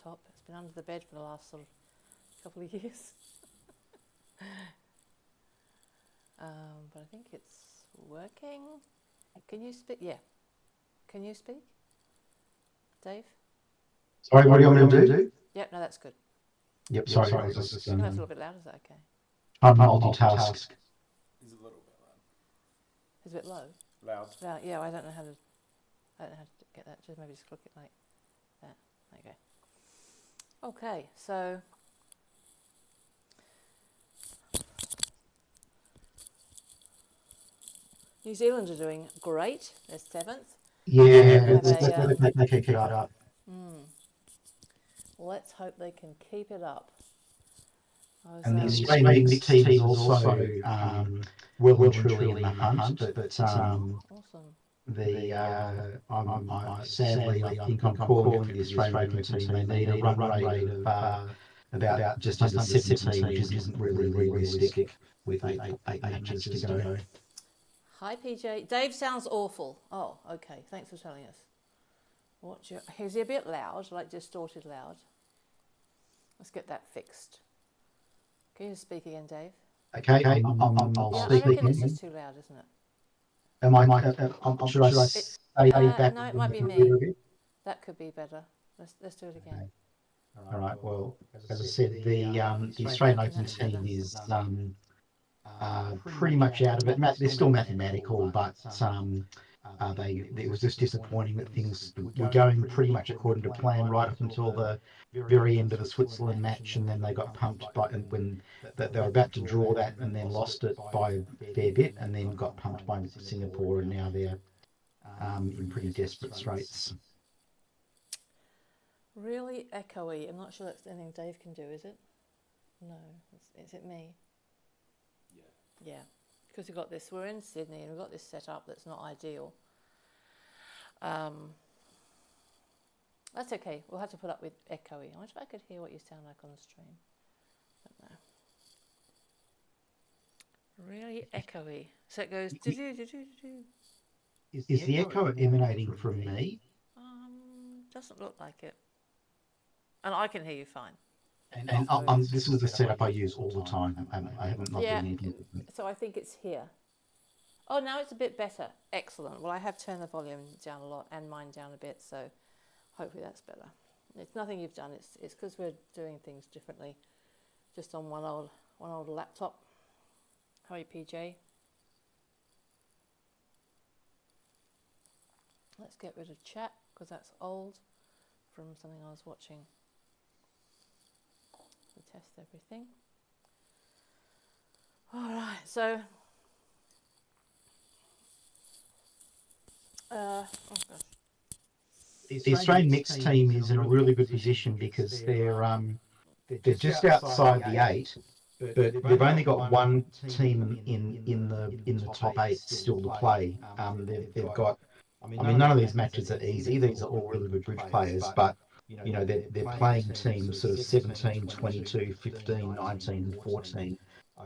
laptop. It's been under the bed for the last sort of couple of years. But I think it's working. Can you speak? Yeah. Can you speak, Dave? Sorry, what do you want me to do? Yep, no, that's good. Yep, sorry, I was just You can have a little bit louder, is that okay? I'm multitask. He's a little bit loud. Is it a bit low? Loud. Yeah, I don't know how to get that. Just maybe just click it like that. There you go. Okay, so New Zealand are doing great. They're 7th. Yeah, they keep it up. Let's hope they can keep it up. And the Australian mixed team is also well and truly in the hunt, but awesome. sadly I think I'm calling it for the Australian Open team. They need a run rate of about just under 17, which isn't really realistic with eight matches to go. Hi, PJ. Dave sounds awful. Oh, okay. Thanks for telling us. Is he a bit loud, like distorted loud? Let's get that fixed. Can you speak again, Dave? Okay, I'll speak I reckon again. it's just too loud, isn't it? Should I say back? No, it might be me. That could be better. Let's do it again. Okay. All right. Well, as I said, the Australian Open team is pretty much out of it. They're still mathematical, but it was just disappointing that things were going pretty much according to plan right up until the very end of the Switzerland match, and then they got pumped when they were about to draw that and then lost it by a fair bit, and then got pumped by Singapore, and now they're in pretty desperate straits. Really echoey. I'm not sure that's anything Dave can do, is it? No. Is it me? Yeah. Because we're in Sydney and we've got this set up that's not ideal. That's okay. We'll have to put up with echoey. I wonder if I could hear what you sound like on the stream. Don't know. Really echoey. So it goes do-do-do-do-do. Is the echo emanating from me? Doesn't look like it. And I can hear you fine. And this is the setup I use all the time. I haven't logged anything. So I think it's here. Oh, now it's a bit better. Excellent. Well, I have turned the volume down a lot and mine down a bit, so hopefully that's better. It's nothing you've done. It's because we're doing things differently, just on one old laptop. How are you, PJ? Let's get rid of chat because that's old from something I was watching. We test everything. All right, so oh gosh. The Australian mixed team is in a really good position because they're just outside the 8, but they've only got one team in the top 8 still to play. They've got. I mean, none of these matches are easy. These are all really good bridge players, but they're playing teams sort of 17, 22, 15, 19, and 14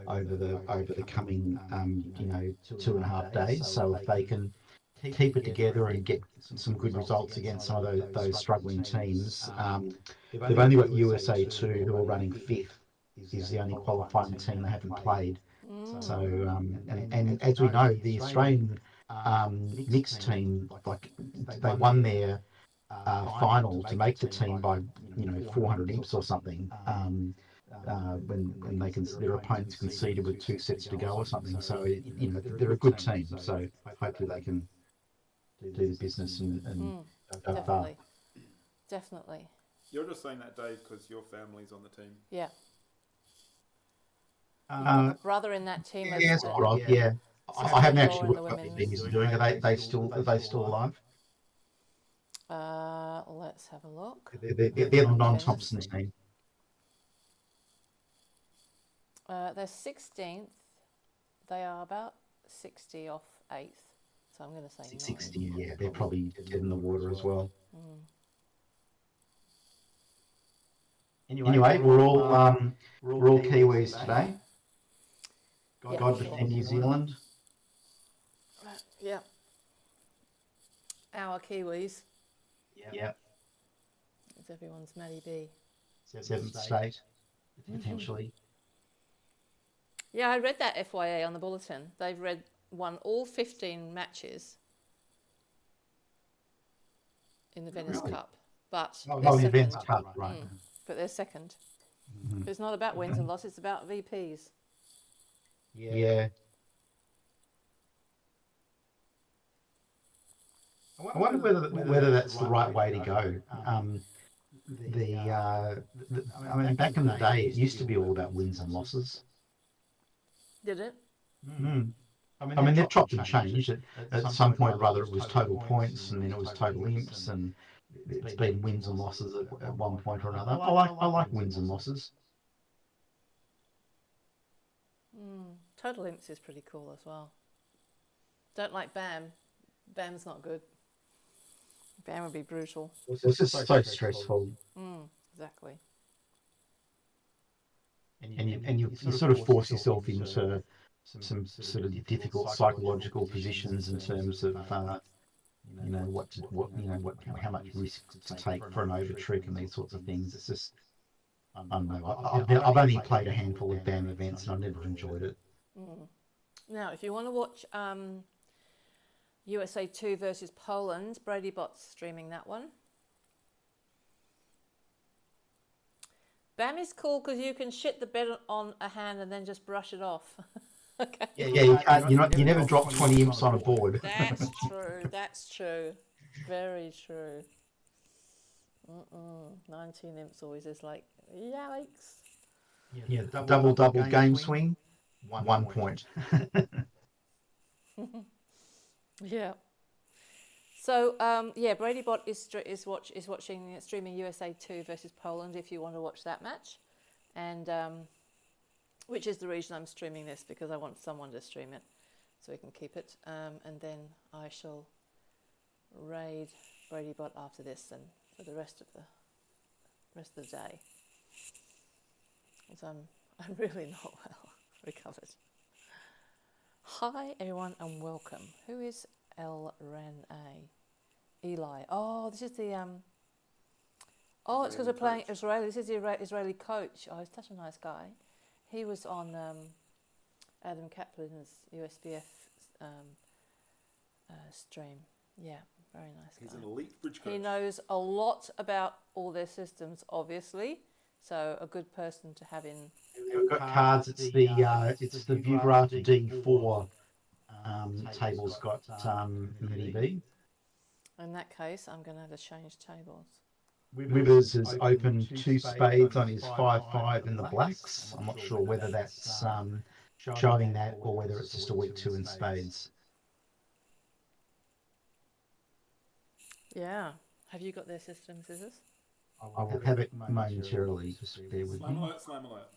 over the coming 2.5 days. So if they can keep it together and get some good results against some of those struggling teams, they've only got USA 2 who are running 5th. Is the only qualifying team they haven't played. So and as we know, the Australian mixed team, like they won their final to make the team by 400 imps or something, when their opponents conceded with 2 sets to go or something. So they're a good team. So hopefully they can do the business and go far. Definitely. You're just saying that, Dave, because your family's on the team. Yeah. A brother in that team. Yes, right. Yeah. I haven't actually looked what he's doing. Are they still alive? Let's have a look. They're the non-Thompson team. They're 16th. They are about 60 off 8th. So I'm going to say 60. 9. Yeah, they're probably dead in the water as well. Anyway, we're all Kiwis today. God defend New Zealand. Yeah. Our Kiwis. Yeah. Who's everyone's Maddie B? 7th state, potentially. Yeah, I read that FYA on the bulletin. They've won all 15 matches in the Venice Really? Cup, but Oh, they're the second. Events Cup, right. But they're second. Mhm. It's not about wins and losses, it's about VPs. Yeah. I wonder whether that's the right way to go. I mean, back in the day, it used to be all about wins and losses. Did it? Mm. I mean, they've chopped and changed. At some point or other, it was total points, and then it was total imps, and it's been wins and losses at one point or another. I like wins and losses. Total imps is pretty cool as well. Don't like BAM. BAM's not good. BAM would be brutal. It's just so stressful. Exactly. And you sort of force yourself into some sort of difficult psychological positions in terms of how much risk to take for an over trick and these sorts of things. It's just, I don't know. I've only played a handful of BAM events and I've never enjoyed it. Now, if you want to watch USA 2 versus Poland, Brady Bot's streaming that one. BAM is cool because you can shit the bed on a hand and then just brush it off. Okay. Yeah, you can't. You never drop 20 imps on a board. That's true. That's true. Very true. 19 imps always is like, yikes. Yeah, double game swing, 1 point. Yeah. So Brady Bot is watching streaming USA 2 versus Poland if you want to watch that match, and which is the reason I'm streaming this, because I want someone to stream it so we can keep it, and then I shall raid Brady Bot after this and for the rest of the day, because I'm really not well recovered. Hi everyone and welcome. Who is El Ren A? Eli. Oh, this is the oh, it's because we're playing Israeli. This is the Israeli coach. Oh, he's such a nice guy. He was on Adam Kaplan's USBF stream. Yeah, very nice guy. He's an elite bridge coach. He knows a lot about all their systems, obviously. So a good person to have in. We've got cards. It's the Viewgraph D4 table's got Mini B. In that case, I'm going to have to change tables. Withers has opened 2 spades on his 5-5 in the blacks. I'm not sure whether that's showing that or whether it's just a weak 2 in spades. Yeah. Have you got their system, Scissors? I will have it momentarily. Just bear with me. Slam alert.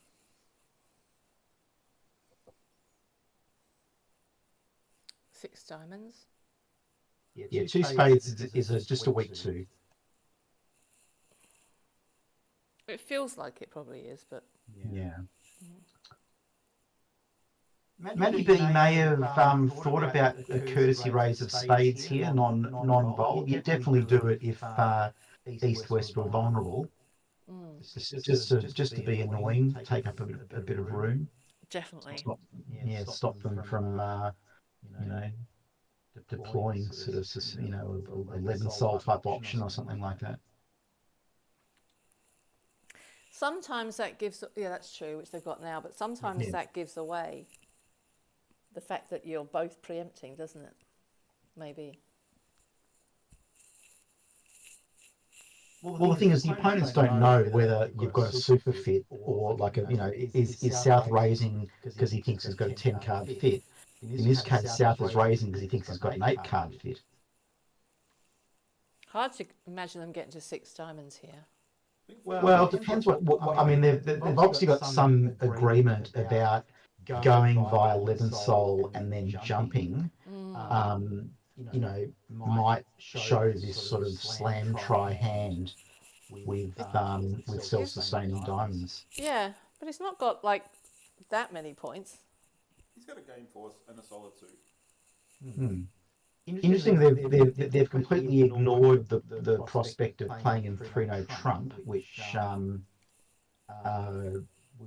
6 diamonds. Yeah, 2 spades is just a weak 2. It feels like it probably is, but Yeah. Matty B may have thought about a courtesy raise of spades here, non-bold. You definitely do it if east-west were vulnerable. Just to be annoying, take up a bit of room. definitely. Stop them from deploying sort of a 11 soul type option or something like that. Sometimes that gives, yeah, that's true, which they've got now, but sometimes that gives away the fact that you're both preempting, doesn't it? Maybe. Well, the thing is, the opponents don't know whether you've got a super fit or like is South raising because he thinks he's got a 10 card fit. In this case, South is raising because he thinks he's got an 8 card fit. Hard to imagine them getting to 6 diamonds here. Well, it depends what I mean. They've obviously got some agreement about going via 11 soul and then jumping. Might show this sort of slam try hand with self-sustaining diamonds. Yeah, but it's not got like that many points. He's got a game force and a solid 2. Interesting, they've completely ignored the prospect of playing in 3-no trump, which uh,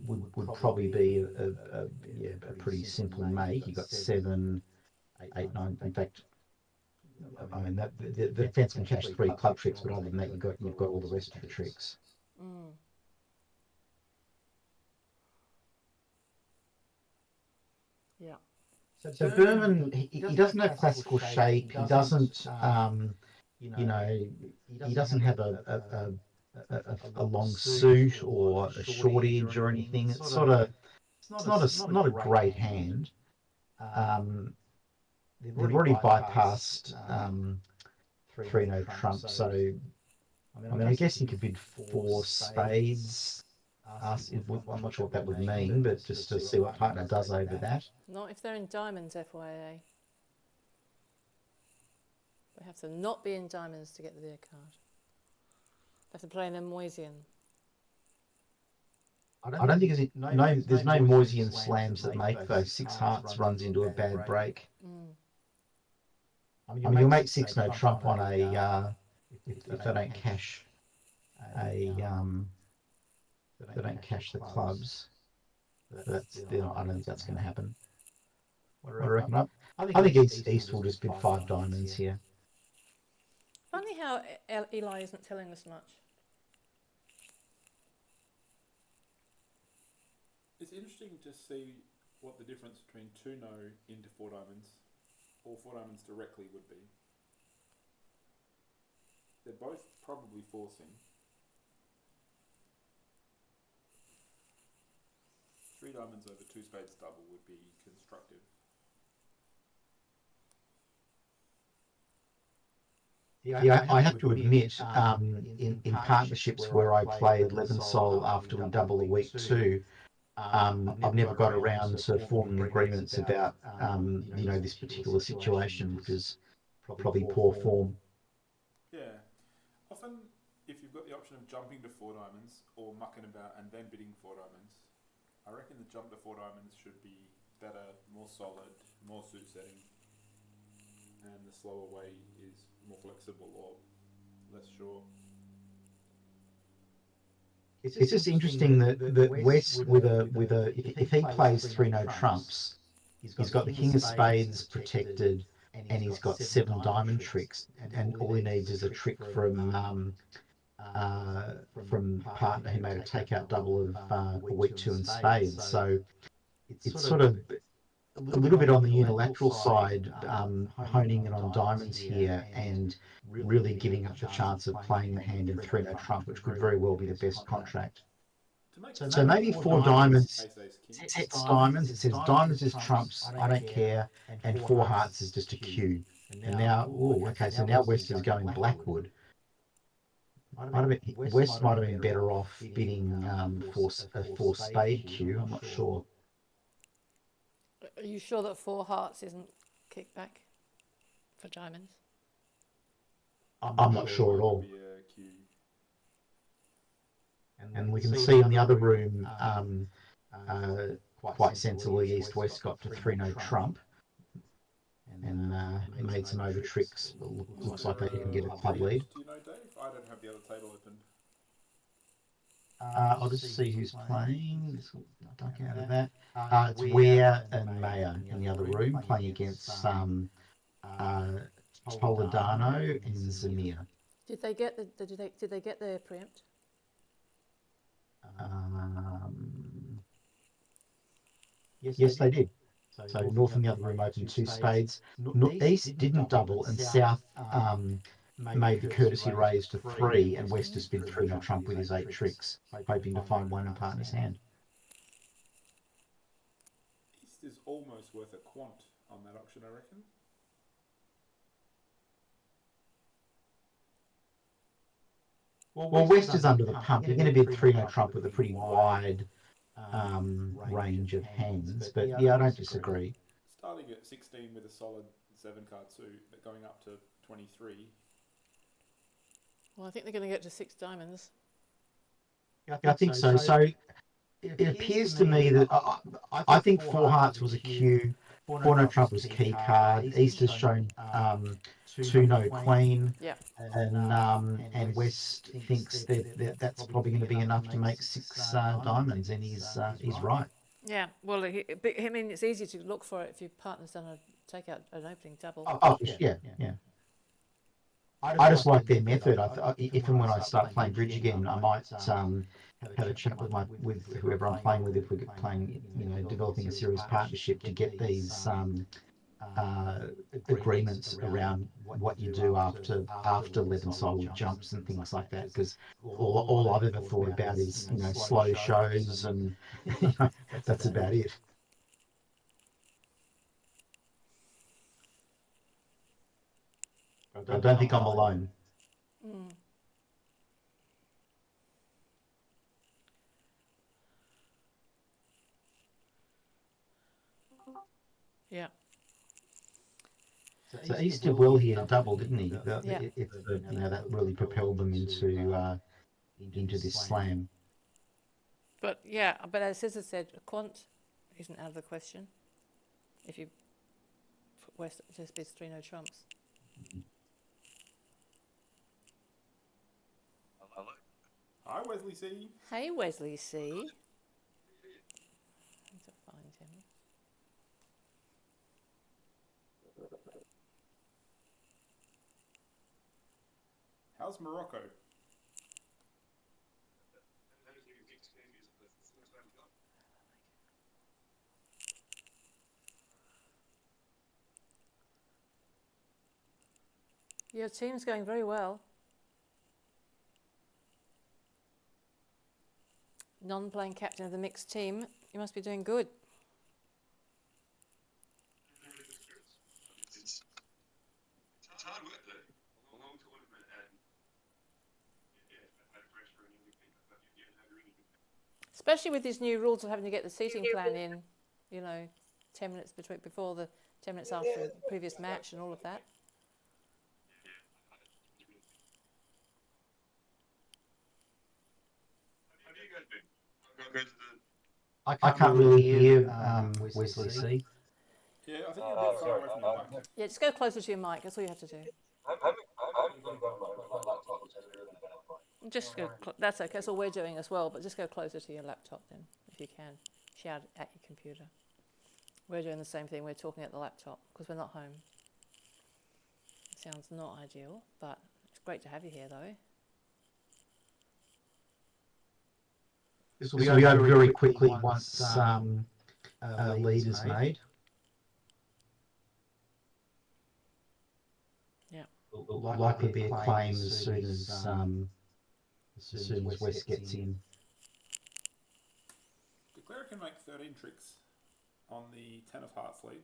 would probably be yeah, a pretty simple make. You got 7, 8, 9. In fact, I mean that the defense can catch 3 club tricks, but other than that, you've got all the rest of the tricks. Mm. Yeah. So Berman, he doesn't have classical shape. He doesn't, you know, he doesn't have a long suit or a short edge or anything. It's sort of, it's not a great hand. Um, they've already bypassed 3-no trump. So I mean, I guess he could bid 4 spades. I'm not sure what that would mean, but just to see what partner does over that. Not if they're in diamonds, FYA. They have to not be in diamonds to get the beer card. They have to play in a Moisian. I don't think there's no Moisian slams that make those. 6 hearts runs into a bad break. Mm. I mean, you'll make 6-no trump on a if they don't cash if they don't cash the clubs. I don't think that's going to happen. What do you reckon? I think East will just bid 5 diamonds here. Funny how Eli isn't telling us much. It's interesting to see what the difference between 2-no into 4 diamonds or 4 diamonds directly would be. They're both probably forcing. 3 diamonds over 2 spades double would be constructive. Yeah, I have to admit, in partnerships where I played Levensoul after we double a week too, I've never got around to forming agreements about this particular situation, which is probably poor form. Yeah. Often, if you've got the option of jumping to 4 diamonds or mucking about and then bidding 4 diamonds, I reckon the jump to 4 diamonds should be better, more solid, more suit setting, and the slower way is more flexible or less sure. It's just interesting that West with a if he plays 3-no trumps, he's got the king of spades protected, and he's got 7 diamond tricks, and all he needs is a trick from partner who made a takeout double of a week 2 in spades. So it's sort of a little bit on the unilateral side, honing in on diamonds here and really giving up the chance of playing the hand in 3-no trump, which could very well be the best contract. So maybe 4 diamonds, sets diamonds. It says diamonds is trumps, I don't care, and 4 hearts is just a Q. And now, okay, so now West is going Blackwood. West might have been better off bidding for a 4 spade Q. I'm not sure. Are you sure that 4 hearts isn't kickback for diamonds? I'm not sure at all. And we can see in the other room, quite sensibly, East West got to 3-no trump and made some over tricks. Looks like they didn't get a club lead. Do you know, Dave? I don't have the other table open. I'll just see who's playing. This will duck out of that. It's Ware and Mayo in the other room playing against Toledano and Zamir. Did they get did they get their preempt? Yes, they did. So North in the other room opened 2 spades. East didn't double, and South made the courtesy raise to 3, and West has been 3-no trump with his 8 tricks, hoping to find one in partner's hand. East is almost worth a quant on that auction, I reckon. Well, West is under the pump. You're going to bid 3-no trump with a pretty wide range of hands, but yeah, I don't disagree. Starting at 16 with a solid 7-card suit, but going up to 23. Well, I think they're going to get to 6 diamonds. I think so. So it appears to me that I think 4 hearts was a Q. Four no trump was key card. East has shown two no queen, Yeah. and West thinks that's probably going to be enough to make six diamonds, and he's right. Yeah. Well, I mean, it's easy to look for it if your partner's done a take out an opening double. Oh, yeah. I just like their method. If and when I start playing bridge again, I might have a chat with whoever I'm playing with, if we're playing, developing a serious partnership, to get these agreements around what you do after 11 solo jumps and things like that. Because all I've ever thought about is slow shows, and that's about it. I don't think I'm alone. Mm. Yeah. So East did well here, double, didn't he? Yeah. That really propelled them into this slam. But as Scissor said, a quant isn't out of the question. If you put West, just be 3 no trumps. Hi, Wesley C. Hey, Wesley C. I need to find him. How's Morocco? Your team's going very well. Non-playing captain of the mixed team. You must be doing good. It's hard work though. A long tournament, and I've had pressure and everything. But had really good. Especially with these new rules of having to get the seating plan in, 10 minutes before the 10 minutes after the previous match and all of that. How do you guys been? Go to the. I can't really hear Wesley C. Yeah, I think you're a bit far away from your mic. Yeah, just go closer to your mic. That's all you have to do. That's okay. That's all we're doing as well. But just go closer to your laptop then, if you can. Shout at your computer. We're doing the same thing. We're talking at the laptop because we're not home. Sounds not ideal, but it's great to have you here, though. This will be over very quickly once lead is made. Yeah. Likely be a claim as soon as West gets in. Declare can make 13 tricks on the 10 of hearts lead.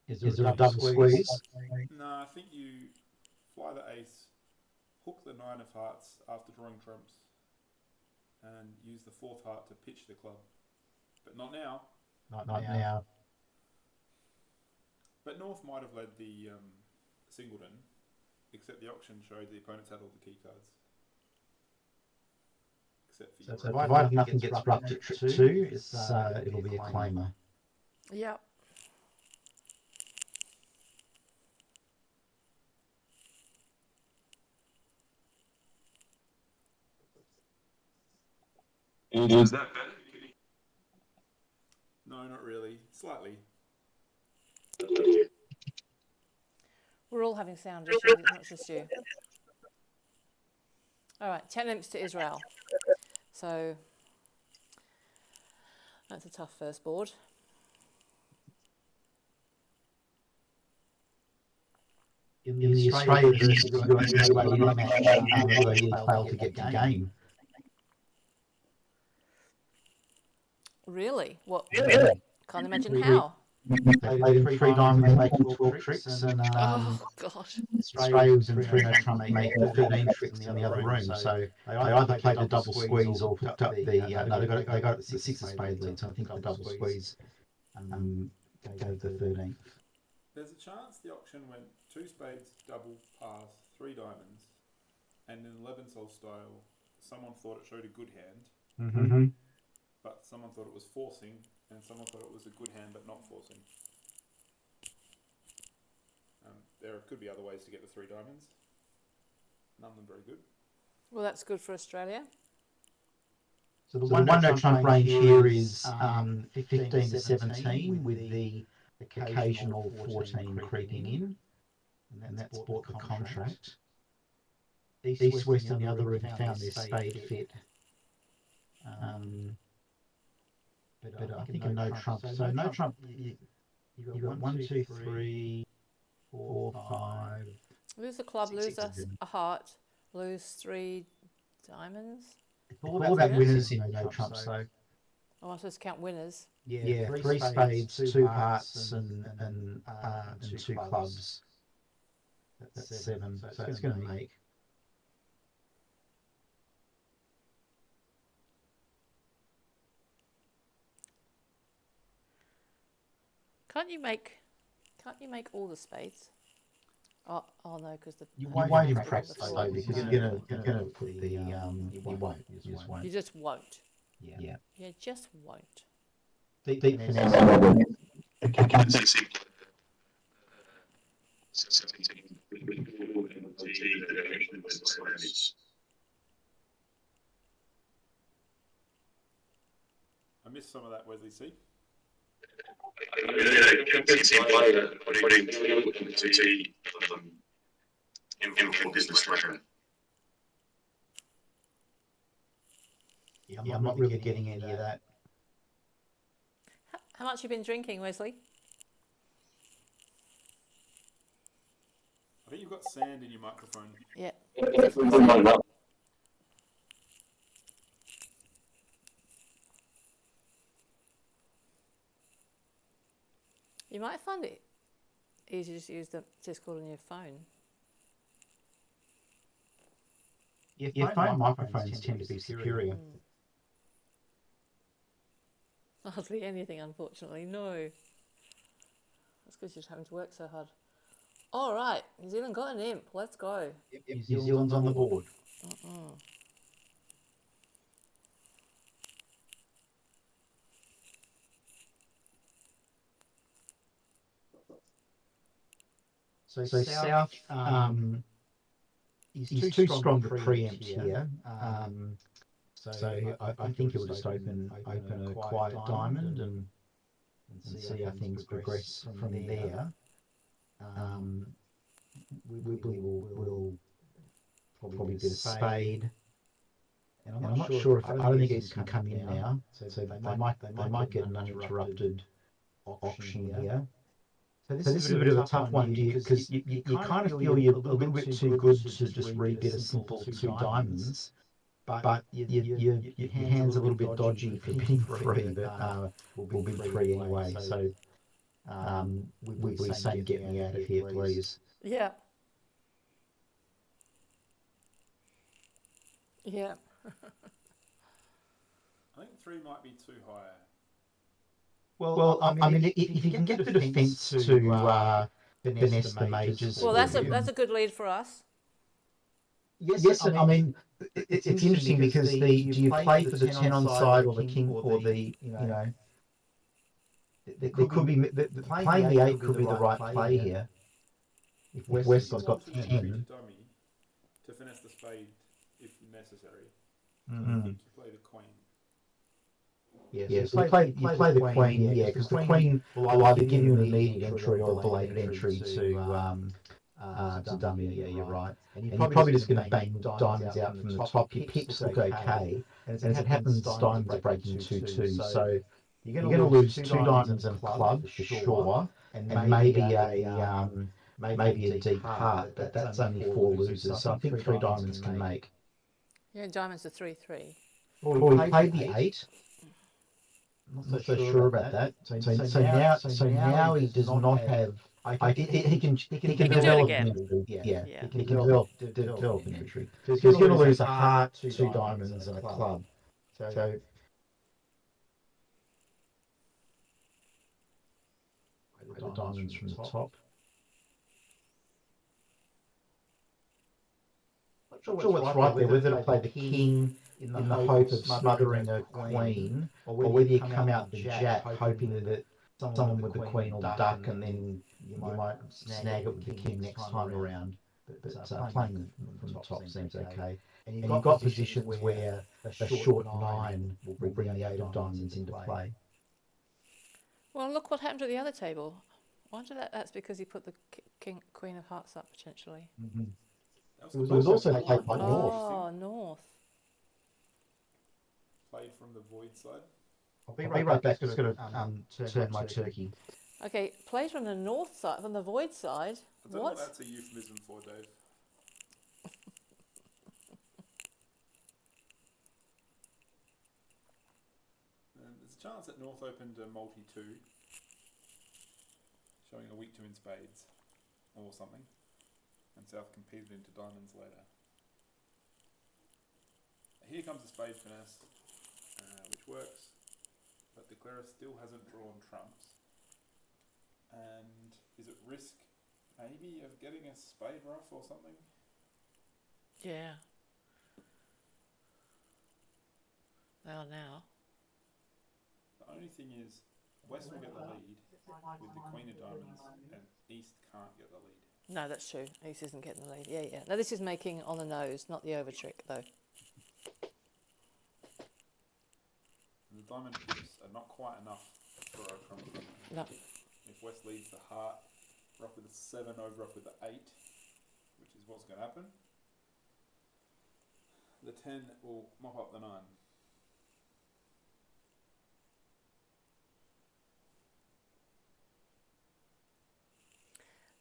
Is there a double squeeze? No, I think you fly the ace, hook the 9 of hearts after drawing trumps, and use the 4th heart to pitch the club. But not now. Not now. But North might have led the singleton, except the auction showed the opponents had all the key cards. Except for So provided nothing gets rubbed at trip 2, it'll be a claimer. Yeah. Is that better? No, not really. Slightly. We're all having sound issues. It's not just you. All right, 10 imps to Israel. So that's a tough first board. In the Australia versus UAE match, UAE failed to get to game. Really? What? Yeah. Can't imagine how. They played in 3 diamonds, making 12 tricks, and Oh, God. Australia was in 3 no trump, making 13 tricks in the other room. So they either played a double squeeze or hooked up the. No, they got the 6 of spade lead. So I think the double squeeze gave the 13th. There's a chance the auction went 2 spades, double, pass, 3 diamonds, and in 11 sol style, someone thought it showed a good hand, Mm-hmm. but someone thought it was forcing, and someone thought it was a good hand but not forcing. There could be other ways to get the 3 diamonds. None of them very good. Well, that's good for Australia. So the one no trump range here is 15 to 17 with the occasional 14 creeping in, and that's bought the contract. East, west, and the other room found their spade fit. But I think a no trump. So no trump, you got 1, 2, 3, 4, 5. Lose a club, 6, lose 7. a heart, lose 3 diamonds. It's all about winners in no trump. So Oh, I'm supposed to count winners. yeah, 3 spades, 2 hearts, and 2 clubs. That's 7. So it's going to make. Can't you make all the spades? Oh no, because the You won't impress though, because you're gonna put the you won't. You just won't. You just won't. Yeah. You just won't. Deep finesse. I can't see 17 I missed some of that, Wesley C. putting in business threat. Yeah, I'm not really getting any of that. How much you been drinking, Wesley? I think you've got sand in your microphone. Yeah. You might find it easy to use the Discord on your phone. Yeah, phone microphones tend to be superior. Hardly anything, unfortunately. No. That's because you're having to work so hard. All right, New Zealand got an imp. Let's go. New Zealand's on the board. So South is too strong to preempt here. So I think he'll just open a quiet diamond and see how things progress from there. We will probably get a spade, and I'm not sure if I don't think East can come in now, so they might get an uninterrupted auction here. So this is a bit of a tough one because you kind of feel you're a little bit too good to just rebid a simple 2 diamonds, but your hand's a little bit dodgy for bidding 3, but we'll bid 3 anyway. So we're saying get me out of here, please. Yeah. Yeah. I think 3 might be too high. Well, I mean, if you can get the defence to finesse the majors. Well, that's a good lead for us. Yes, I mean, it's interesting because do you play for the 10 on side or the king or the there could be playing the 8 could be the right play here. If West has got 10. Dummy to finesse the spade if necessary. Mm-hmm. I think you play the queen. Yeah, so you play the queen, yeah, because the queen will either give you an immediate entry or a belated entry to dummy. Yeah, you're right. And you're probably just going to bang diamonds out from the top. Your pips look okay, and as it happens, diamonds are breaking 2-2. So you're going to lose 2 diamonds and a club for sure, and maybe a deep heart, but that's only 4 losers. So I think 3 diamonds can make. Yeah, diamonds are 3-3. Well, we played the 8. I'm not so sure about that. So now he does not have. He can develop an entry. Yeah, he can develop an entry. So he's going to lose a heart, 2 diamonds, and a club. So the diamonds from the top. Not sure what's right there. Whether to play the king in the hope of smothering a queen, or whether you come out the jack hoping that someone with the queen will duck and then you might snag it with the king next time around. But playing from the top seems okay. And you've got positions where a short nine will bring the eight of diamonds into play. Well, look what happened to the other table. I wonder that's because he put the Queen of Hearts up potentially. Mm-hmm. That It was also played by North. Oh, North. Played from the void side. I'll be right back. Just got to turn my turkey. Okay, played from the north side, from the void side. I don't know what that's a euphemism for, Dave. There's a chance that North opened a multi-2, showing a weak 2 in spades, or something, and South competed into diamonds later. Here comes a spade finesse, which works, but Declarer still hasn't drawn trumps. And is at risk, maybe, of getting a spade ruff or something? Yeah. They are now. The only thing is, West will get the lead with the Queen of Diamonds, and East can't get the lead. No, that's true. East isn't getting the lead. Yeah, yeah. No, this is making on the nose, not the over trick, though. And the diamond pips are not quite enough for a trump. No. If West leads the heart, rough with a 7 over up with the 8, which is what's going to happen. The 10 will mop up the 9.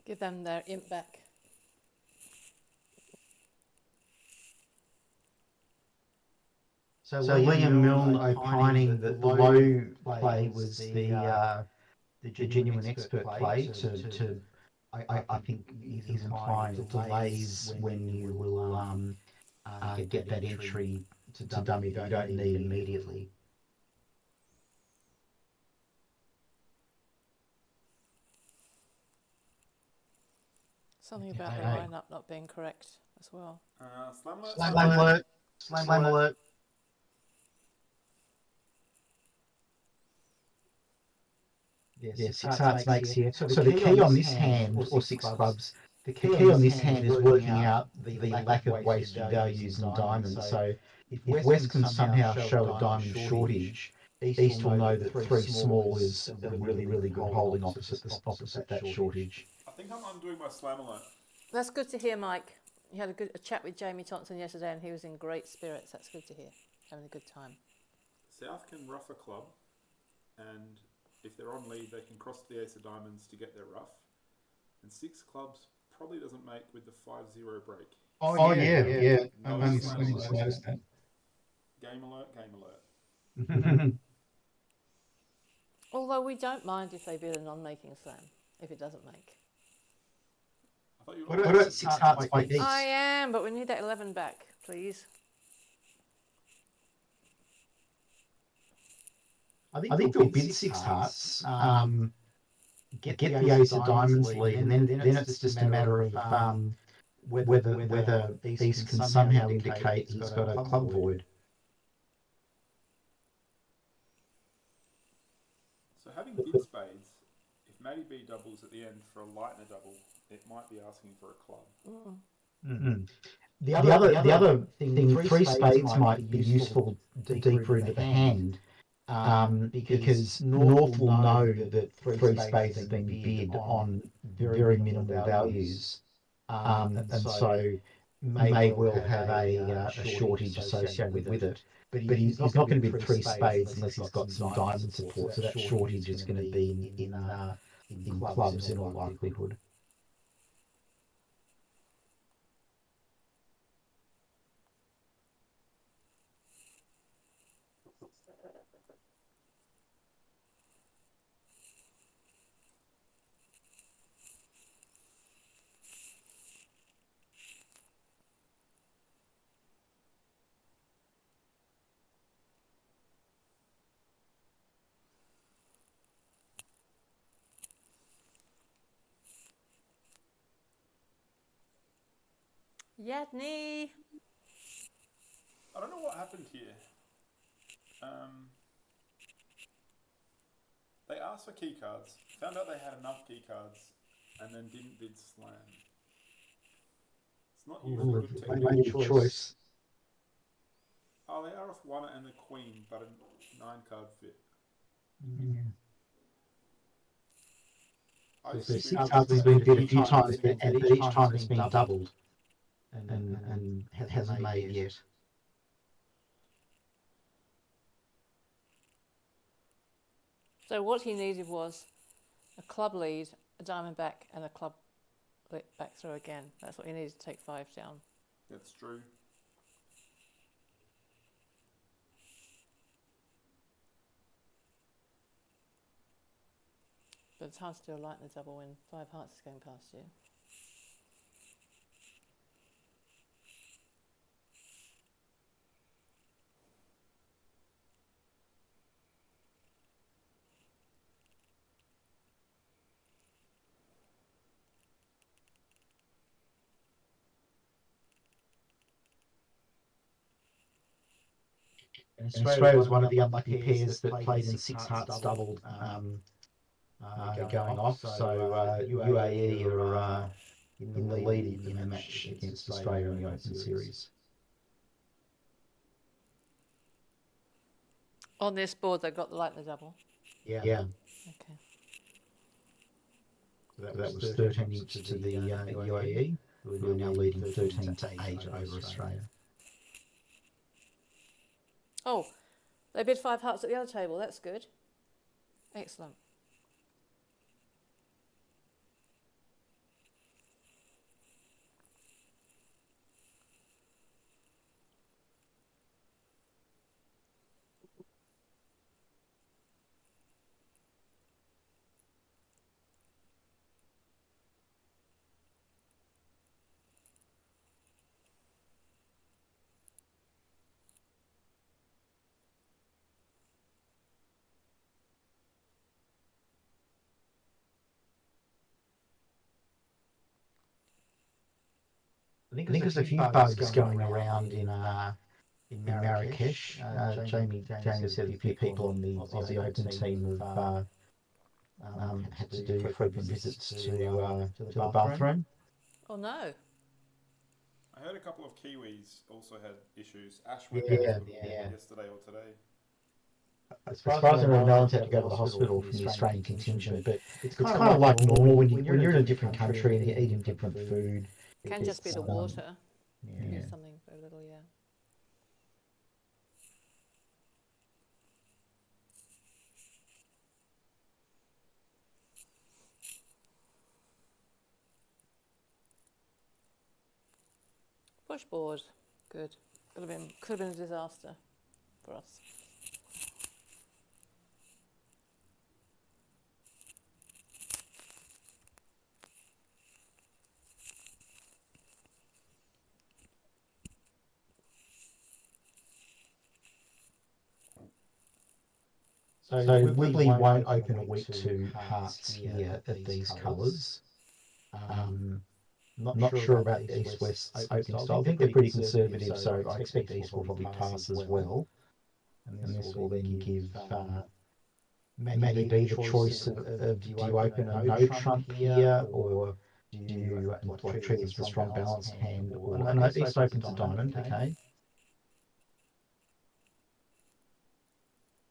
Give them their imp back. So Liam Milne opining that the low play was the genuine expert play. I think he's implying delays when you will get that entry to dummy that you don't need immediately. Something about the lineup not being correct as well. Slam alert. Slam alert. Slam alert. Yeah, 6 hearts makes here. So the key on this hand, or 6 clubs, the key on this hand is working out the lack of wasted values in diamonds. So if West can somehow show a diamond shortage, East will know that 3 small is a really, really good holding opposite that shortage. I think I'm undoing my slam alert. That's good to hear, Mike. You had a chat with Jamie Thompson yesterday and he was in great spirits. That's good to hear. Having a good time. South can ruff a club, and if they're on lead, they can cross the ace of diamonds to get their ruff. And 6 clubs probably doesn't make with the 5-0 break. Oh yeah. No I slam noticed alert. that. Game alert. Although we don't mind if they bid a non-making slam, if it doesn't make. I thought you What were about 6 hearts by East? I am, but we need that 11 back, please. I think they'll bid 6 hearts, get the ace of diamonds lead, and then it's just a matter of whether East can somehow indicate he's got a club void. So having bid spades, if Matty B doubles at the end for a light and a double, it might be asking for a club. Mm-hmm. The other thing, 3 spades might be useful deeper into the hand, because North will know that 3 spades has been bid on very minimal values, and so may well have a shortage associated with it. But he's not going to bid 3 spades unless he's got some diamond support. So that shortage is going to be in clubs in all likelihood. I Yadni! don't know what happened here? They asked for key cards, found out they had enough key cards, and then didn't bid slam. It's not usually good technique. Good choice. Oh, they are off 1 and the queen, but a 9 card fit. Yeah. I So used to six do cards has that. been bid a few times, but each time it's been doubled and hasn't made yet. So what he needed was a club lead, a diamond back, and a club back throw again. That's what he needed to take 5 down. That's true. But it's hard to do a light and a double when 5 hearts is going past you. And Australia was one of the unlucky pairs that played in six hearts doubled going off. So UAE are in the lead in the match against Australia in the Open Series. On this board, they've got the light and the double. Yeah. Okay. So that was 13 each to the UAE, who are now leading 13 to 8 over Australia. Oh, they bid 5 hearts at the other table. That's good. Excellent. I think there's a few bugs going around in Marrakesh. Jamie said a few people on the Aussie Open team have had to do frequent visits to the bathroom. Oh no. I heard a couple of Kiwis also had issues. Ash went Yeah. yesterday or today. As far as I know, no one's had to go to the hospital from the Australian contingent, but it's kind of like normal when you're in a different country and you're eating different food. Can just be the water. Yeah. Something very little, yeah. Push board. Good. Could have been a disaster for us. So Wiggly won't open a week 2 hearts here at these colours. Not sure about the East-West's opening style. I think they're pretty conservative, so I expect East will probably pass as well. And this will then give Maggie B the choice of do you open a no trump here, or do you like treat it as a strong balanced hand, or no, East opens a diamond, okay.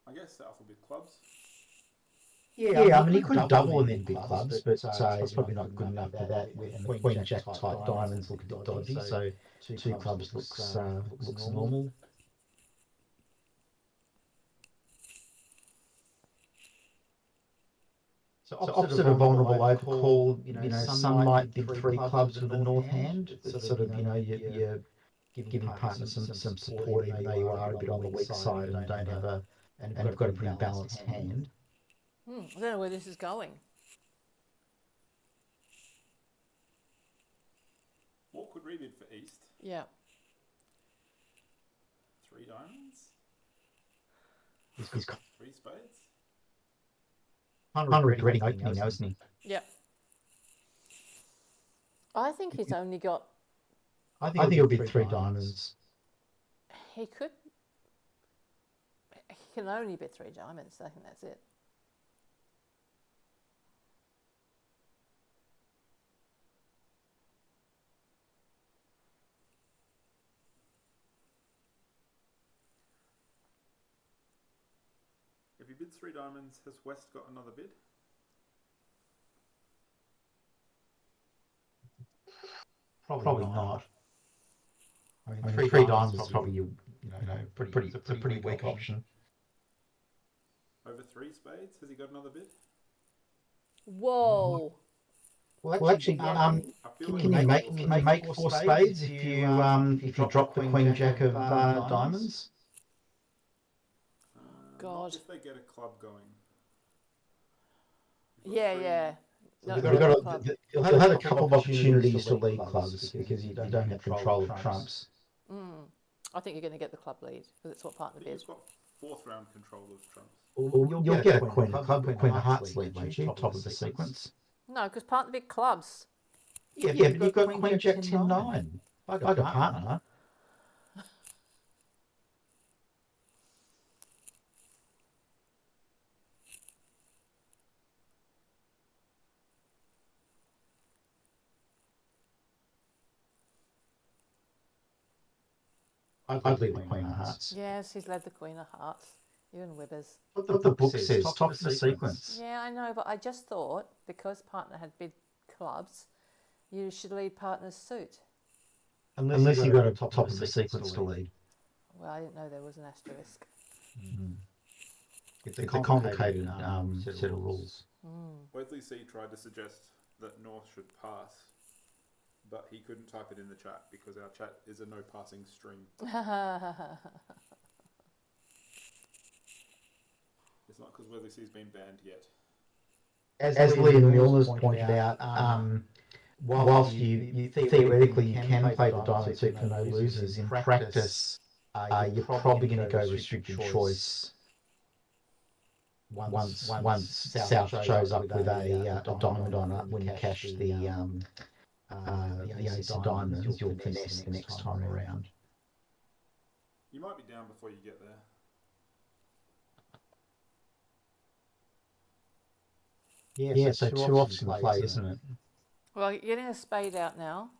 I guess South will bid clubs. Yeah, I mean, he could double and then big clubs, but it's probably not good enough for that. And the Queen Jack type diamonds look a bit dodgy, so 2 clubs looks normal. So opposite a vulnerable overcall, some might bid 3 clubs with a north hand. It's sort of, you're giving partners some support, even though you are a bit on the weak side and don't have and you've got a pretty balanced hand. I don't know where this is going. What could rebid for East? Yeah. 3 diamonds? He's 3 spades? kind of regretting opening now, isn't he? Yeah. I think he's only got... I think he'll bid 3 diamonds. He could. He can only bid 3 diamonds. I think that's it. If he bids 3 diamonds, has West got another bid? Probably not. I mean, three diamonds is probably it's a pretty weak option. Over 3 spades, has he got another bid? Whoa. Well, actually, I feel can you make 4 spades if you drop the Queen Jack of diamonds? God. Not if they get a club going. Yeah. So you'll have a couple of opportunities to lead clubs because you don't have control of trumps. I think you're going to get the club lead because it's what partner bids. He's got 4th round control of trumps. Well, you'll get a Queen of Club, Queen of Hearts lead, won't you? Top of the sequence. No, because partner bid clubs. Yeah, but you've got Queen Jack 10-9. Like a partner. I'd leave the Queen of Hearts. Yes, he's led the Queen of Hearts. You and Wibbers. What the book says, top of the sequence. Yeah, I know, but I just thought because partner had bid clubs, you should lead partner's suit. Unless you've got a top of the sequence to lead. Well, I didn't know there was an asterisk. It's a complicated set of rules. Wesley C tried to suggest that North should pass, but he couldn't type it in the chat because our chat is a no passing stream. It's not because Wesley C's been banned yet. As Liam Milner's pointed out, whilst you theoretically you can play the diamond suit for no losers, in practice, you're probably going to go restricted choice once South shows up with a diamond on it. When you cash the ace of diamonds, you'll finesse the next time around. You might be down before you get there. Yeah, so 2 offs in play, isn't it? Well, you're getting a spade out now.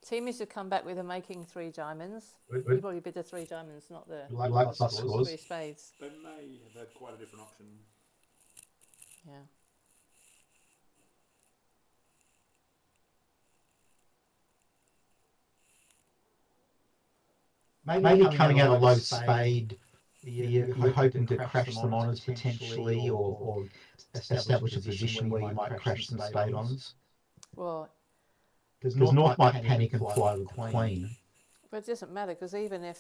Team should come back with a making 3 diamonds. You probably bid the 3 diamonds, not the Like plus scores. 3 spades. They may have had quite a different option. Yeah. Maybe coming out a low spade, you're hoping to crash some honours potentially, or establish a position where you might crash some spade honours. Well, because North might panic and fly with the Queen. but it doesn't matter because even if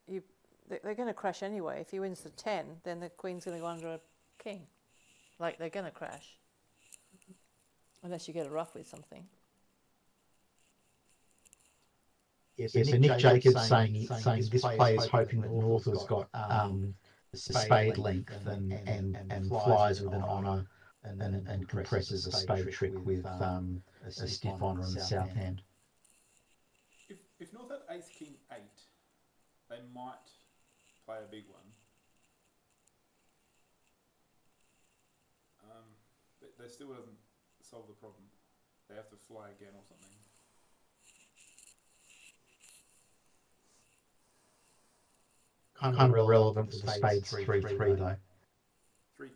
you, they're going to crash anyway. If he wins the 10, then the Queen's going to go under a king. Like they're going to crash, unless you get a ruff with something. Yes, so Nick Jacobs saying this player is hoping that North has got the spade length and flies with an honour and compresses a spade trick with a stiff honour in the south hand. If North had Ace King 8, they might play a big one. But that still doesn't solve the problem. They have to fly again or something. Kind of irrelevant for the spades 3-3 though. 3-2.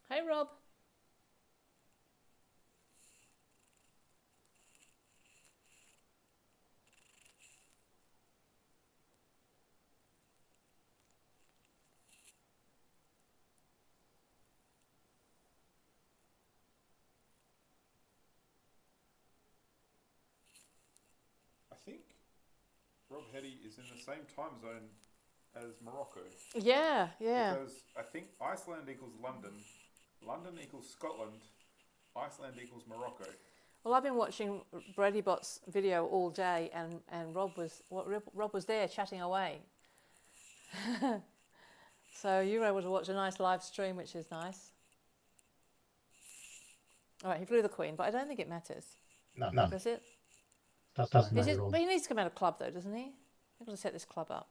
Hey, Rob. I think Rob Hetty is in the same time zone as Morocco. Yeah. Because I think Iceland equals London, London equals Scotland, Iceland equals Morocco. Well, I've been watching Brady Bot's video all day, and Rob was there chatting away. So you were able to watch a nice live stream, which is nice. All right, he blew the queen, but I don't think it matters. No, Does it? doesn't Is matter it? at all. But he needs to come out of club though, doesn't he? He's got to set this club up.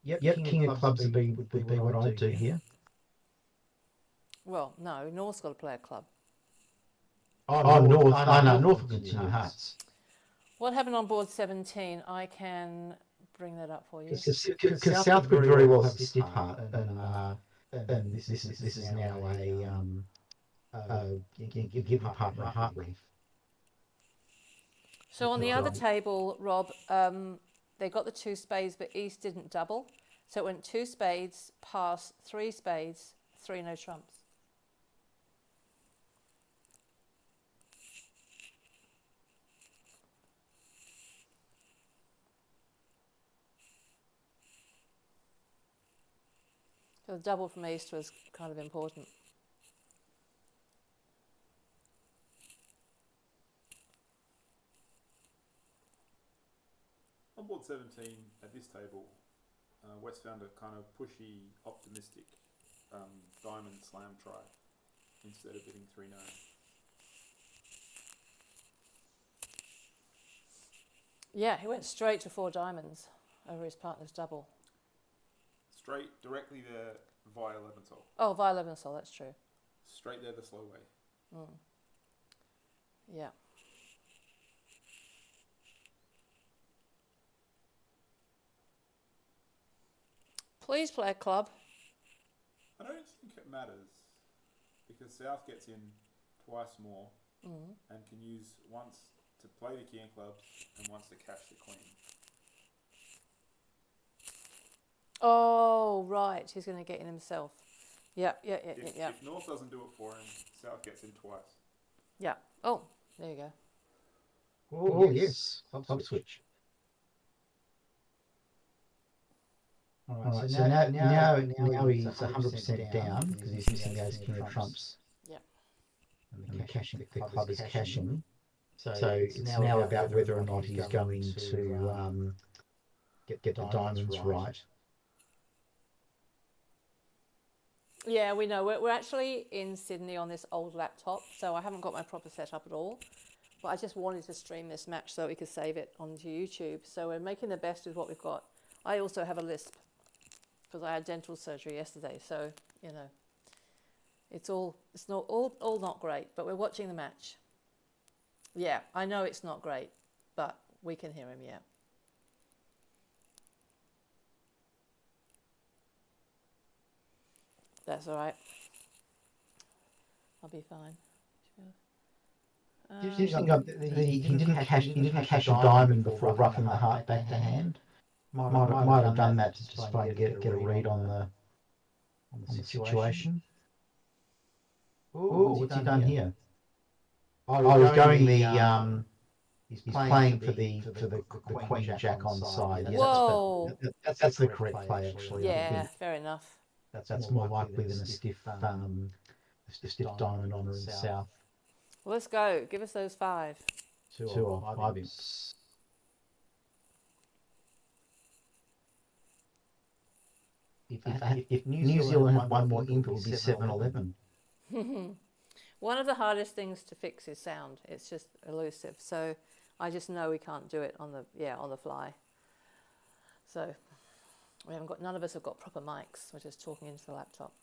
Yep, king of clubs would be what I'd do here. Well, no, North's got to play a club. Oh, North. Oh, no, North will continue hearts. What happened on board 17? I can bring that up for you. Because South could very well have a stiff heart, and this is now a give the partner a heart relief. So on the other table, Rob, they got the 2 spades, but East didn't double. So it went 2 spades, pass, 3 spades, 3 no trumps. So the double from East was kind of important. On board 17 at this table, West found a kind of pushy, optimistic diamond slam try instead of hitting 3-9. Yeah, he went straight to 4 diamonds over his partner's double. Straight directly there via Leventhal. Oh, via Leventhal, that's true. Straight there the slow way. Yeah. Please play a club. I don't think it matters because South gets in twice more and can use once to play the king of clubs and once to cash the queen. Oh, right. He's going to get in himself. Yeah. If North doesn't do it for him, South gets in twice. Yeah. Oh, there you go. Oh, yes. Club switch. All right, so now he's 100% down because he's missing those king of trumps. Yeah. And the club is cashing. So it's now about whether or not he's going to get the diamonds right. Yeah, we know. We're actually in Sydney on this old laptop, so I haven't got my proper setup at all. But I just wanted to stream this match so we could save it onto YouTube. So we're making the best with what we've got. I also have a lisp because I had dental surgery yesterday. So, you know, it's not all not great, but we're watching the match. Yeah, I know it's not great, but we can hear him, yeah. That's all right. I'll be fine. Do you think he didn't cash a diamond before roughing the heart back to hand? Might have done that to just try to get a read on the situation. Oh, what's he done here? Oh, he's going the he's playing for the queen jack on side. Yeah, whoa! That's the correct play actually. Yeah, fair enough. That's more likely than a stiff diamond on in south. Well, let's go. Give us those 5. 2 or 5 imps. If New Zealand had one more imp, it would be 7-11. One of the hardest things to fix is sound. It's just elusive. So I just know we can't do it on the fly. So none of us have got proper mics. We're just talking into the laptop.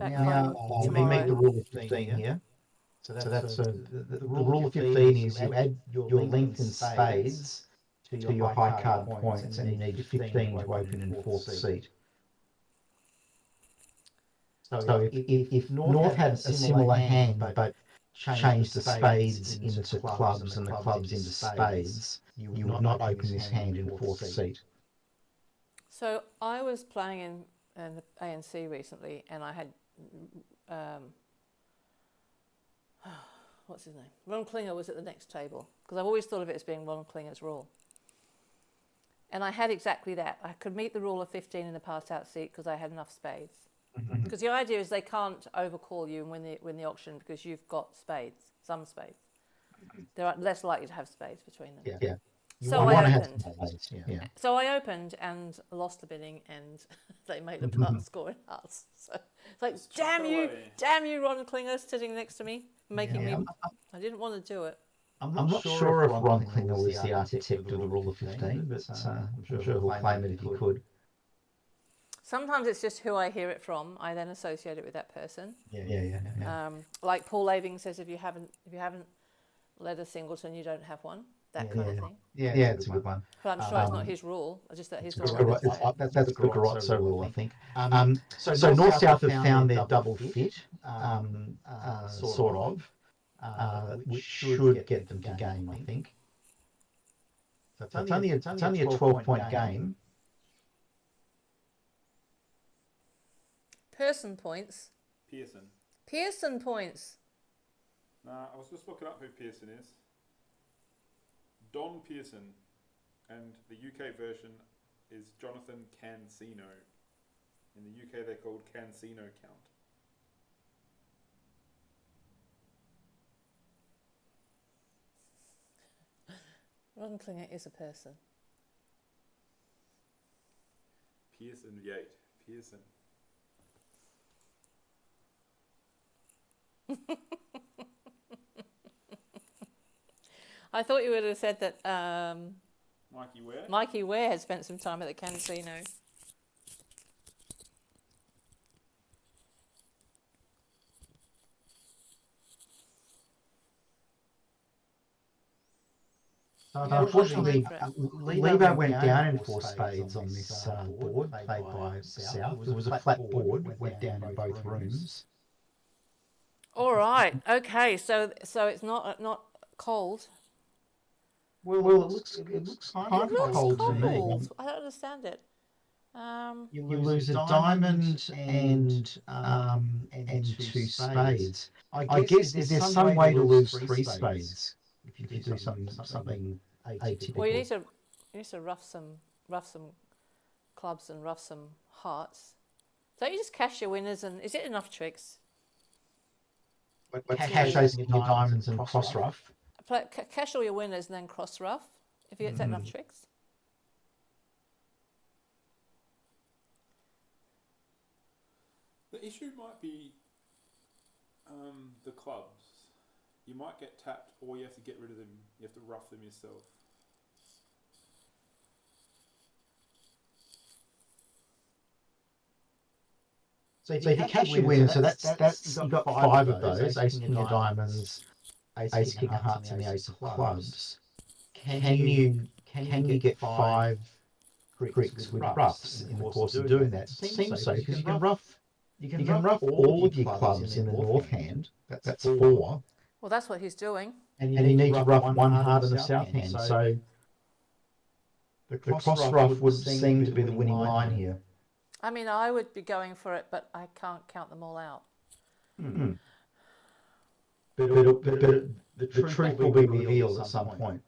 Now, we make the rule of 15 here. So that's the rule of 15 is you add your length in spades to your high card points, and you need 15 to open in 4th seat. So if North had a similar hand but changed the spades into clubs and the clubs into spades, you would not open this hand in 4th seat. So I was playing in the ANC recently, and I had what's his name? Ron Klinger was at the next table because I've always thought of it as being Ron Klinger's rule. And I had exactly that. I could meet the rule of 15 in the pass-out seat because I had enough spades. Because the idea is they can't overcall you and win the auction because you've got spades, some spades. They're less likely to have spades between them. Yeah. So You I wanna have opened. spades, yeah. So I opened and lost the bidding, and they made a part score in hearts. So it's like, Just chuck it damn away. you, Ron Klinger, sitting next to me, making Yeah, me. I didn't want to do it. I'm not sure if Ron Klinger was the architect of the Rule of 15, but I'm sure he'll claim it if he could. Sometimes it's just who I hear it from. I then associate it with that person. Yeah. Like Paul Laving says, if you haven't led a singleton, you don't have one. That kind of thing. Yeah, it's a good one. But I'm sure it's not his rule. Just that he's the It's one. that's the Garozzo rule, I think. So North South have found their double fit, sort of, which should get them to game, I think. So it's only a 12-point game. Pearson points. Pearson. Points. Nah, I was just looking up who Pearson is. Don Pearson, and the UK version is Jonathan Cancino. In the UK, they're called Cancino Count. Ron Klinger is a person. Pearson Yate. Pearson. I thought you would have said that Mikey Ware. Mikey Ware had spent some time at the casino. Unfortunately, Levo went down in 4 spades on this board played by South. It was a flat board, went down in both rooms. All right. Okay. So it's not cold. Well, it looks kind of cold to me. I don't understand it. You lose a diamond and 2 spades. I guess there's some way to lose 3 spades if you do something atypical. Well, you need to rough some clubs and rough some hearts. Don't you just cash your winners? And is it enough tricks? Cash those your diamonds and cross rough. Cash all your winners and then cross rough if you get enough tricks. The issue might be the clubs. You might get tapped, or you have to get rid of them. You have to rough them yourself. So if you cash your winners, so that's you've got 5 of those, ace king of diamonds, ace king of hearts, and the ace of clubs. Can you get 5 cricks with roughs in the course of doing that? It seems so, because you can rough all of your clubs in the north hand. That's 4. Well, that's what he's doing. And you need to rough 1 heart in the south hand. So the cross rough would seem to be the winning line here. I mean, I would be going for it, but I can't count them all out. But the truth will be revealed at some point.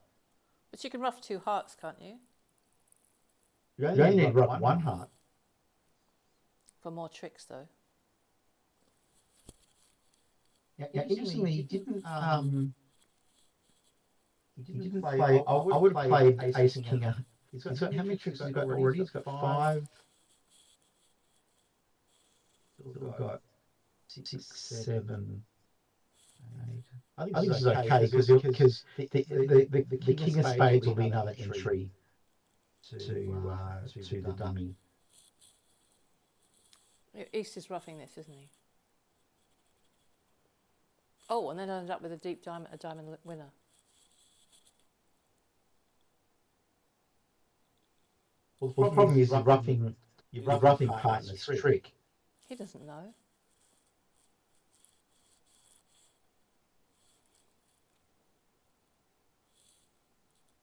But you can rough 2 hearts, can't you? You only need to rough 1 heart. For more tricks, though. Yeah, interestingly, he didn't play. I would have played ace king. He's got how many tricks has he got already? He's got 5. Still got 6, 7, 8. I think this is okay because the king of spades will be another entry to the dummy. East is roughing this, isn't he? Oh, and then ended up with a deep diamond, a diamond winner. Well, the problem is you're roughing partner's trick. He doesn't know.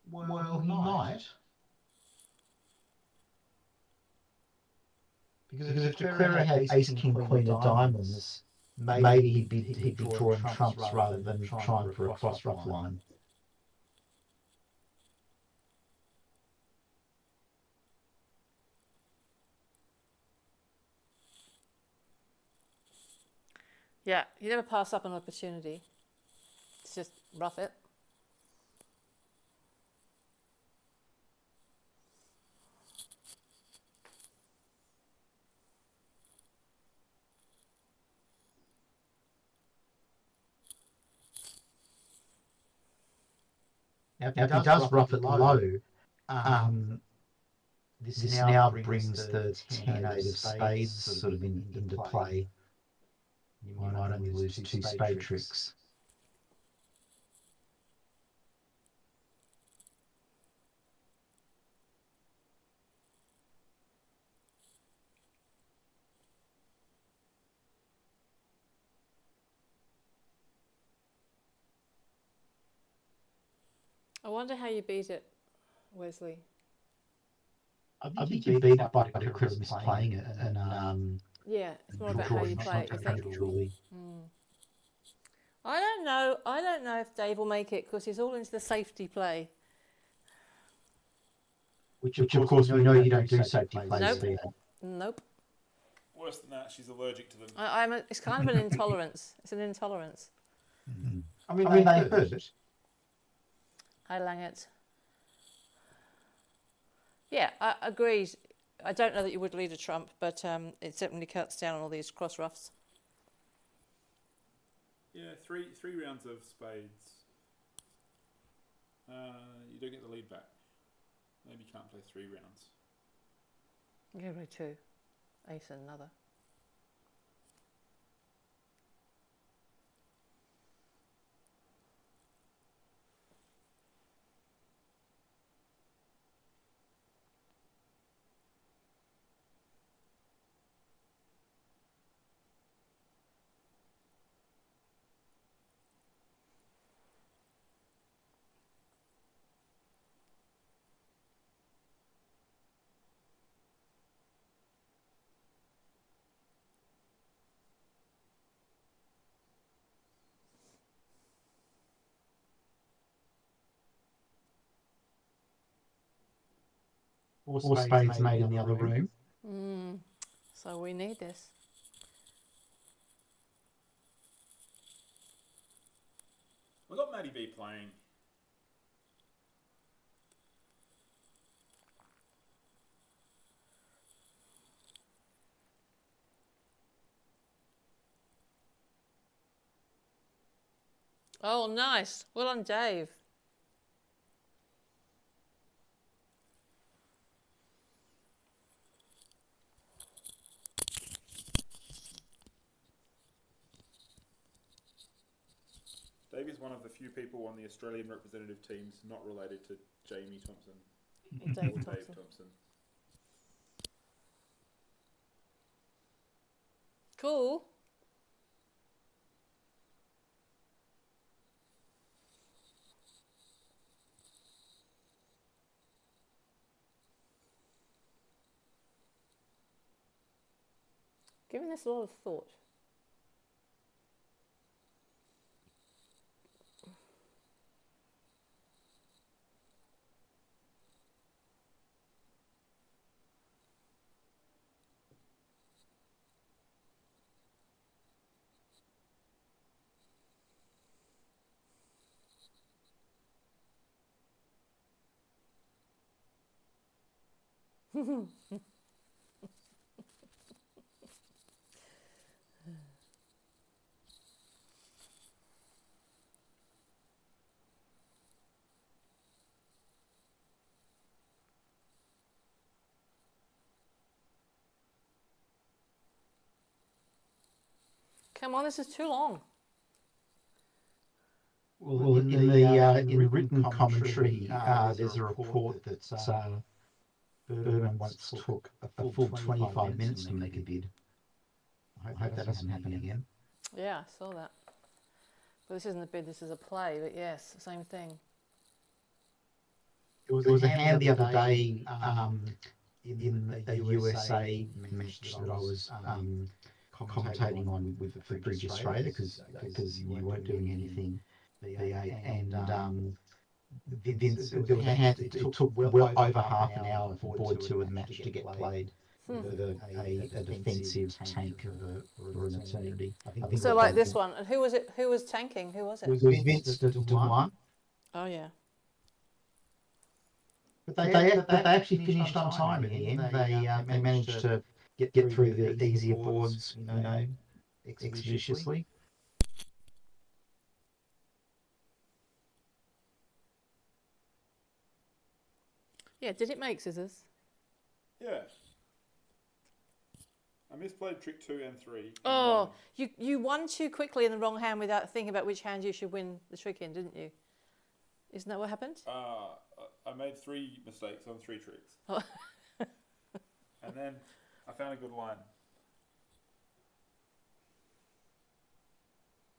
Well, he might. Because if Declarer had ace, king, queen of diamonds, maybe he'd be drawing trumps rather than trying for a cross rough line. Yeah, you never pass up an opportunity. It's just rough it. Now, if he does rough it low, um, this now brings the 10-8 of spades sort of into play. You might only lose 2 spade tricks. I wonder how you beat it, Wesley. I think you beat it by deliberately misplaying it and Yeah, it's more about how you play it, you think? individually. I don't know. I don't know if Dave will make it because he's all into the safety play. Which of course we know you don't do safety plays, Nope. do you? Nope. Worse than that, she's allergic to them. It's kind of an intolerance. It's an intolerance. I mean, they hurt. Hi, Langert. Yeah, I agreed. I don't know that you would lead a trump, but it certainly cuts down on all these cross ruffs. Yeah, three rounds of spades. You do get the lead back. Maybe you can't play 3 rounds. You can play 2. Ace and another. Four spades made in the other room. So we need this. We've got Maddie B playing. Oh, nice. Well done, Dave. Dave is one of the few people on the Australian representative teams not related to Jamie Thompson Dave or Thompson. Dave Thompson. Cool. Giving this a lot of thought. Come on, this is too long. Well, in the written commentary, there's a report that Berman once took a full 25 minutes to make a bid. I hope that doesn't happen again. Yeah, I saw that. But this isn't a bid, this is a play, but yes, same thing. There was a hand the other day in a USA match that I was commentating on for Bridge Australia because you weren't doing anything V8 and Vince, there was a hand. It took well over half an hour for board 2 of the match to get played. with a defensive tank for an eternity. I think So like this one. And who was it? Who was tanking? Who was it? it was Vince de Dumois. Oh yeah. But they actually finished on time in the end. They managed to get through the easier boards, expeditiously. Yeah. Did it make scissors? Yeah. I misplayed trick 2 and 3. Oh, you won too quickly in the wrong hand without thinking about which hand you should win the trick in, didn't you? Isn't that what happened? I made 3 mistakes on 3 tricks. Oh. And then I found a good line.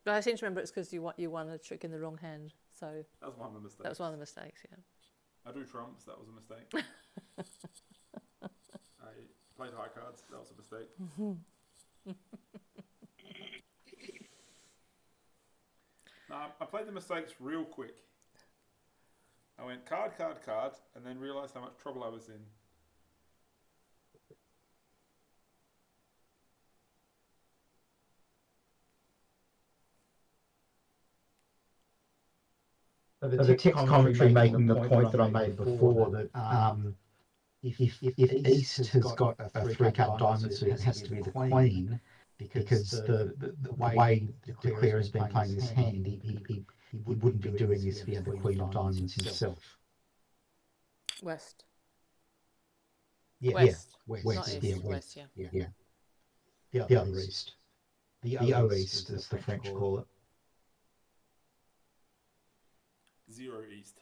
But I seem to remember it's because you won a trick in the wrong hand. So That was one of the mistakes. that was one of the mistakes, yeah. I drew trumps. That was a mistake. I played high cards. That was a mistake. I played the mistakes real quick. I went card, and then realised how much trouble I was in. The text commentary making the point that I made before that if East has got a 3-card diamond suit, it has to be the Queen, because the way the declarer has been playing this hand, he wouldn't be doing this if he had the Queen of Diamonds himself. West. Yeah, West. West, Not East. yeah, West, yeah. Yeah. The other East. The O-East, as the French call it. 0 East.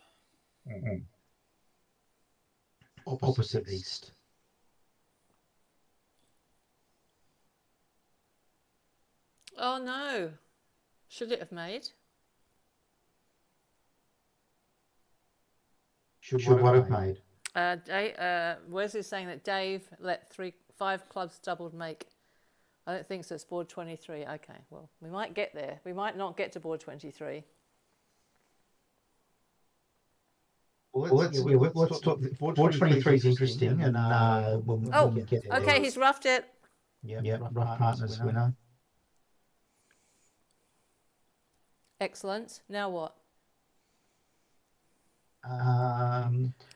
Mm-hmm. Opposite East. Oh no. Should it have made? Should what have made? Wes is saying that Dave let 5 clubs doubled make. I don't think so. It's board 23. Okay, well, we might get there. We might not get to board 23. Well, let's talk. Board 23 is interesting, and we'll get there. Okay, he's roughed it. Yeah, rough partners winner. Excellent. Now what?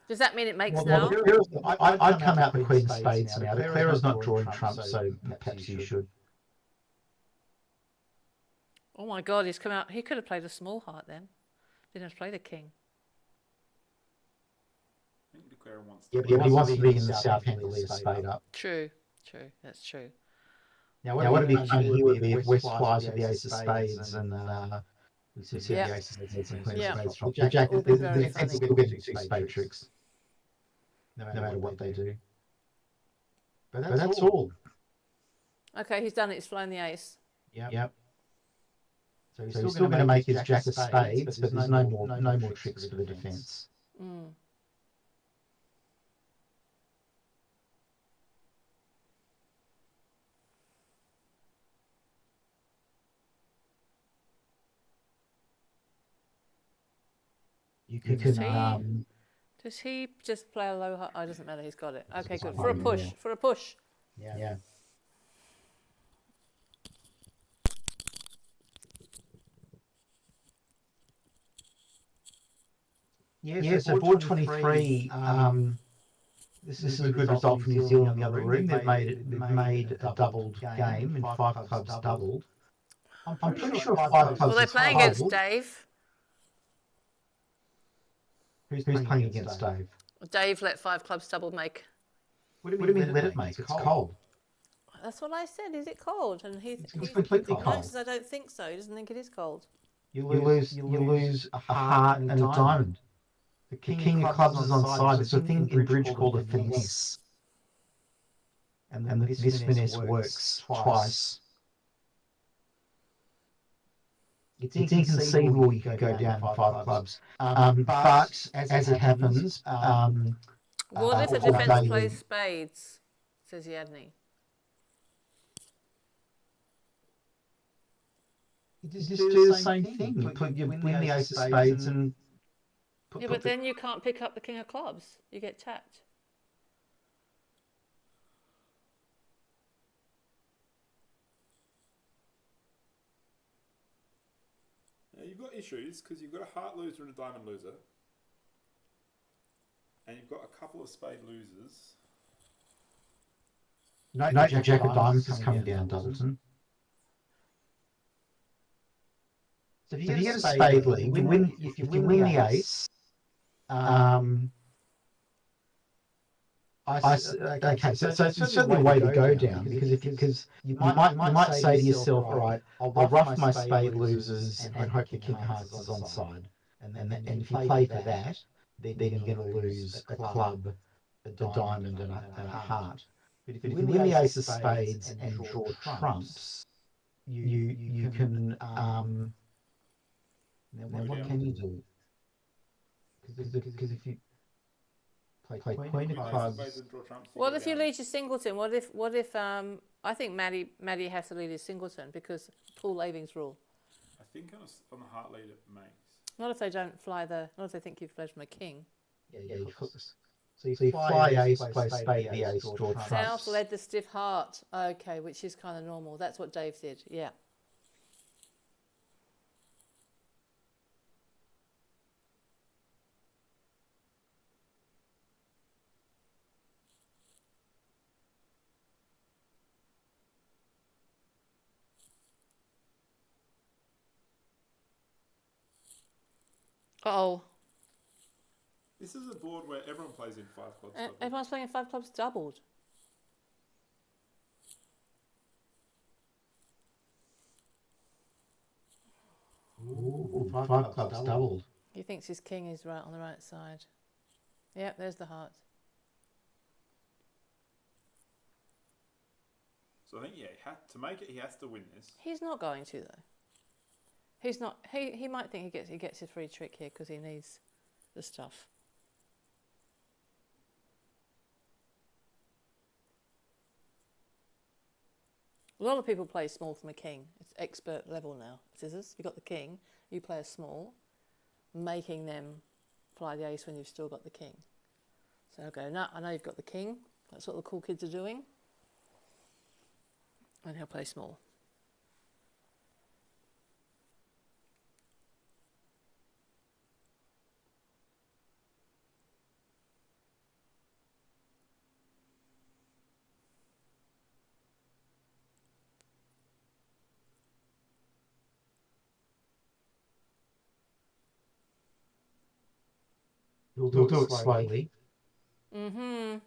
Does that mean it makes now? I'd come out the Queen of Spades now. Declarer's not drawing trumps, so perhaps you should. Oh my God, he's come out. He could have played a small heart then. Didn't have to play the king. I think Declarer wants to. Yeah, but he wants to be in the south hand to leave a spade up. True. That's true. Now, what would be funny here would be if West flies with the ace of spades and we see the ace of spades and queen of spades. The jack will be very funny. We'll get 2 spade tricks, no matter what they do. But that's all. Okay, he's done it. He's flown the ace. Yep. So he's still going to make his jack of spades, but there's no more tricks for the defence. Mm. You can. Does he just play a low heart? Oh, it doesn't matter. He's got it. Okay, good. For a push. Yeah. For a push. Yeah. Yeah, so board 23, this is a good result for New Zealand in the other room. They've made a doubled game in 5 clubs doubled. I'm pretty sure 5 clubs. Well, they're playing against Dave. Who's playing against Dave? Dave let 5 clubs doubled make. What do you mean let it make? It's cold. That's what I said. Is it cold? And he's completely cold. I don't think so. He doesn't think it is cold. You lose a heart and a diamond. The king of clubs is on side. There's a thing in bridge called a finesse. And this finesse works twice. It's inconceivable you can go down 5 clubs. But as it happens... what if the defence plays spades, says Yadney? You just do the same thing. You win the ace of spades and... Yeah, but then you can't pick up the king of clubs. You get tapped. you've got issues because you've got a heart loser and a diamond loser. And you've got a couple of spade losers. No, the Jack of Diamonds is coming down, Doubleton. So if you get a spade lead, if you win the ace, okay, so it's certainly a way to go down because you might say to yourself, all right, I'll ruff my spade losers and hope the king of hearts is onside, and if you play for that, then you're going to lose a club, a diamond, and a heart. But if you win the ace of spades and draw trumps, you can now what can you do? Because if you play queen of clubs. What if you lead your singleton? What if I think Maddie has to lead his singleton because Paul Laving's rule. I think on the heart lead it makes. Not if they don't fly not if they think you've fled from a king. Yeah, so you fly ace, play spade the ace, draw trumps. South led the stiff heart. Okay, which is kind of normal. That's what Dave did. Yeah. Uh-oh. This is a board where everyone plays in 5 clubs. Everyone's playing in 5 clubs doubled. Ooh, 5 clubs doubled. He thinks his king is right on the right side. Yeah, there's the heart. So I think to make it, he has to win this. He's not going to though. He's not. He might think he gets his free trick here because he needs the stuff. A lot of people play small from a king. It's expert level now. Scissors, you've got the king, you play a small, making them fly the ace when you've still got the king. So I'll go, no, I know you've got the king. That's what the cool kids are doing. And he'll play small. You'll do it slowly. Mm-hmm.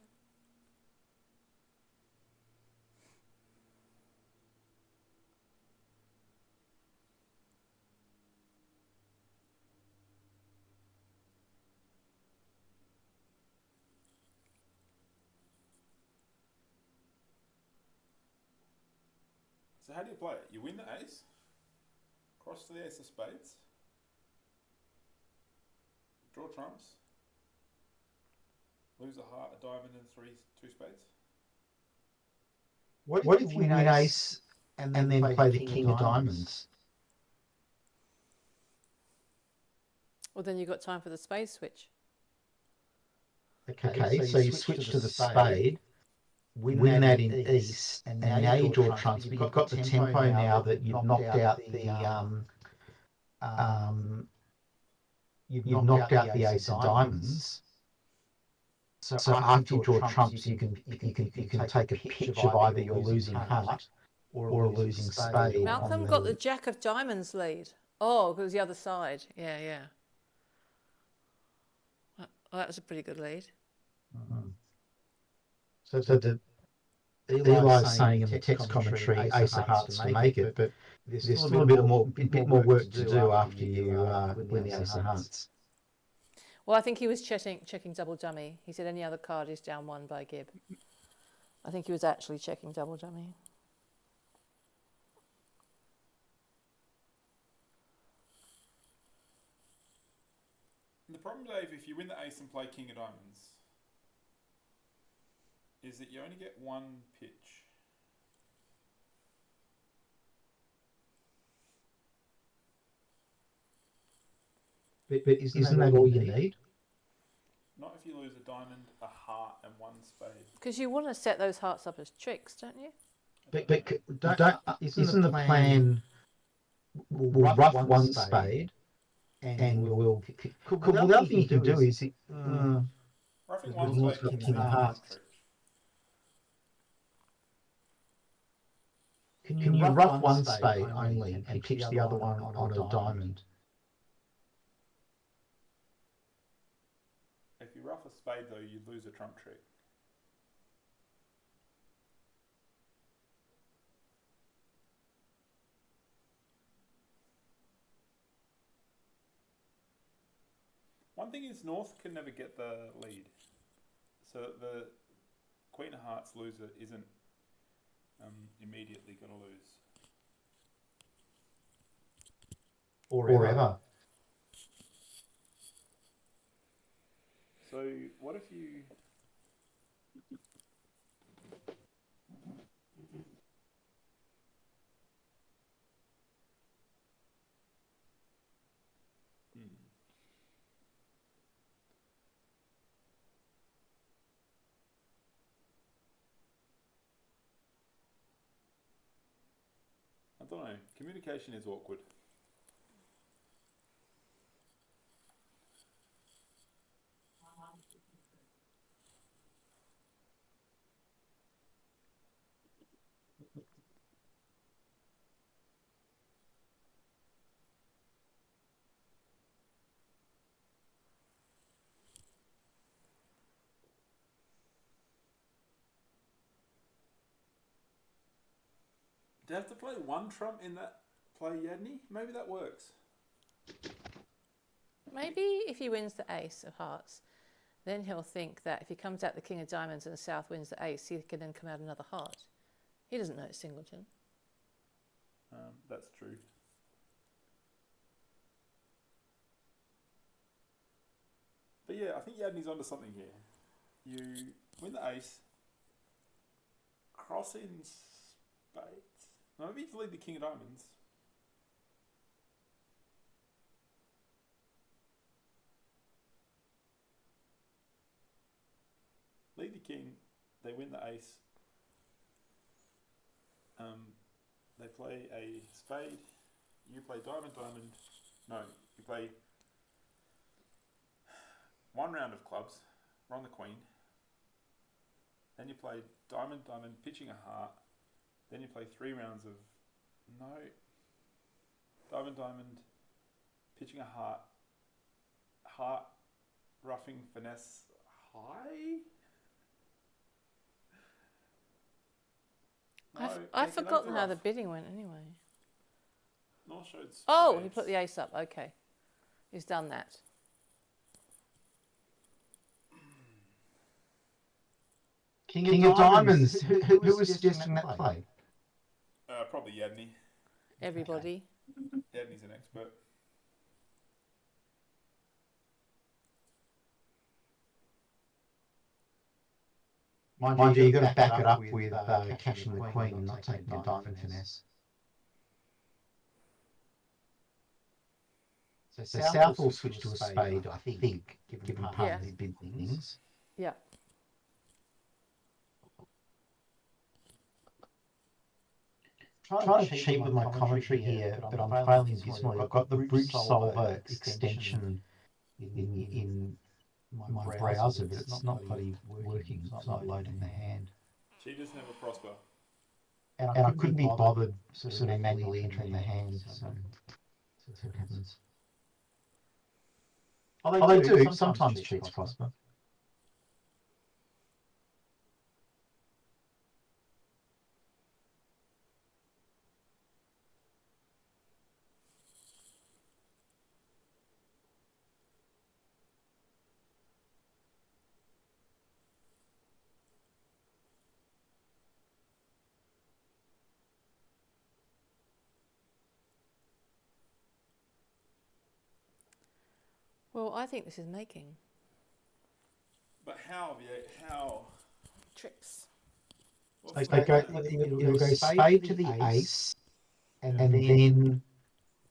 So how do you play it? You win the ace, cross to the ace of spades, draw trumps, lose a heart, a diamond, and 2 spades. What if you win ace and then play the king of diamonds? Well, then you've got time for the spade switch. Okay, so you switch to the spade, win that in east, and now you draw trumps, but you've got the tempo now that you've knocked out the ace of diamonds. So after you draw trumps, you can take a picture of either your losing heart or a losing spade. Malcolm got the jack of diamonds lead. Oh, it was the other side. Yeah. Oh, that was a pretty good lead. Mm-hmm. So Eli's saying in the text commentary, ace of hearts to make it, but there's still a bit more work to do after you win the ace of hearts. Well, I think he was checking double dummy. He said any other card is down 1 by Gib. I think he was actually checking double dummy. And the problem, Dave, if you win the ace and play king of diamonds, is that you only get 1 pitch. But isn't that all you need? Not if you lose a diamond, a heart, and 1 spade. Because you want to set those hearts up as tricks, don't you? But isn't the plan we'll rough one spade, and we'll. Well, the other thing you can do is, Roughing well, one North's spade got is king of not a hearts. trick. Can you rough one spade only and pitch the other one on a diamond? If you rough a spade, though, you lose a trump trick. One thing is North can never get the lead. So the Queen of Hearts loser isn't immediately going to lose. Or ever. So what if you... I don't know. Communication is awkward. Do you have to play one trump in that play, Yadney? Maybe that works. Maybe if he wins the ace of hearts, then he'll think that if he comes out the king of diamonds and the south wins the ace, he can then come out another heart. He doesn't know it's singleton. That's true. But yeah, I think Yadney's onto something here. You win the ace, cross in spades. No, maybe you lead the king of diamonds. Lead the king, they win the ace. They play a spade. You play diamond, diamond. No, you play one round of clubs. We're on the queen. Then you play diamond, diamond, pitching a heart. Then you play 3 rounds of diamond, diamond, pitching a heart, heart, roughing, finesse, high. No, I've forgotten how the bidding went anyway. North showed spades. Oh, he put the ace up. Okay. He's done that. King of diamonds. Who was suggesting that play? Probably Yadney. Everybody. Yadney's an expert. Mind you, you've got to back it up with cashing the queen and not taking a diamond finesse. So South will switch to a spade, I think, given part of his bid things. Yeah. Trying to cheat with my commentary here, but I'm failing dismally. I've got the Bridge Solver extension in my browser, but it's not bloody working. It's not loading the hand. Cheaters never prosper. And I couldn't be bothered sort of manually entering the hand, so that's what happens. Oh, they do. Sometimes cheats prosper. Well, I think this is making But how? How? tricks. It'll go spade to the ace, and then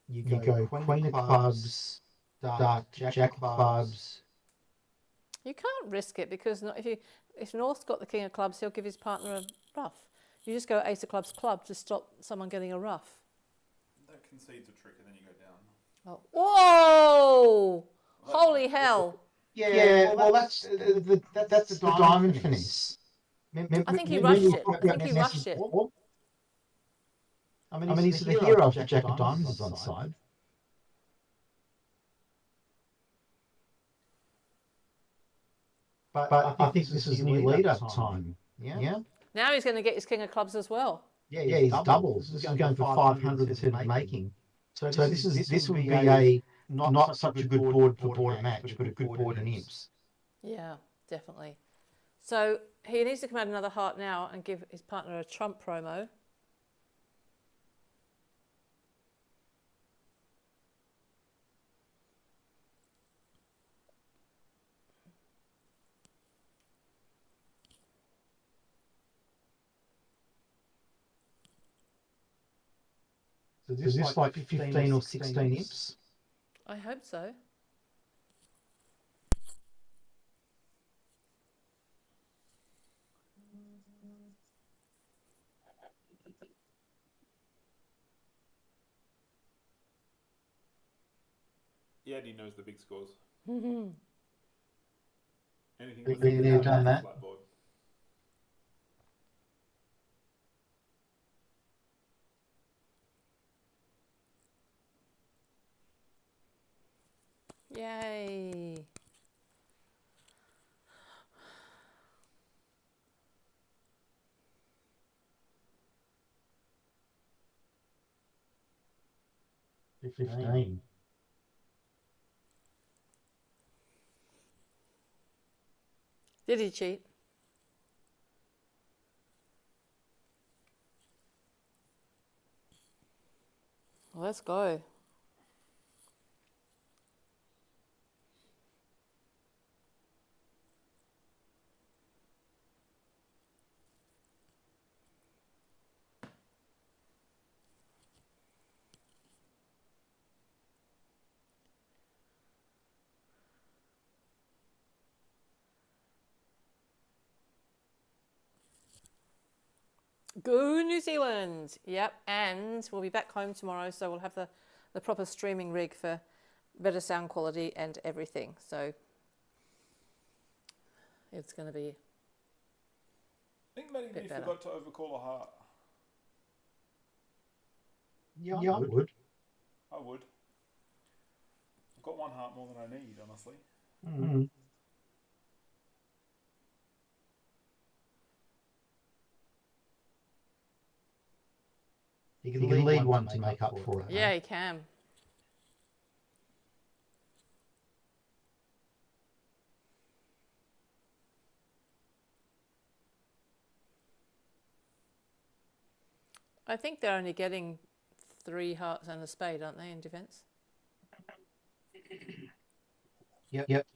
you go queen of clubs, jack of clubs. You can't risk it because if North's got the king of clubs, he'll give his partner a rough. You just go ace of clubs club to stop someone getting a rough. That concedes a trick and then you go down. Oh. Whoa! Holy hell! Yeah, well, that's the diamond finesse. I think he rushed it. I think he rushed it. I mean, he's the hero if the Jack of Diamonds is on side. But I think this is new lead-up time. Yeah? Now he's going to get his king of clubs as well. Yeah, he's doubles. This is going for 500 instead of making. So this would be a not such a good board for board and match, but a good board and imps. Yeah, definitely. So he needs to come out another heart now and give his partner a trump promo. So is this like 15 or 16 imps? I hope so. Yeah, he knows the big scores. Anything Been there, done that. Flat board. Yay! $15. Did he cheat? Well, let's go. Go New Zealand! Yep, and we'll be back home tomorrow, so we'll have the proper streaming rig for better sound quality and everything. So it's going to be. I think maybe you forgot to overcall a heart. Yeah, I would. I would. I've got one heart more than I need, honestly. Mm-hmm. He can lead one to make up for it. Yeah, he can. I think they're only getting 3 hearts and a spade, aren't they, in defence? Yep.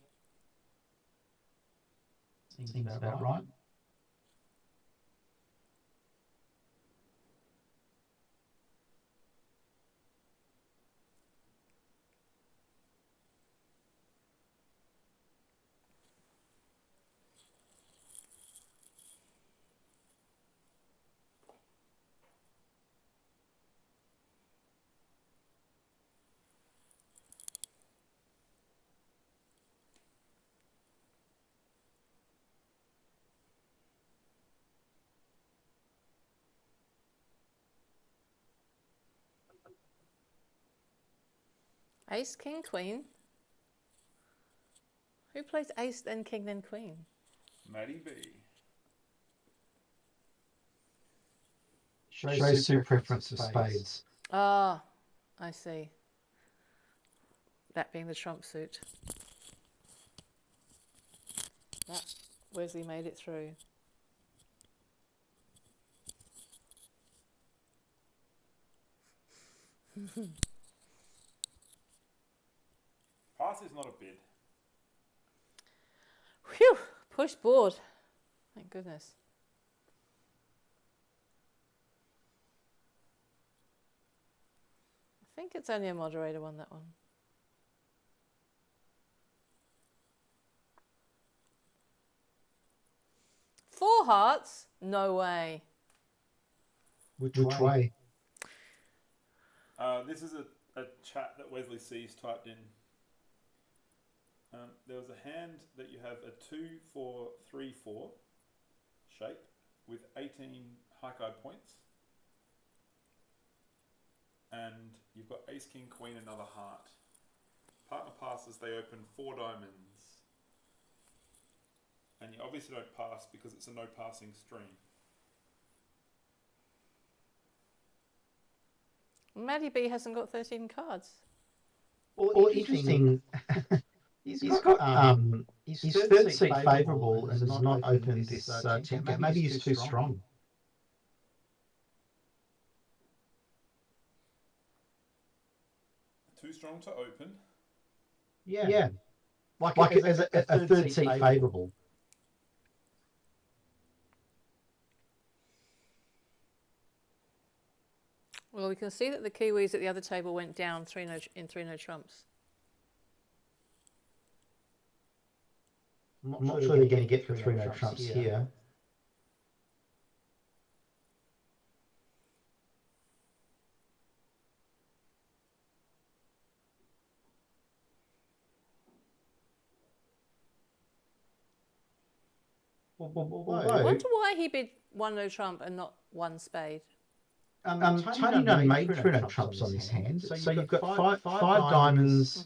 Seems about right. Ace, king, queen. Who plays ace, then king, then queen? Matty B. Shows suit preference for spades. Ah, I see. That being the trump suit. That Wesley made it through. Pass is not a bid. Phew! Push board. Thank goodness. I think it's only a moderator one, that one. Four hearts? No way. Which way? This is a chat that Wesley C's typed in. There was a hand that you have a 2-4-3-4 shape with 18 high-card points. And you've got ace, king, queen, another heart. Partner passes, they open 4 diamonds. And you obviously don't pass because it's a no passing stream. Maddie B hasn't got 13 cards. Well, interesting. He's got his third seat favourable and has not opened this 10 gap. Maybe he's too strong. Too strong to open. Yeah. Like as a third seat favourable. Well, we can see that the Kiwis at the other table went down in 3 no trumps. I'm not sure they're going to get the 3 no trumps here. I wonder why he bid 1 no trump and not 1 spade. Tony done made 3 no trumps on this hand. So you've got five diamonds,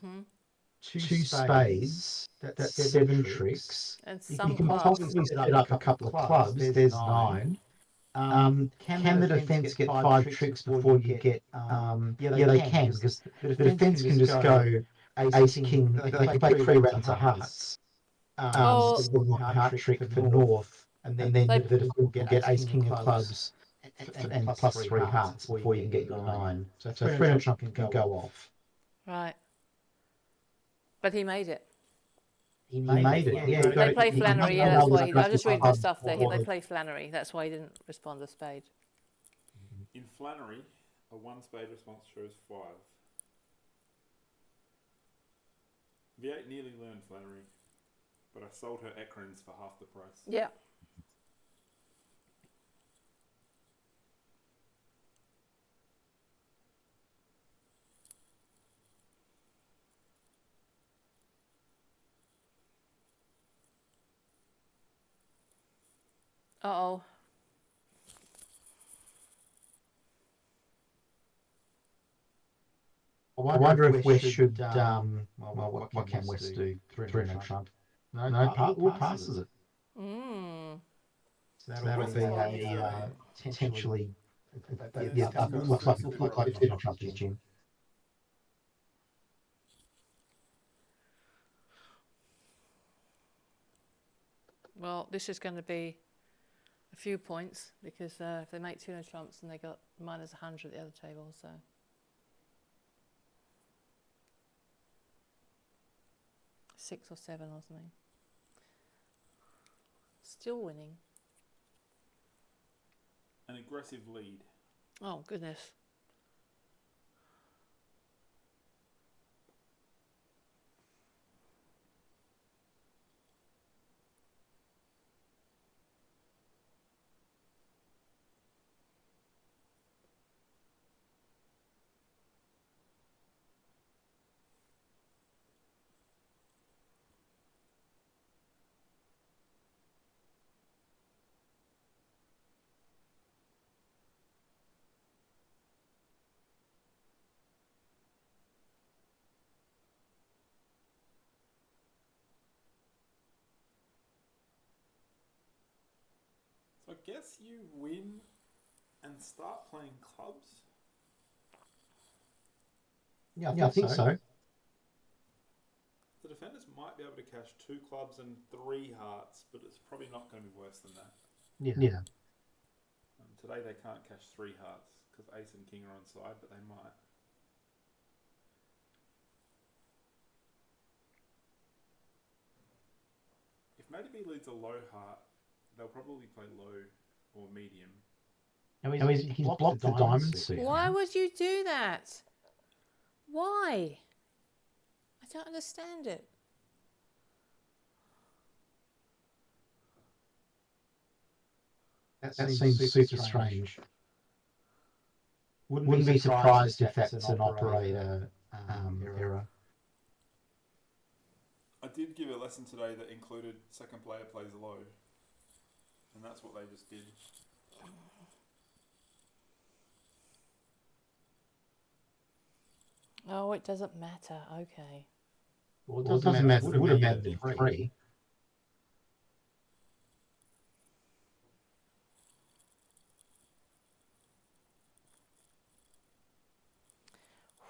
2 spades, that's 7 tricks. And You some can clubs. possibly set up a couple of clubs. There's 9. Can the defence get 5 tricks before you get? Yeah, they can, because the defence can just go ace king. They can play 3 rounds of hearts. Heart trick for north, and then the defence will get ace king of clubs and plus 3 hearts before you can get your 9. So 3 no trump can go off. Right. But he made it. He made it. Yeah, They play Flannery. Yeah, that's why. I'm just reading the stuff there. They play Flannery. That's why he didn't respond to spade. In Flannery, a 1 spade response shows 5. V8 nearly learned Flannery, but I sold her Ekrins for half the price. Yeah. Uh-oh. I wonder if West should, what can West do? 3 no trump. No, Will passes it. So that'll be a potentially, looks like a 2 no trump is Jim. Well, this is going to be a few points because if they make 2 no trumps and they got minus 100 at the other table, so. Six or 7 or something. Still winning. An aggressive lead. Oh, goodness. So I guess you win and start playing clubs. Yeah, I think so. The defenders might be able to cash 2 clubs and 3 hearts, but it's probably not going to be worse than that. Yeah. Today they can't cash 3 hearts because ace and king are on side, but they might. If Matty B leads a low heart, they'll probably play low or medium. Now he's blocked the diamond suit. Why would you do that? Why? I don't understand it. That seems super strange. Wouldn't be surprised if that's an operator error. I did give a lesson today that included second player plays low, and that's what they just did. Oh, it doesn't matter. Okay. Well, it doesn't matter. It would have mattered in 3.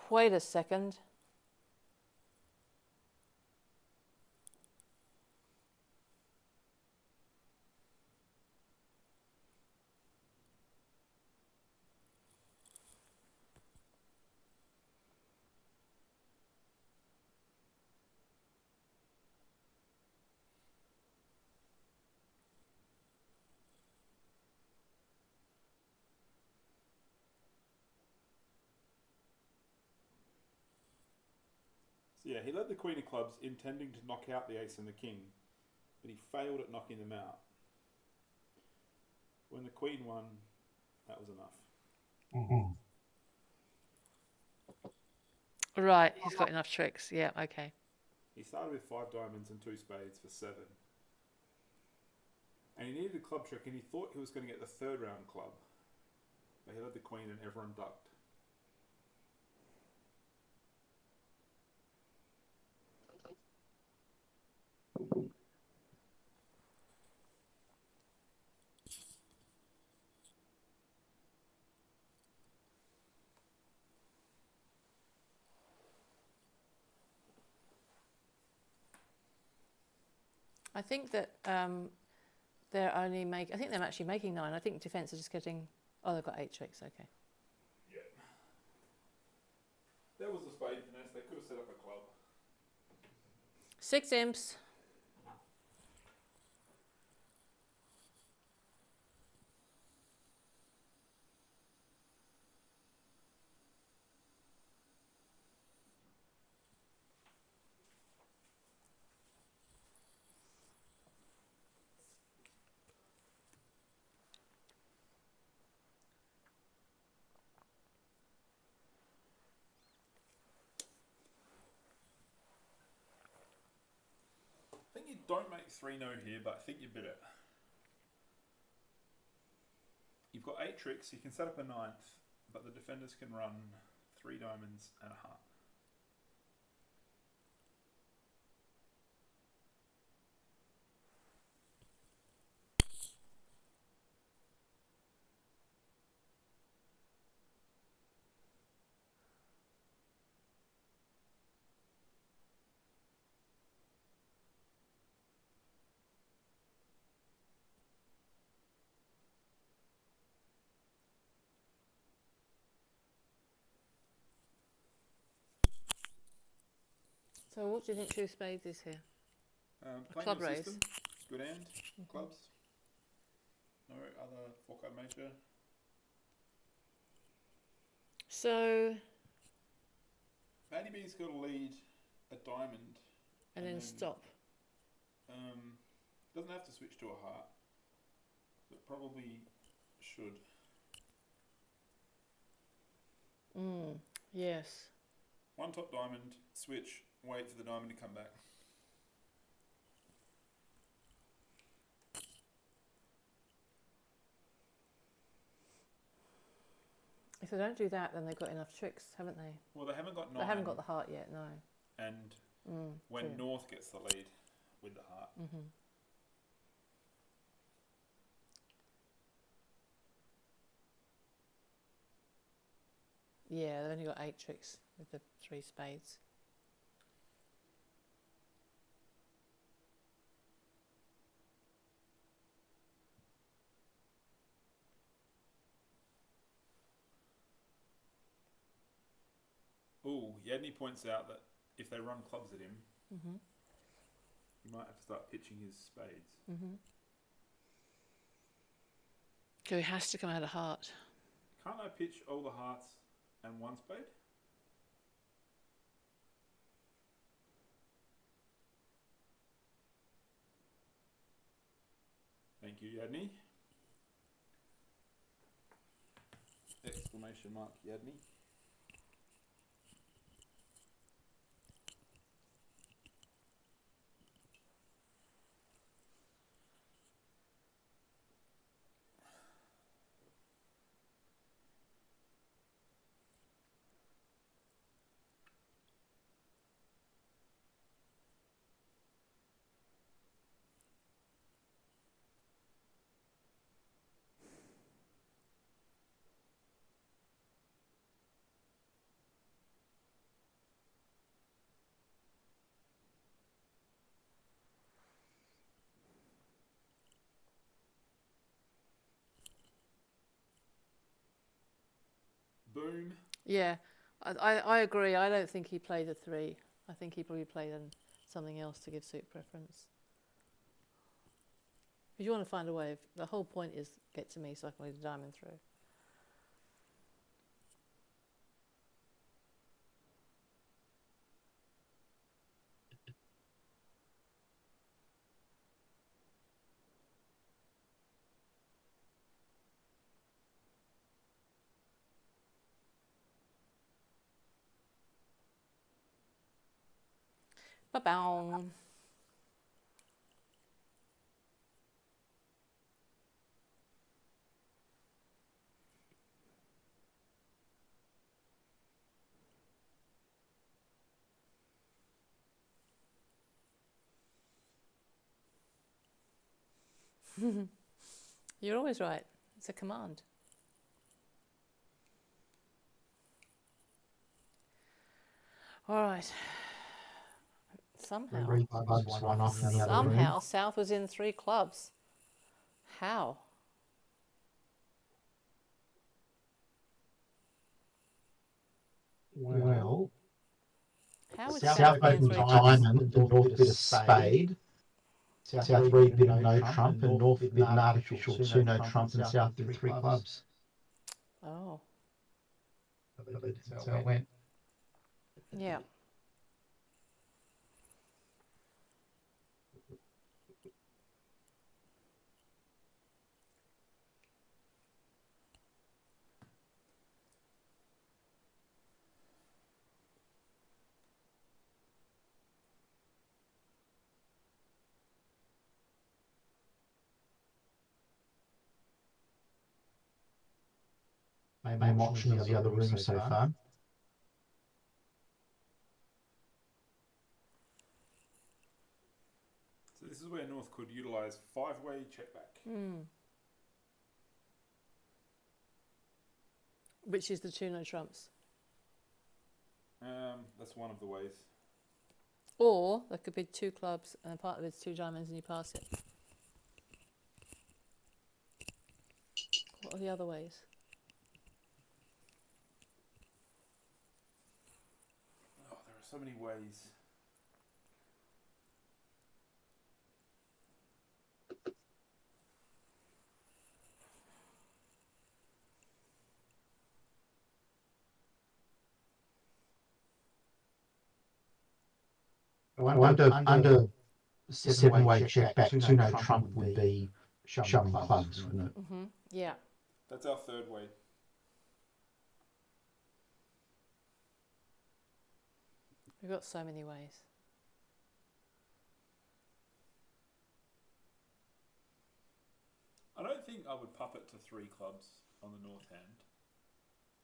Wait a second. So yeah, he led the Queen of Clubs, intending to knock out the Ace and the King, but he failed at knocking them out. When the Queen won, that was enough. Mm-hmm. Right, he's got enough tricks. Yeah, okay. He started with 5 diamonds and 2 spades for 7. And he needed a club trick, and he thought he was going to get the 3rd round club. But he led the Queen and everyone ducked. I think that they're actually making 9. I think defence are just getting. Oh, they've got 8 tricks. Okay. Yeah. There was a spade finesse. They could have set up a club. 6 imps. I think you don't make 3-no here, but I think you bid it. You've got 8 tricks. You can set up a 9th, but the defenders can run 3 diamonds and a heart. So what do you think 2 spades is here? Playing club your raise. system, good hand, clubs. No other 4-card major. So. Matty B's got to lead a diamond. And then stop. Doesn't have to switch to a heart, but probably should. Yes. 1 top diamond, switch, wait for the diamond to come back. If they don't do that, then they've got enough tricks, haven't they? Well, they haven't got 9. They haven't got the heart yet, no. And when true. North gets the lead with the heart. Yeah, they've only got 8 tricks with the 3 spades. Ooh, Yadney points out that if they run clubs at him, he might have to start pitching his spades. So he has to come out of heart. Can't I pitch all the hearts and 1 spade? Thank you, Yadney. Exclamation exclamation mark Yadney. Boom. Yeah, I agree. I don't think he played a 3. I think he probably played something else to give suit preference. If you want to find a way, the whole point is get to me so I can lead the diamond through. Ba-bow. You're always right. It's a command. All right. Somehow, Rebugs one off in the other room. somehow, South was in 3 clubs. How? Well, How would South South be in opened 3 clubs? diamond, the North bit a spade. South read bit a no trump, and North bit an artificial 2 no trump, and South did 3 clubs. Oh, That's how it went. yeah. Main option is the other room so far. So this is where North could utilise 5-way check back. Which is the 2 no trumps. That's one of the ways. Or there could be 2 clubs and a part of it's 2 diamonds and you pass it. What are the other ways? Oh, there are so many ways. Under 7-way check back, 2 no trump would be shoving clubs, wouldn't it? Yeah. That's our 3rd way. We've got so many ways. I don't think I would puppet to 3 clubs on the North hand.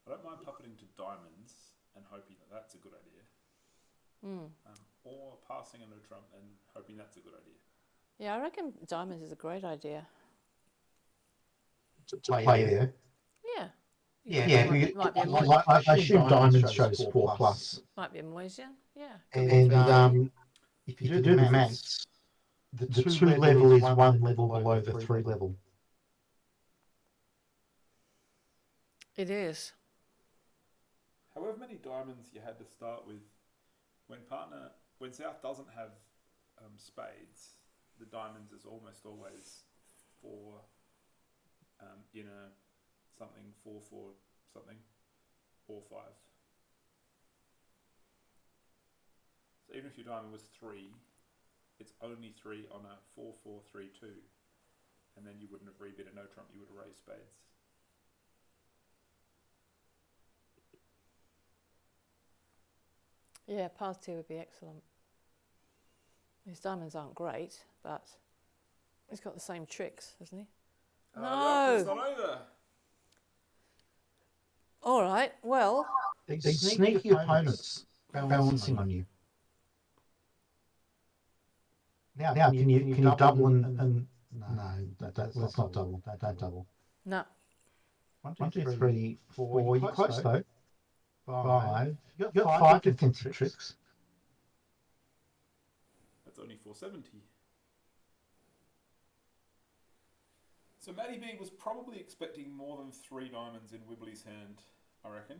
I don't mind puppeting to diamonds and hoping that that's a good idea. Or passing a no trump and hoping that's a good idea. Yeah, I reckon diamonds is a great idea. To play there. Yeah. Yeah, Might be a I assume diamonds shows 4+. Might be a Moisian. Yeah. And if you do the maths, the 2 level is 1 level below the 3 level. It is. However many diamonds you had to start with, when South doesn't have spades, the diamonds is almost always 4 in a something 4 something or 5. So even if your diamond was 3, it's only 3 on a 4-4-3-2, and then you wouldn't have rebid a no trump. You would have raised spades. Yeah, pass 2 would be excellent. His diamonds aren't great, but he's got the same tricks, hasn't he? The auction's No! not over. All right, well, These sneaky opponents balancing on you. Now, can you double and no, let's not double. Don't double. no. 1, 2, 3, 4. You're close though. 5. You got 5 defensive tricks. That's only 470. So Matty B was probably expecting more than 3 diamonds in Wibbly's hand, I reckon.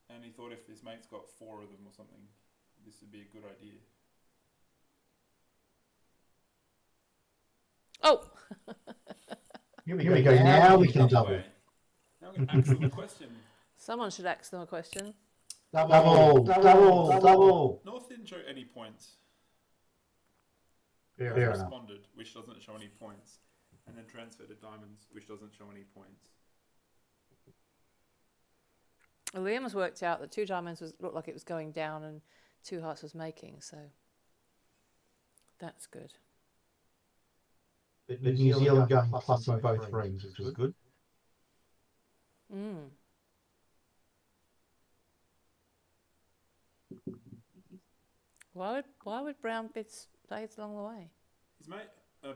And he thought if his mate's got 4 of them or something, this would be a good idea. Oh! Here we go. Now we can double. Now we can answer the question. Someone should ask them a question. Double. North didn't show any points. Fair enough. Responded, which doesn't show any points. And then transferred to diamonds, which doesn't show any points. Well, Liam has worked out that 2 diamonds looked like it was going down and 2 hearts was making, so that's good. But New Zealand going plus in both rings, which was good. Mm. Why would Brown bid spades along the way? His mate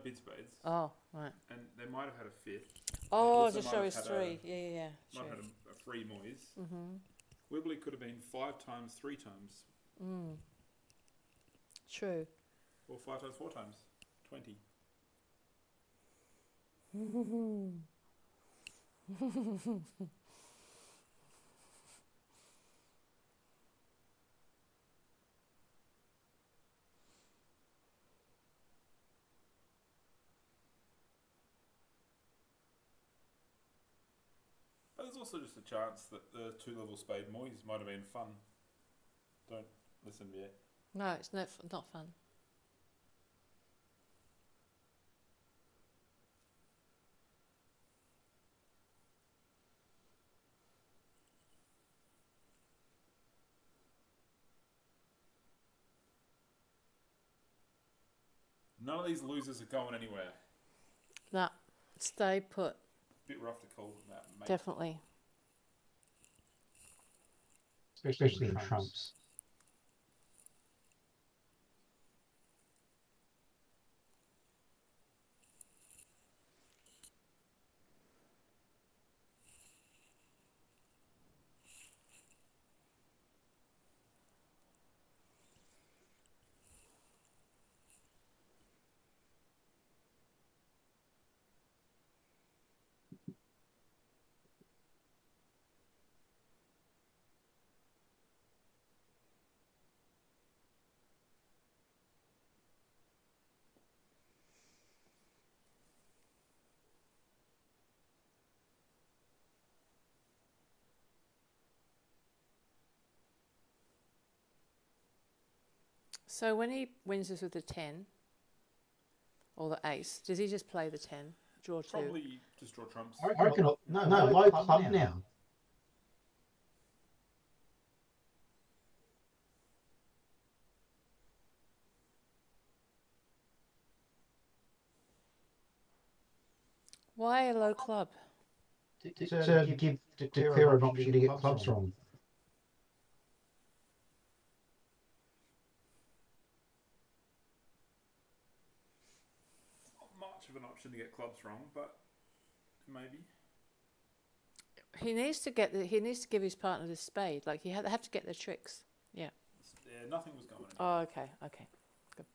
bid spades. Oh, right. And they might have had a 5th. Oh, also just might show have his had 3. Yeah. Might have had a free Moyes. Mm-hmm. Wibbly could have been 5 times, 3 times. Mm. True. Or 5 times, 4 times. 20. But there's also just a chance that the 2-level spade Moyes might have been fun. Don't listen yet. No, it's not fun. None of these losers are going anywhere. No, stay put. Bit rough to call them that, mate. Definitely. Especially in trumps. So when he wins this with the 10 or the ace, does he just play the 10, draw 2? Probably just draw trumps. I reckon, no, low club now. Why a low club? To give declare an option to get clubs wrong. Not much of an option to get clubs wrong, but maybe. He needs to give his partner the spade. Like they have to get their tricks. Yeah. Yeah, nothing was going on. Oh, okay. Good.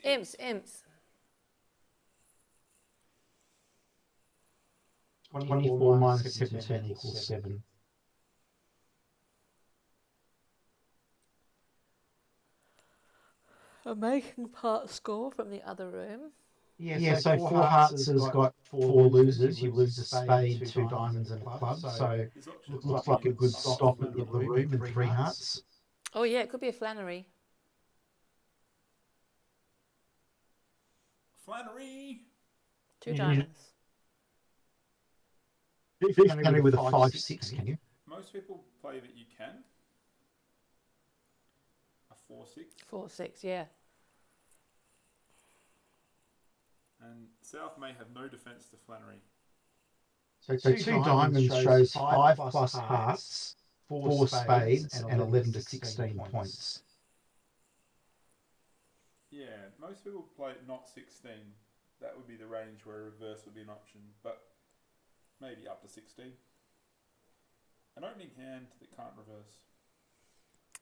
Imps. 24 minus 17 equals 7. A making part score from the other room. Yeah, so 4 hearts has got 4 losers. You lose a spade, 2 diamonds, and a club. So it looks like a good stop at the room and 3 hearts. Oh yeah, it could be a Flannery. Flannery. 2 diamonds. Flannery with a 5-6, can you? Most people play that you can. 4-6. 4-6, yeah. And South may have no defence to Flannery. So two diamonds shows 5 plus hearts, 4 spades, and 11 to 16 points. Yeah, most people play not 16. That would be the range where a reverse would be an option, but maybe up to 16. An opening hand that can't reverse.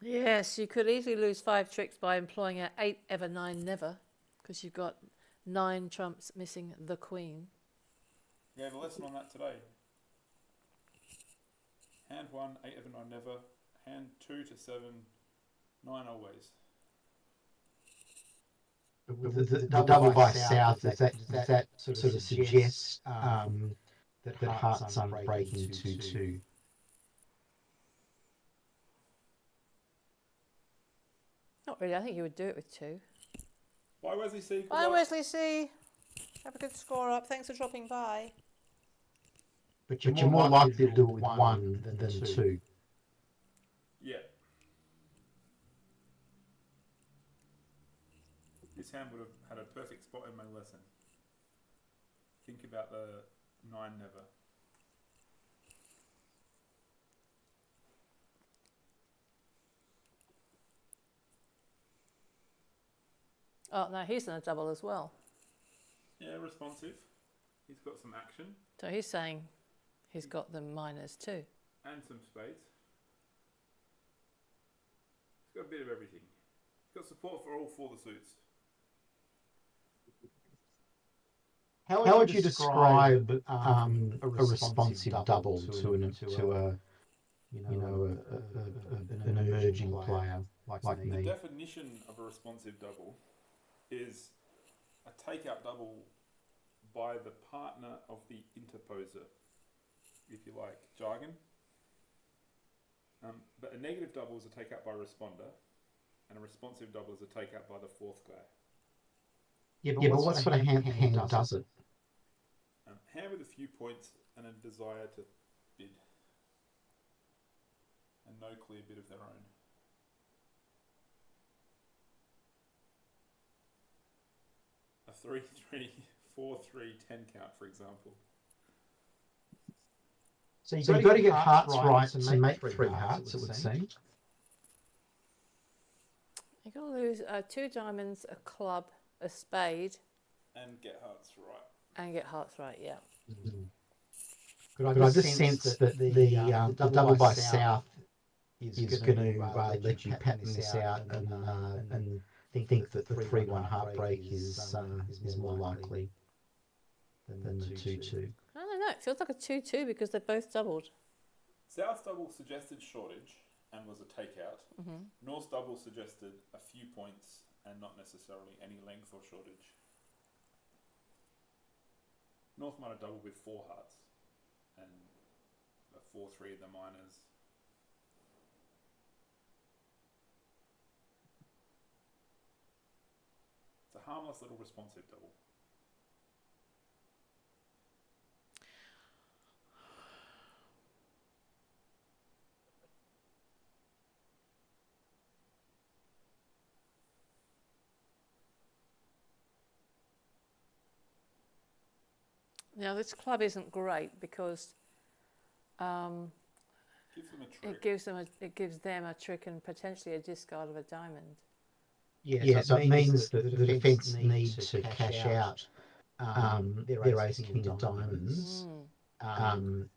Yes, you could easily lose 5 tricks by employing a 8 ever 9 never, because you've got 9 trumps missing the queen. We gave a lesson on that today. Hand 1, 8 ever 9 never. Hand 2 to 7, 9 always. The double by south, does that sort of suggest that hearts aren't breaking 2-2? Not really, I think you would do it with 2. Bye, Wesley C. Bye, Wesley C. Have a good score up. Thanks for dropping by. But you're more likely to do it with 1 than 2. Yeah. This hand would have had a perfect spot in my lesson. Think about the 9 never. Oh, no, he's in a double as well. Yeah, responsive. He's got some action. So he's saying he's got the minors too. And some spades. He's got a bit of everything. He's got support for all 4 the suits. How would you describe a responsive double to an emerging player like The me? definition of a responsive double is a takeout double by the partner of the interposer, if you like jargon. But a negative double is a takeout by responder, and a responsive double is a takeout by the 4th guy. Yeah, but what sort of hand does it? Hand with a few points and a desire to bid, and no clear bid of their own. A 3-3, 4-3, 10 count, for example. So you've got to get hearts right to make 3 hearts, it would seem. You've got to lose 2 diamonds, a club, a spade. And get hearts right. And get hearts right, yeah. Mm-hmm. But I just sense that the double by south is going to let you pattern this out and think that the 3-1 heartbreak is more likely than the 2-2. I don't know, it feels like a 2-2 because they're both doubled. South's double suggested shortage and was a takeout. Mm-hmm. North's double suggested a few points and not necessarily any length or shortage. North might have doubled with 4 hearts and a 4-3 of the minors. It's a harmless little responsive double. Now this club isn't great because Gives them a trick. it gives them a trick and potentially a discard of a diamond. Yeah, so it means that the defence need to cash out their ace king of diamonds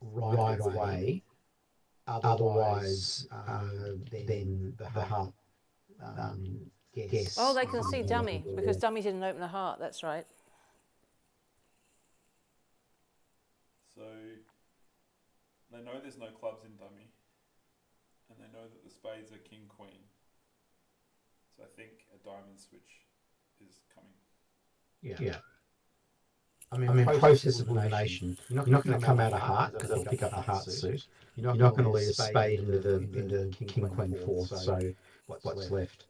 right away. Otherwise, then the heart guess. Oh, they can see dummy because dummy didn't open a heart. That's right. So they know there's no clubs in dummy, and they know that the spades are king queen. So I think a diamond switch is coming. Yeah. I mean, process of elimination. You're not going to come out a heart because it'll pick up the heart suit. You're not going to leave a spade into king queen 4th. So what's left?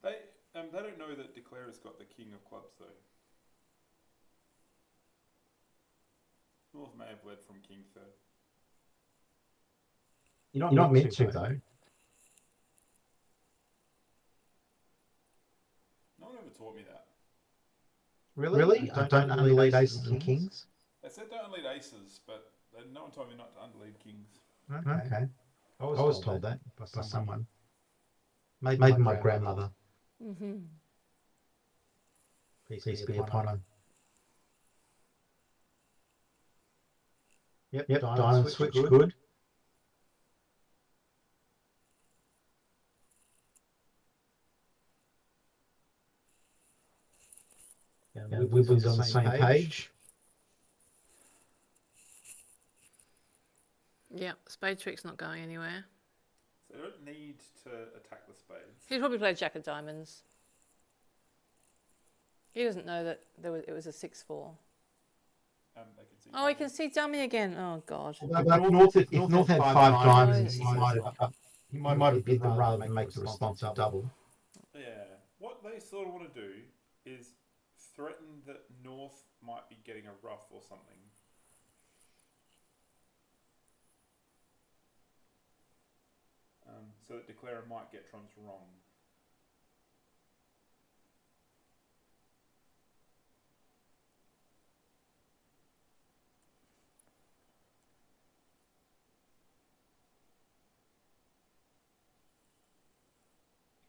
They don't know that Declarer's got the king of clubs though. North may have led from king 3rd. You're not meant to though. one ever taught me that. Really? I don't underlead aces and kings. They said don't unlead aces, but no one told me not to unlead kings. Okay. I was told that by someone. Maybe my grandmother. Mm-hmm. Peace be upon her. Yep, diamond switch, good. Wibbly's on the same page. Yeah, spade trick's not going anywhere. So they don't need to attack the spades. He'd probably play jack of diamonds. He doesn't know that it was a 6-4. They can see. Oh, he can see dummy again. Oh, God. But if North had 5 diamonds, he might have bid them rather than make the responsive double. Yeah. What they sort of want to do is threaten that North might be getting a ruff or something. So that Declarer might get trumps wrong.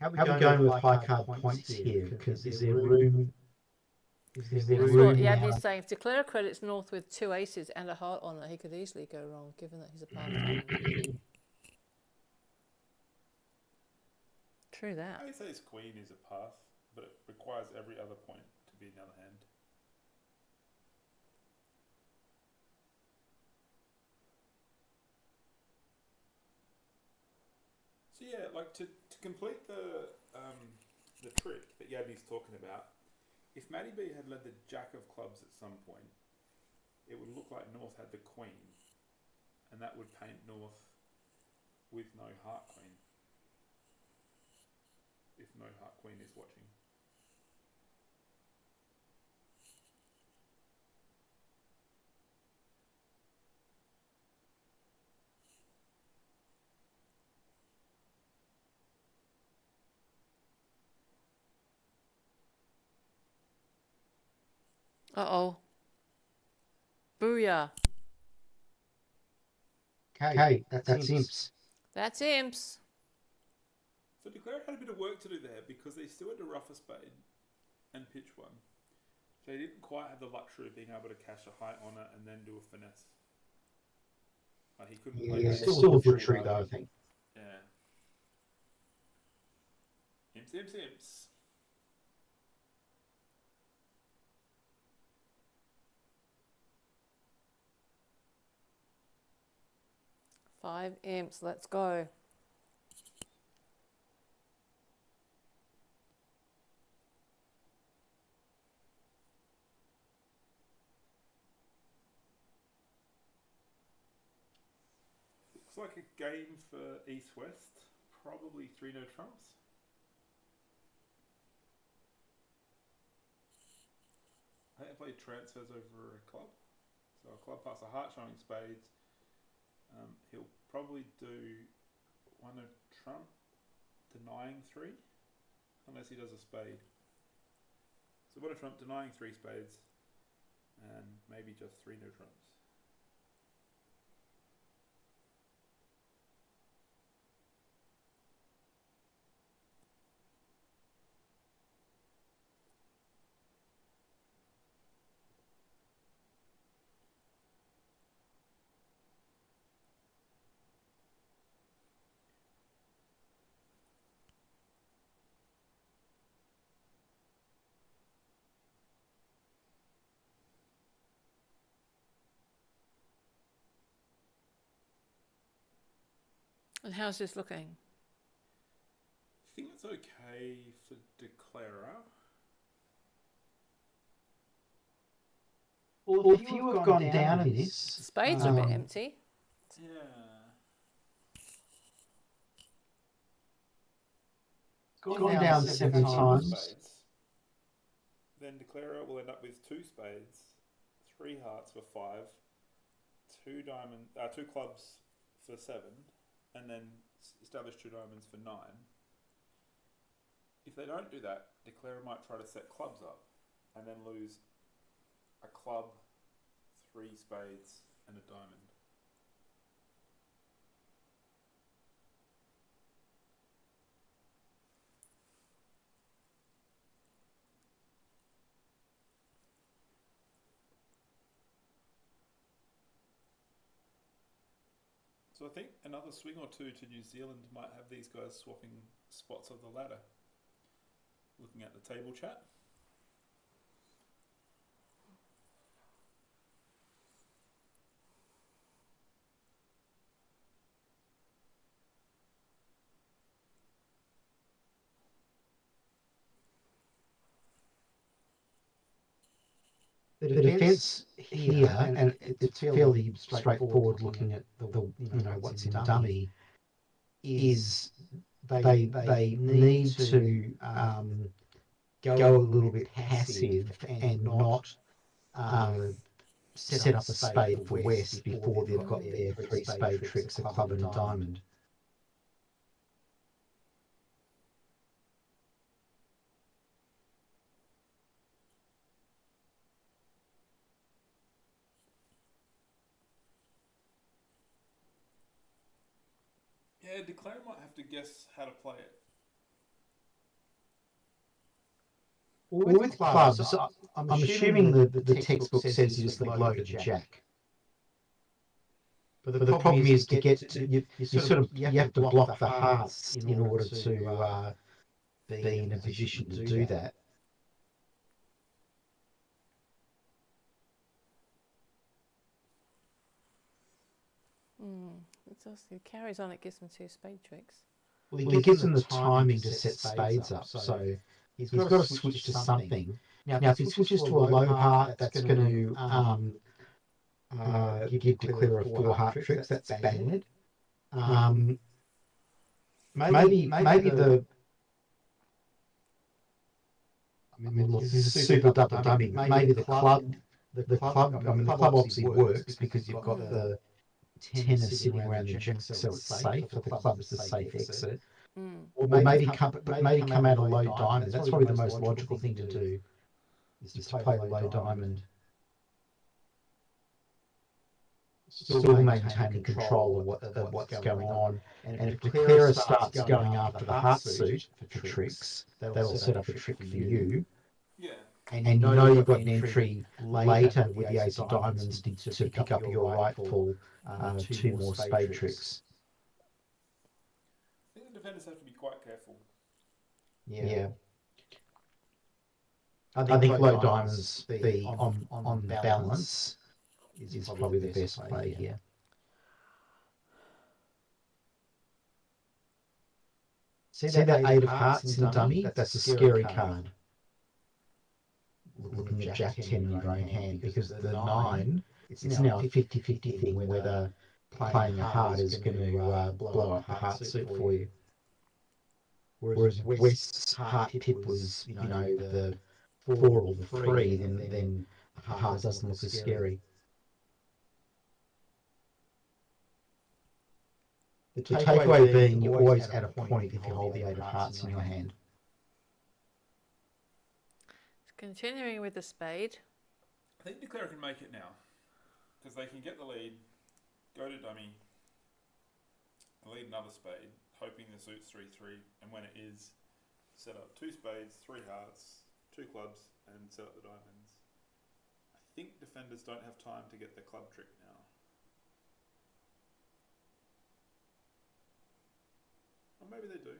How are we going with high card points here? Because is there room? Is there That's room what now? Yabney's saying. If Declarer credits North with 2 aces and a heart on it, he could easily go wrong, given that he's a path diamond. True that. I say his queen is a path, but it requires every other point to be another hand. So yeah, like to complete the trick that Yabney's talking about, if Matty B had led the jack of clubs at some point, it would look like North had the queen, and that would paint North with no heart queen. If no heart queen is watching. Uh-oh. Booyah. Okay, that's imps. That's imps. So Declare had a bit of work to do there because they still had to rough a spade and pitch one. So he didn't quite have the luxury of being able to cash a high on it and then do a finesse. Like he couldn't play that. Still a good trick though, I think. Yeah. Imps, imps, imps. Five imps. Let's go. Looks like a game for East-West. Probably 3 no trumps. I think I played transfers over a club. So a club past a heart showing spades. He'll probably do 1 no trump, denying 3. Unless he does a spade. So 1 no trump, denying 3 spades. And maybe just 3 no trumps. And how's this looking? I think it's okay for Declarer. Well, if you have gone down in this, Spades are a bit empty. Yeah. gone down 7 times. Spades, then Declarer will end up with 2 spades, 3 hearts for 5, 2 clubs for 7, and then establish 2 diamonds for 9. If they don't do that, declarer might try to set clubs up and then lose a club, 3 spades, and a diamond. So I think another swing or two to New Zealand might have these guys swapping spots of the ladder. Looking at the table chat. The defence here, and it's fairly straightforward looking at the what's in dummy, is they need to go a little bit passive and not set up a spade for West before they've got their 3 spade tricks, a club and a diamond. Yeah, declarer might have to guess how to play it. Well, with clubs, I'm assuming the textbook says you just load at the jack. But the problem is to get to you have to block the hearts in order to be in a position to do that. It carries on. It gives them 2 spade tricks. Well, he gives them the timing to set spades up, so he's got to switch to something. Now, if he switches to a low heart, that's going to give declarer 4 heart tricks. That's bad. Maybe the. I mean, look, this is super double dummy. Maybe the club. The club. I mean, the club obviously works because you've got the tenner sitting around the jack, so it's safe. So the club's the safe exit. Or maybe come out a low diamond. That's probably the most logical thing to do. Is to play a low diamond. Still maintaining control of what's going on. And if declarer starts going after the heart suit for tricks, that'll set up a trick for you. Yeah. And you know you've got an entry later with the ace of diamonds to pick up your rightful 2 more spade tricks. I think the defenders have to be quite careful. Yeah. I think low diamonds be on balance is probably the best play here. See that 8 of hearts in dummy? That's a scary card. Looking at Jack 10 in your own hand, because the 9, it's now a 50-50 thing whether playing a heart is going to blow up a heart suit for you. Whereas if West's heart tip was, the 4 or the 3, then the heart doesn't look as scary. The takeaway being you're always at a point if you hold the 8 of hearts in your hand. Continuing with the spade. I think declarer can make it now, because they can get the lead, go to dummy, lead another spade, hoping the suit's 3-3, and when it is, set up 2 spades, 3 hearts, 2 clubs, and set up the diamonds. I think defenders don't have time to get the club trick now. Or maybe they do.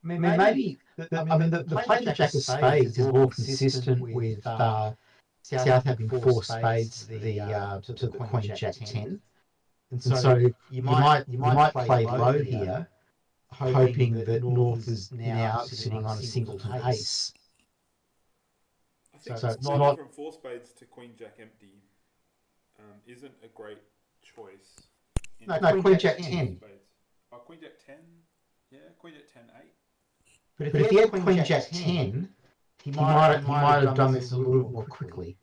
I mean, maybe the play to Jack of Spades is more consistent with South having 4 spades to the Queen Jack 10, and so you might play low here, hoping that North is now sitting on a singleton ace. I think So it's moving not from 4 spades to Queen Jack empty isn't a great choice. no Queen Jack 10. Spades. Oh, Queen Jack 10? Yeah, Queen Jack 10, 8. But if he had Queen Jack 10, he might have done this a little bit more quickly.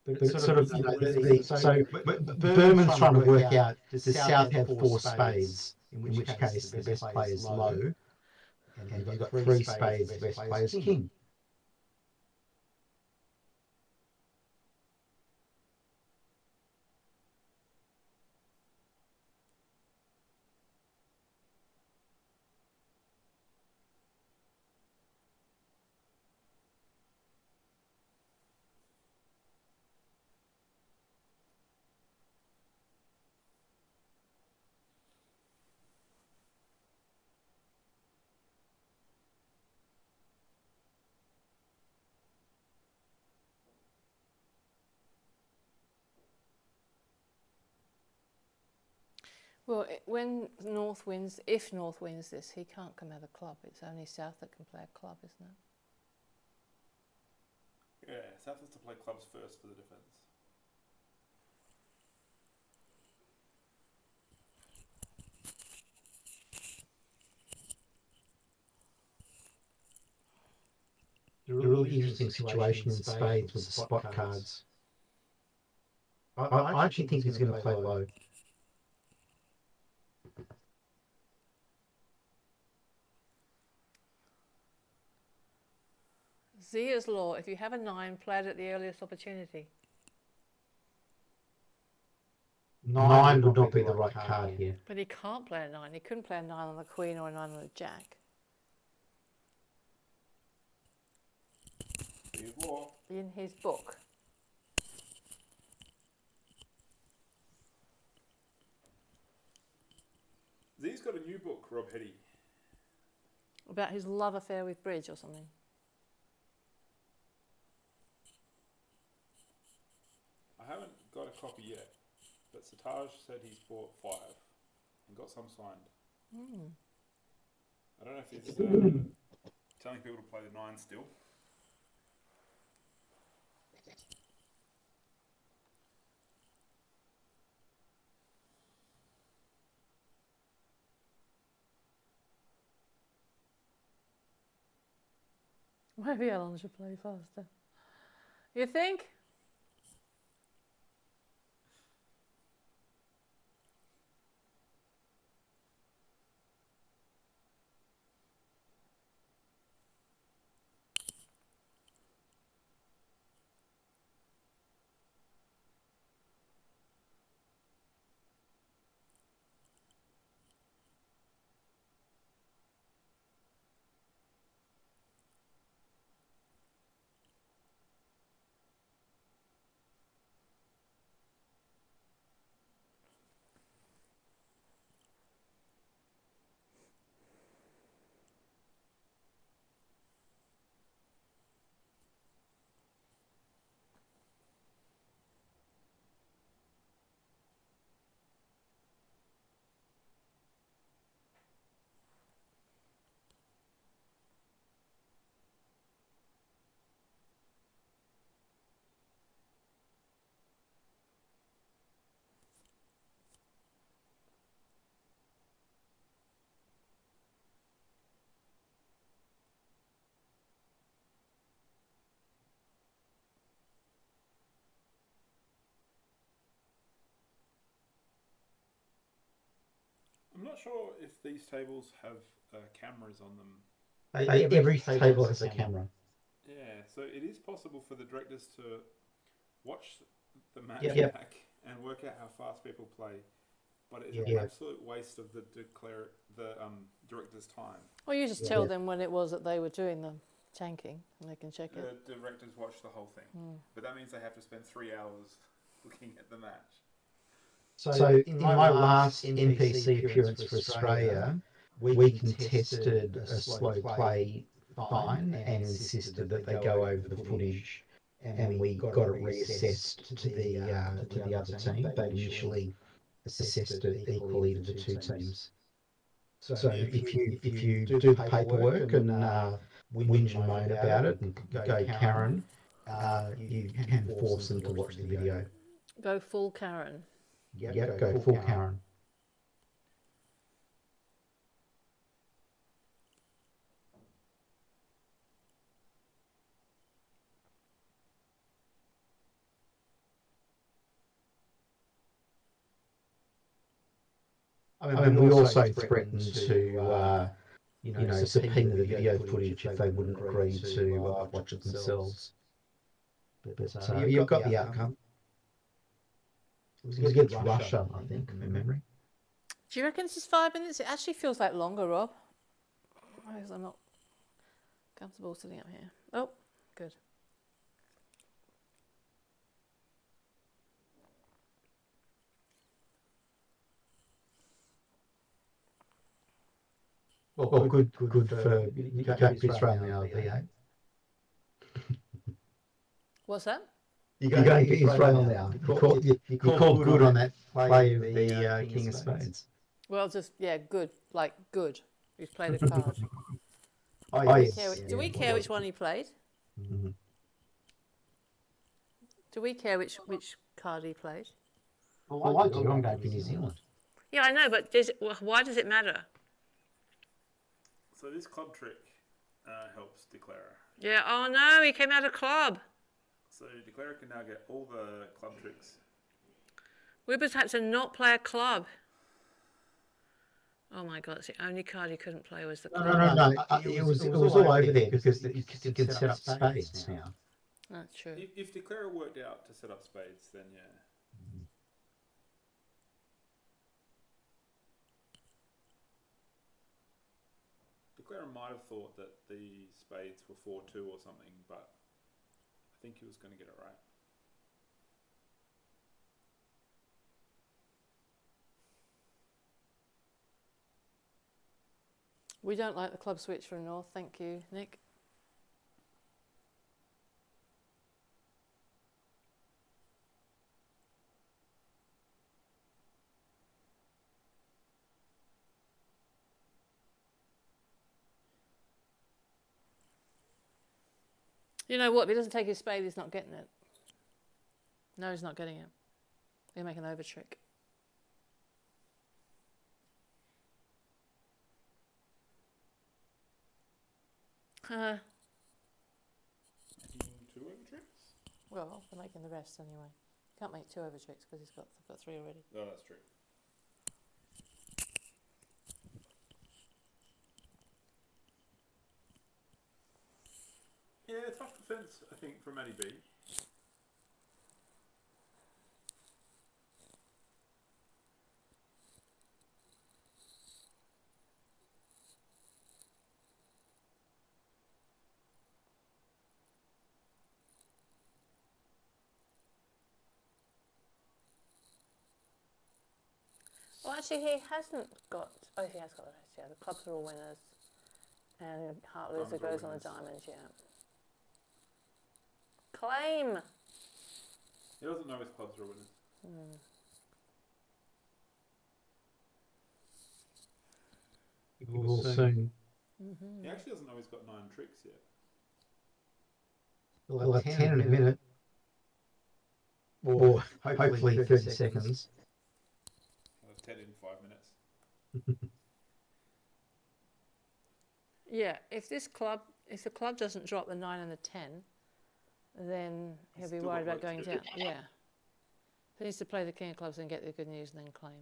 but it's sort of, Berman's trying to work out, does South have four spades, in which case the best player is low, and if you've got three spades, the best player is king. Well, when North wins, if North wins this, he can't come out of club. It's only South that can play a club, isn't it? Yeah, South has to play clubs first for the defence. A really interesting situation in spades with the spot cards. I actually think he's going to play low. Zia's law, if you have a 9, play it at the earliest opportunity. 9 would not be the right card here. But he can't play a 9. He couldn't play a 9 on the queen or a 9 on the jack. Zia's law. In his book. Zia's got a new book, Rob Hetty. About his love affair with bridge or something. I haven't got a copy yet, but Sataj said he's bought 5 and got some signed. I don't know if he's telling people to play the 9 still. Maybe Alan should play faster. You think? I'm not sure if these tables have cameras on them. Every table has a camera. Yeah, so it is possible for the directors to watch the match Yep. back and work out how fast people play, but it's Yeah. an absolute waste of the director's time. Or you just tell them when it was that they were doing the tanking and they can check it. The directors watch the whole thing, but that means they have to spend 3 hours looking at the match. So in my last NPC appearance for Australia, we contested a slow play fine and insisted that they go over the footage, and we got it reassessed to the other team. They initially assessed it equally to the two teams. So if you do the paperwork and whinge and moan about it and go Karen, you can force them to watch the video. Go full Karen. Yep, go full Karen. I mean, we also threatened to, subpoena the video footage if they wouldn't agree to watch it themselves. But you've got the outcome. It was against Russia, I think, from memory. Do you reckon this is 5 minutes? It actually feels like longer, Rob. Because I'm not comfortable sitting up here. Oh, good. Well, good for you go to Israel now, VA. What's that? You're going to Israel now. You called good on that play of the King of Spades. Well, just, yeah, good. Like, good. He's played a card. Oh, yes. Do we care which one he played? Mm-hmm. Do we care which card he played? Well, I do. I'm going to New Zealand. Yeah, I know, but why does it matter? So this club trick helps Declarer. Yeah, oh no, he came out of club. So Declarer can now get all the club tricks. Wibbers had to not play a club. Oh my God, it's the only card he couldn't play was the club. No. It was all over there because you can set up spades now. That's true. If Declarer worked out to set up spades, then yeah. Declarer might have thought that the spades were 4-2 or something, but I think he was going to get it right. We don't like the club switch from North, thank you, Nick. You know what? If he doesn't take his spade, he's not getting it. No, he's not getting it. He'll make an over trick. Making 2 over tricks? Well, they're making the rest anyway. Can't make 2 over tricks because they've got 3 already. No, that's true. Yeah, tough defence, I think, from Matty B. Well, actually, he hasn't got... Oh, he has got the rest, yeah. The clubs are all winners. And heart loser Diamonds are goes on the winners. diamonds, yeah. Claim! He doesn't know his clubs are winners. We'll soon. He actually doesn't know he's got 9 tricks yet. We'll have 10 in a minute. Or hopefully 30 seconds. He'll have 10 in 5 minutes. Yeah, if the club doesn't drop the 9 and the 10, then he'll be Still worried got about going work to down. Yeah. He needs to play the king of clubs and get the good news and then claim.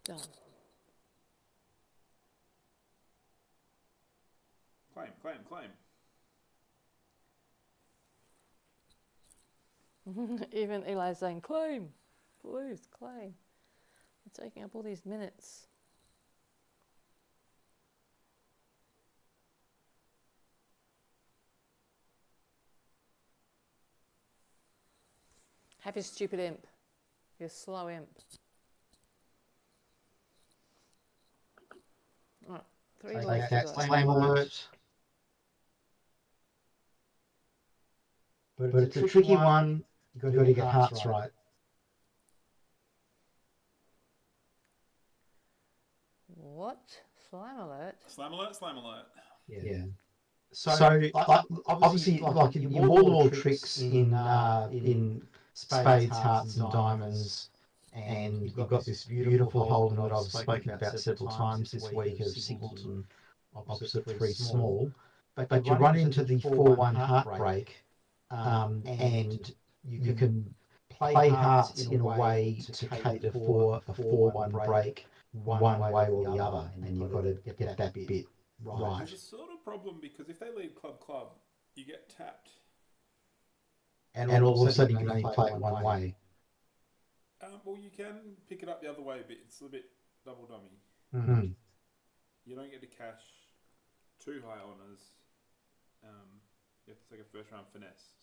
Done. Claim. Even Eli's saying, claim, please, claim. I'm taking up all these minutes. Have your stupid imp. Your slow imp. Right, 3 Take left that to go. claim alert. But it's a tricky one. You've got to get hearts right. What? Slime alert? Slam alert. Yeah. So obviously, like your wall-to-wall tricks in spades, hearts, and diamonds, and you've got this beautiful holding that I've spoken about several times this week of Singleton opposite 3 small. But you run into the 4-1 heartbreak, and you can play hearts in a way to cater for a 4-1 break one way or the other, and you've got to get that bit right. There's a sort of problem because if they lead club, you get tapped. And all of a sudden you can only play it one way. Well, you can pick it up the other way, but it's a bit double dummy. Mm-hmm. You don't get to cash 2 high honours. You have to take a first round finesse.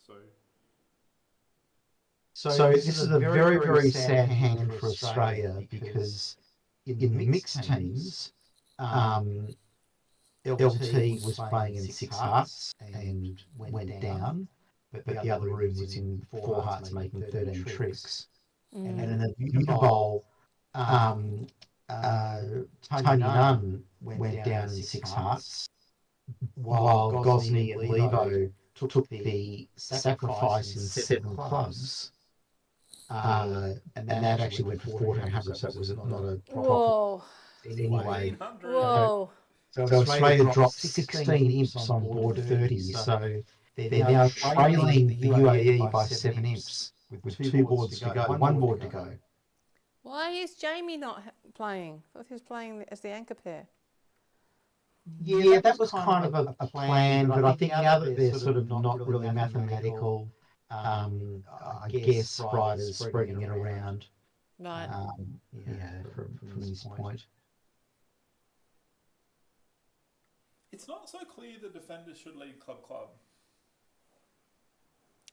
So this is a very, very sad hand for Australia because in the mixed teams, LT was playing in 6 hearts and went down, but the other room was in 4 hearts making 13 tricks. And in the Unibowl, Tony Nunn went down in 6 hearts, while Gosney and Levo took the sacrifice in 7 clubs. And that actually went for 1,400, so it was not a profit. Whoa. Anyway. 1,400. Whoa. So Australia dropped 16 imps on board 30, so they're now trailing the UAE by 7 imps with 2 boards to go, 1 board to go. Why is Jamie not playing? I thought he was playing as the anchor pair. Yeah, that was kind of a plan, but I think now that they're sort of not really mathematical, I guess riders spreading it around. Right. From this point. It's not so clear the defenders should lead club.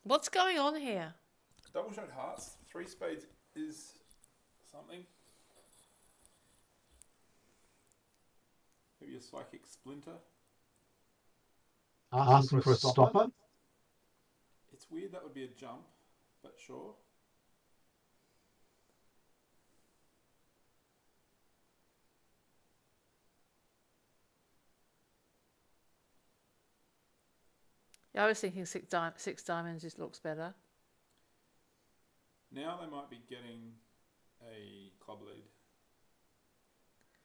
What's going on here? Double shot hearts, 3 spades is something. Maybe a psychic splinter. Asking for a stopper? It's weird that would be a jump, but sure. Yeah, I was thinking six diamonds just looks better. Now they might be getting a club lead.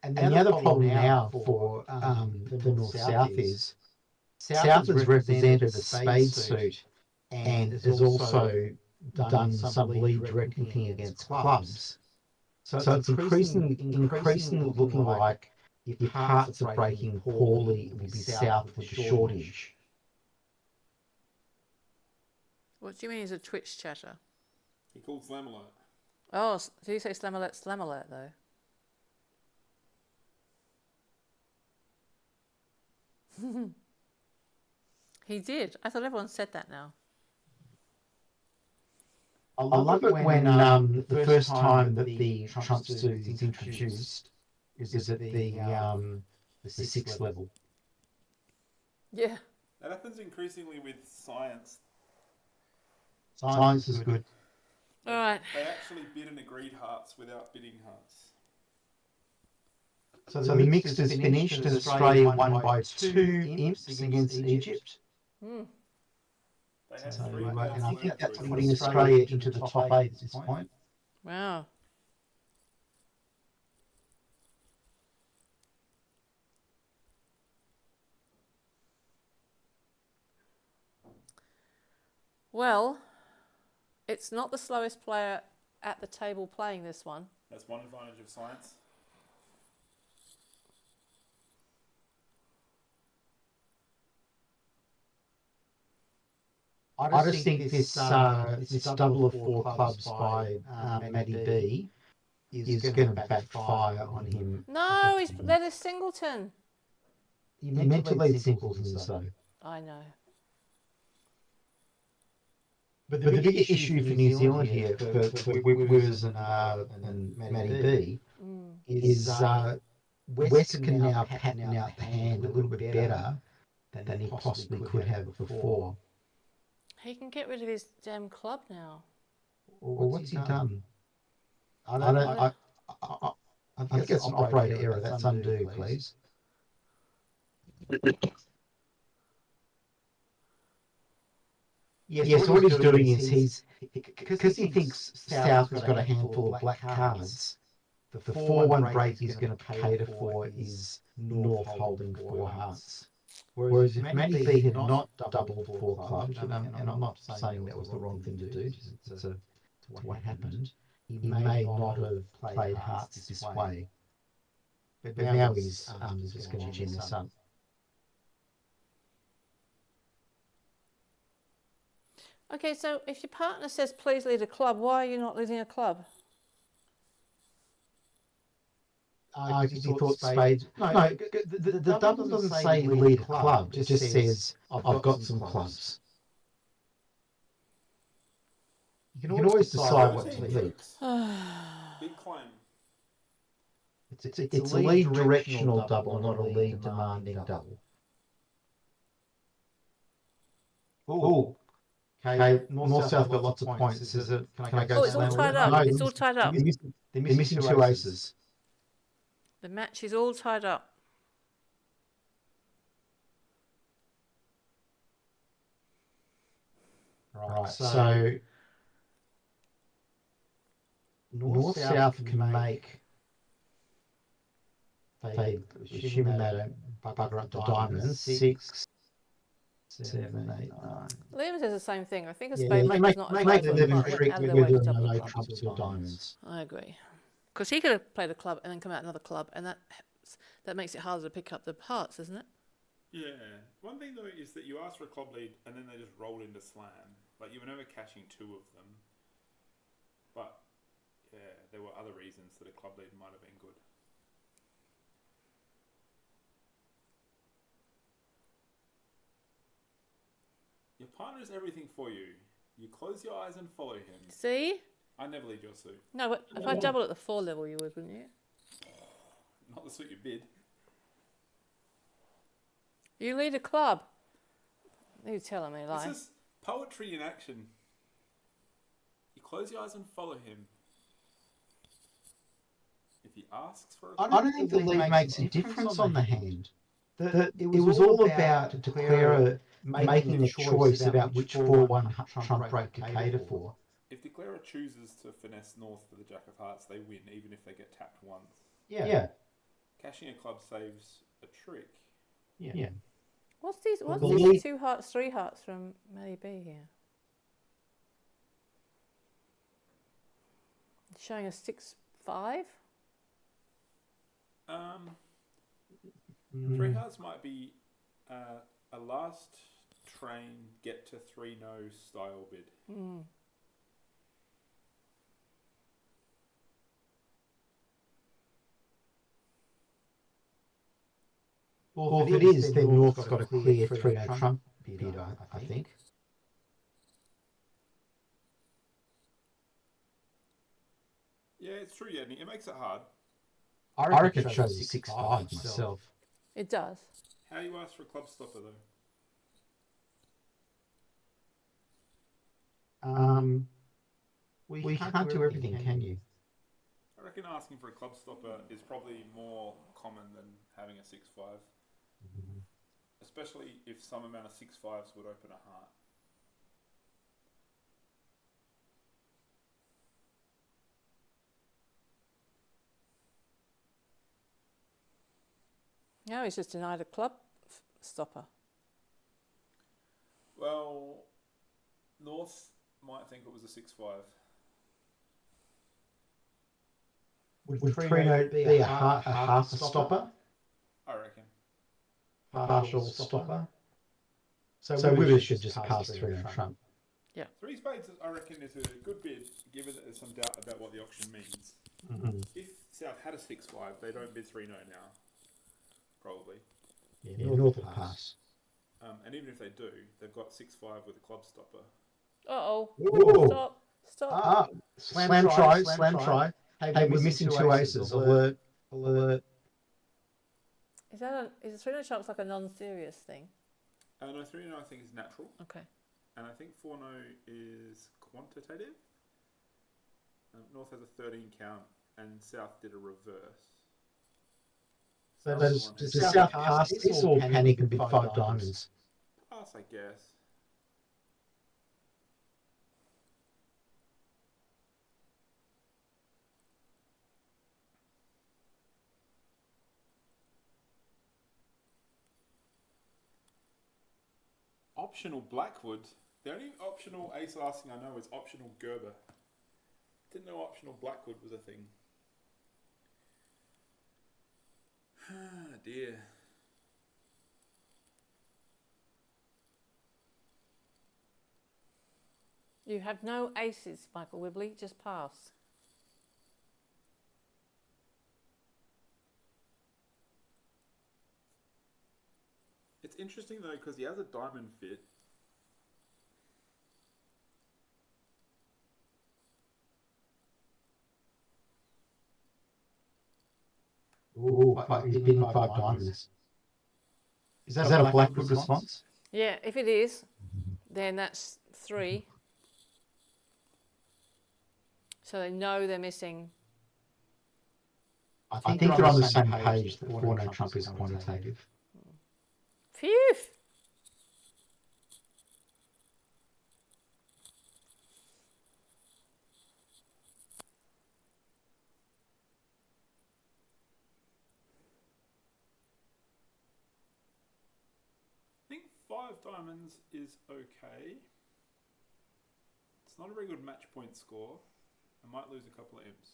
And the other problem now for the North-South is South has represented a spade suit and has also done some lead directing against clubs. So it's increasingly looking like if hearts are breaking poorly, it will be South with the shortage. What do you mean he's a Twitch chatter? He called Slamalite. Oh, do you say Slamalite though? He did. I thought everyone said that now. I love it when the first time that the Trump suit is introduced is at the 6th level. Yeah. That happens increasingly with science. Science is good. All right. They actually bid and agreed hearts without bidding hearts. So the mixed is finished and Australia won by 2 imps against Egypt. Hmm. They had So, 3 and pounds I think worth that's of putting Australia into the top 8 at this point. Wow. Well, it's not the slowest player at the table playing this one. That's one advantage of science. I just think this double of 4 clubs by Matty B is going to backfire on him. No, he's led a singleton. He meant to lead singletons though. I know. But the big issue for New Zealand here, for Withers and Matty B, is West can now pattern out the hand a little bit better than he possibly could have before. He can get rid of his damn club now. Well, what's he done? I think it's an operator error. That's undo, please. Yes, so what he's doing is because he thinks South has got a handful of black cards, the 4-1 break he's going to cater for is North holding 4 hearts. Whereas if Matty B had not doubled four clubs, and I'm not saying that was the wrong thing to do, just it's what happened. He may not have played hearts this way, but now he's just going to gin this up. Okay, so if your partner says please lead a club, why are you not leading a club? Because he thought spades. No, the double doesn't say lead a club. It just says I've got some clubs. You can always decide what to lead. Big claim. It's a lead directional double, not a lead demanding double. Oh, okay. North-South got lots of points. Is it? Can I go? Oh, it's all tied up. No, It's all tied up. They're missing two aces. The match is all tied up. Right. So North-South can make. They assuming they don't bugger up the diamonds. 6, 7, 8, 9. Liam says the same thing. I think a Yeah, spade make break is not a make club. 11 Went trick out of with their way to whether double no a club. trumps or diamonds. I agree. Because he could have played a club and then come out another club, and that makes it harder to pick up the hearts, isn't it? Yeah. One thing though is that you ask for a club lead and then they just roll into slam. Like you were never catching two of them. But yeah, there were other reasons that a club lead might have been good. Your partner is everything for you. You close your eyes and follow him. See? I never lead your suit. No, but if I double at the 4 level, you would, wouldn't you? Not the suit you bid. You lead a club. You're telling me a lie. This is poetry in action. You close your eyes and follow him. If he asks for a I don't think the lead makes a difference on the hand. It was all about making a choice about which 4-1 trump break to cater for. If declarer chooses to finesse north for the jack of hearts, they win, even if they get tapped once. Yeah. Cashing a club saves a trick. Yeah. What's these 2 hearts, 3 hearts from Matty B here? It's showing a 6-5. 3 hearts might be a last train get to 3-0 style bid. Well, if it is, then North's got a clear 3-0 trump bid, I think. Yeah, it's true, yeah. It makes it hard. I reckon it shows a 6-5 myself. It does. How do you ask for a club stopper, though? Well, you can't do everything, can you? I reckon asking for a club stopper is probably more common than having a 6-5. Especially if some amount of 6-5s would open a heart. No, he's just denied a club stopper. Well, North might think it was a 6-5. Would 3-0 be a half a stopper? I reckon. Partial stopper? So we should just pass 3-0 trump. Yeah. 3 spades, I reckon, is a good bid, given that there's some doubt about what the auction means. If South had a 6-5, they don't bid 3-0 now. Probably. Yeah, North will pass. And even if they do, they've got 6-5 with a club stopper. Uh-oh. Stop. Slam try. Hey, we're missing 2 aces. Alert. Is a 3-0 trump's like a non-serious thing? No, 3-0 I think is natural. Okay. And I think 4-0 is quantitative. North has a 13 count, and South did a reverse. So does South pass this or panic and bid 5 diamonds? Pass, I guess. optional Blackwood. The only optional ace last thing I know is optional Gerber. Didn't know optional Blackwood was a thing. Ah, dear. You have no aces, Michael Wibley. Just pass. It's interesting though because he has a diamond fit. Ooh, he's bidding 5 diamonds. Is that a Blackwood response? Yeah, if it is, then that's 3. So they know they're missing. I think they're on the same page that 4 no trump is quantitative. Phew! I think 5 diamonds is okay. It's not a very good match point score. I might lose a couple of imps.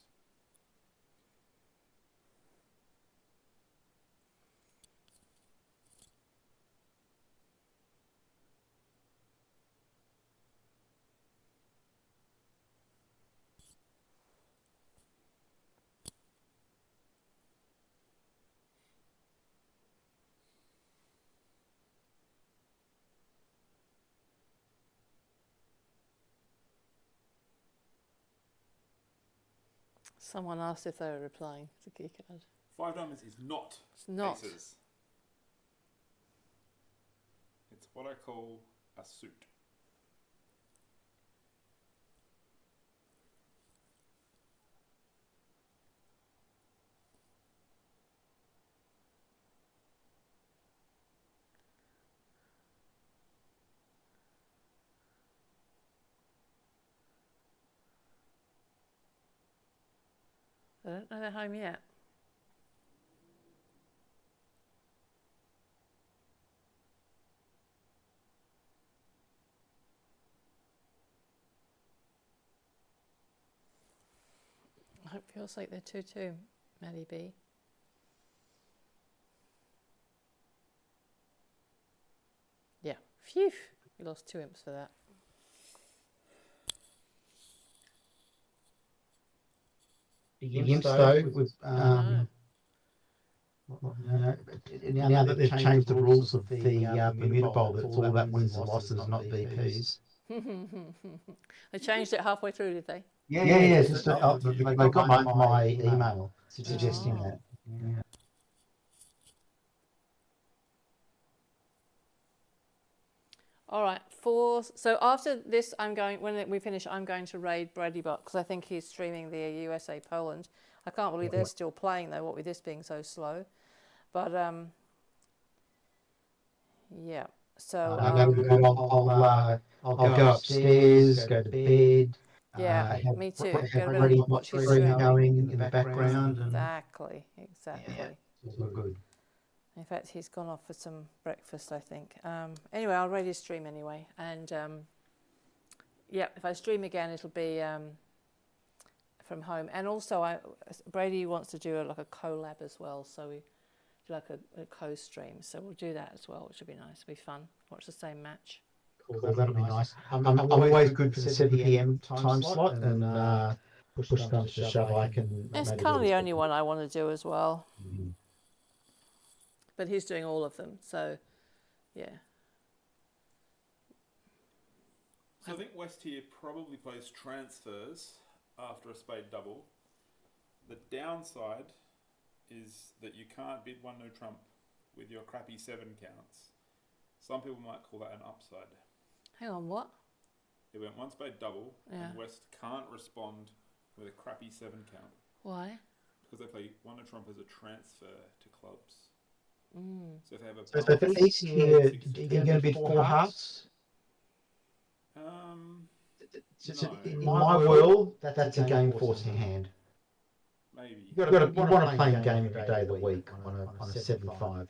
Someone asked if they were replying to key card. 5 diamonds is not It's not. aces. It's what I call a suit. I don't know they're home yet. I hope feels like they're 2-2, Maddie B. Yeah. Phew! You lost 2 imps for that. The imps though, with No. now that they've changed the rules of the Bermuda Bowl, that it's all about wins and losses, not VPs. They changed it halfway through, did they? Yeah. It's just they got my email suggesting that. Yeah. All right. So after this, when we finish, I'm going to raid Bradybot because I think he's streaming the USA Poland. I can't believe they're still playing though. What with this being so slow, but yeah. So I'll go upstairs, go to bed. yeah, Have me too. Get Brady ready, watch his stream stream. going in the background. Exactly. Yeah, it's all good. In fact, he's gone off for some breakfast, I think. Anyway, I'll raid his stream anyway. And yeah, if I stream again, it'll be from home. And also, Brady wants to do like a collab as well. So we do like a co-stream. So we'll do that as well, which will be nice. It'll be fun. Watch the same match. Cool, that'll be nice. I'm always good for the 7 p.m. time slot, and push comes to shove, I can. It's kind of the only one I want to do as well. Mm-hmm. But he's doing all of them, so yeah. So I think West here probably plays transfers after a spade double. The downside is that you can't bid 1 no trump with your crappy 7 counts. Some people might call that an upside. Hang on, what? It went 1 spade double, Yeah. and West can't respond with a crappy 7 count. Why? Because they play 1 no trump as a transfer to clubs. So if they have a So for East here, are you going to bid 4 hearts? No. In my world, that's a game forcing hand. Maybe. You want to play a game every day of the week on a 7-5.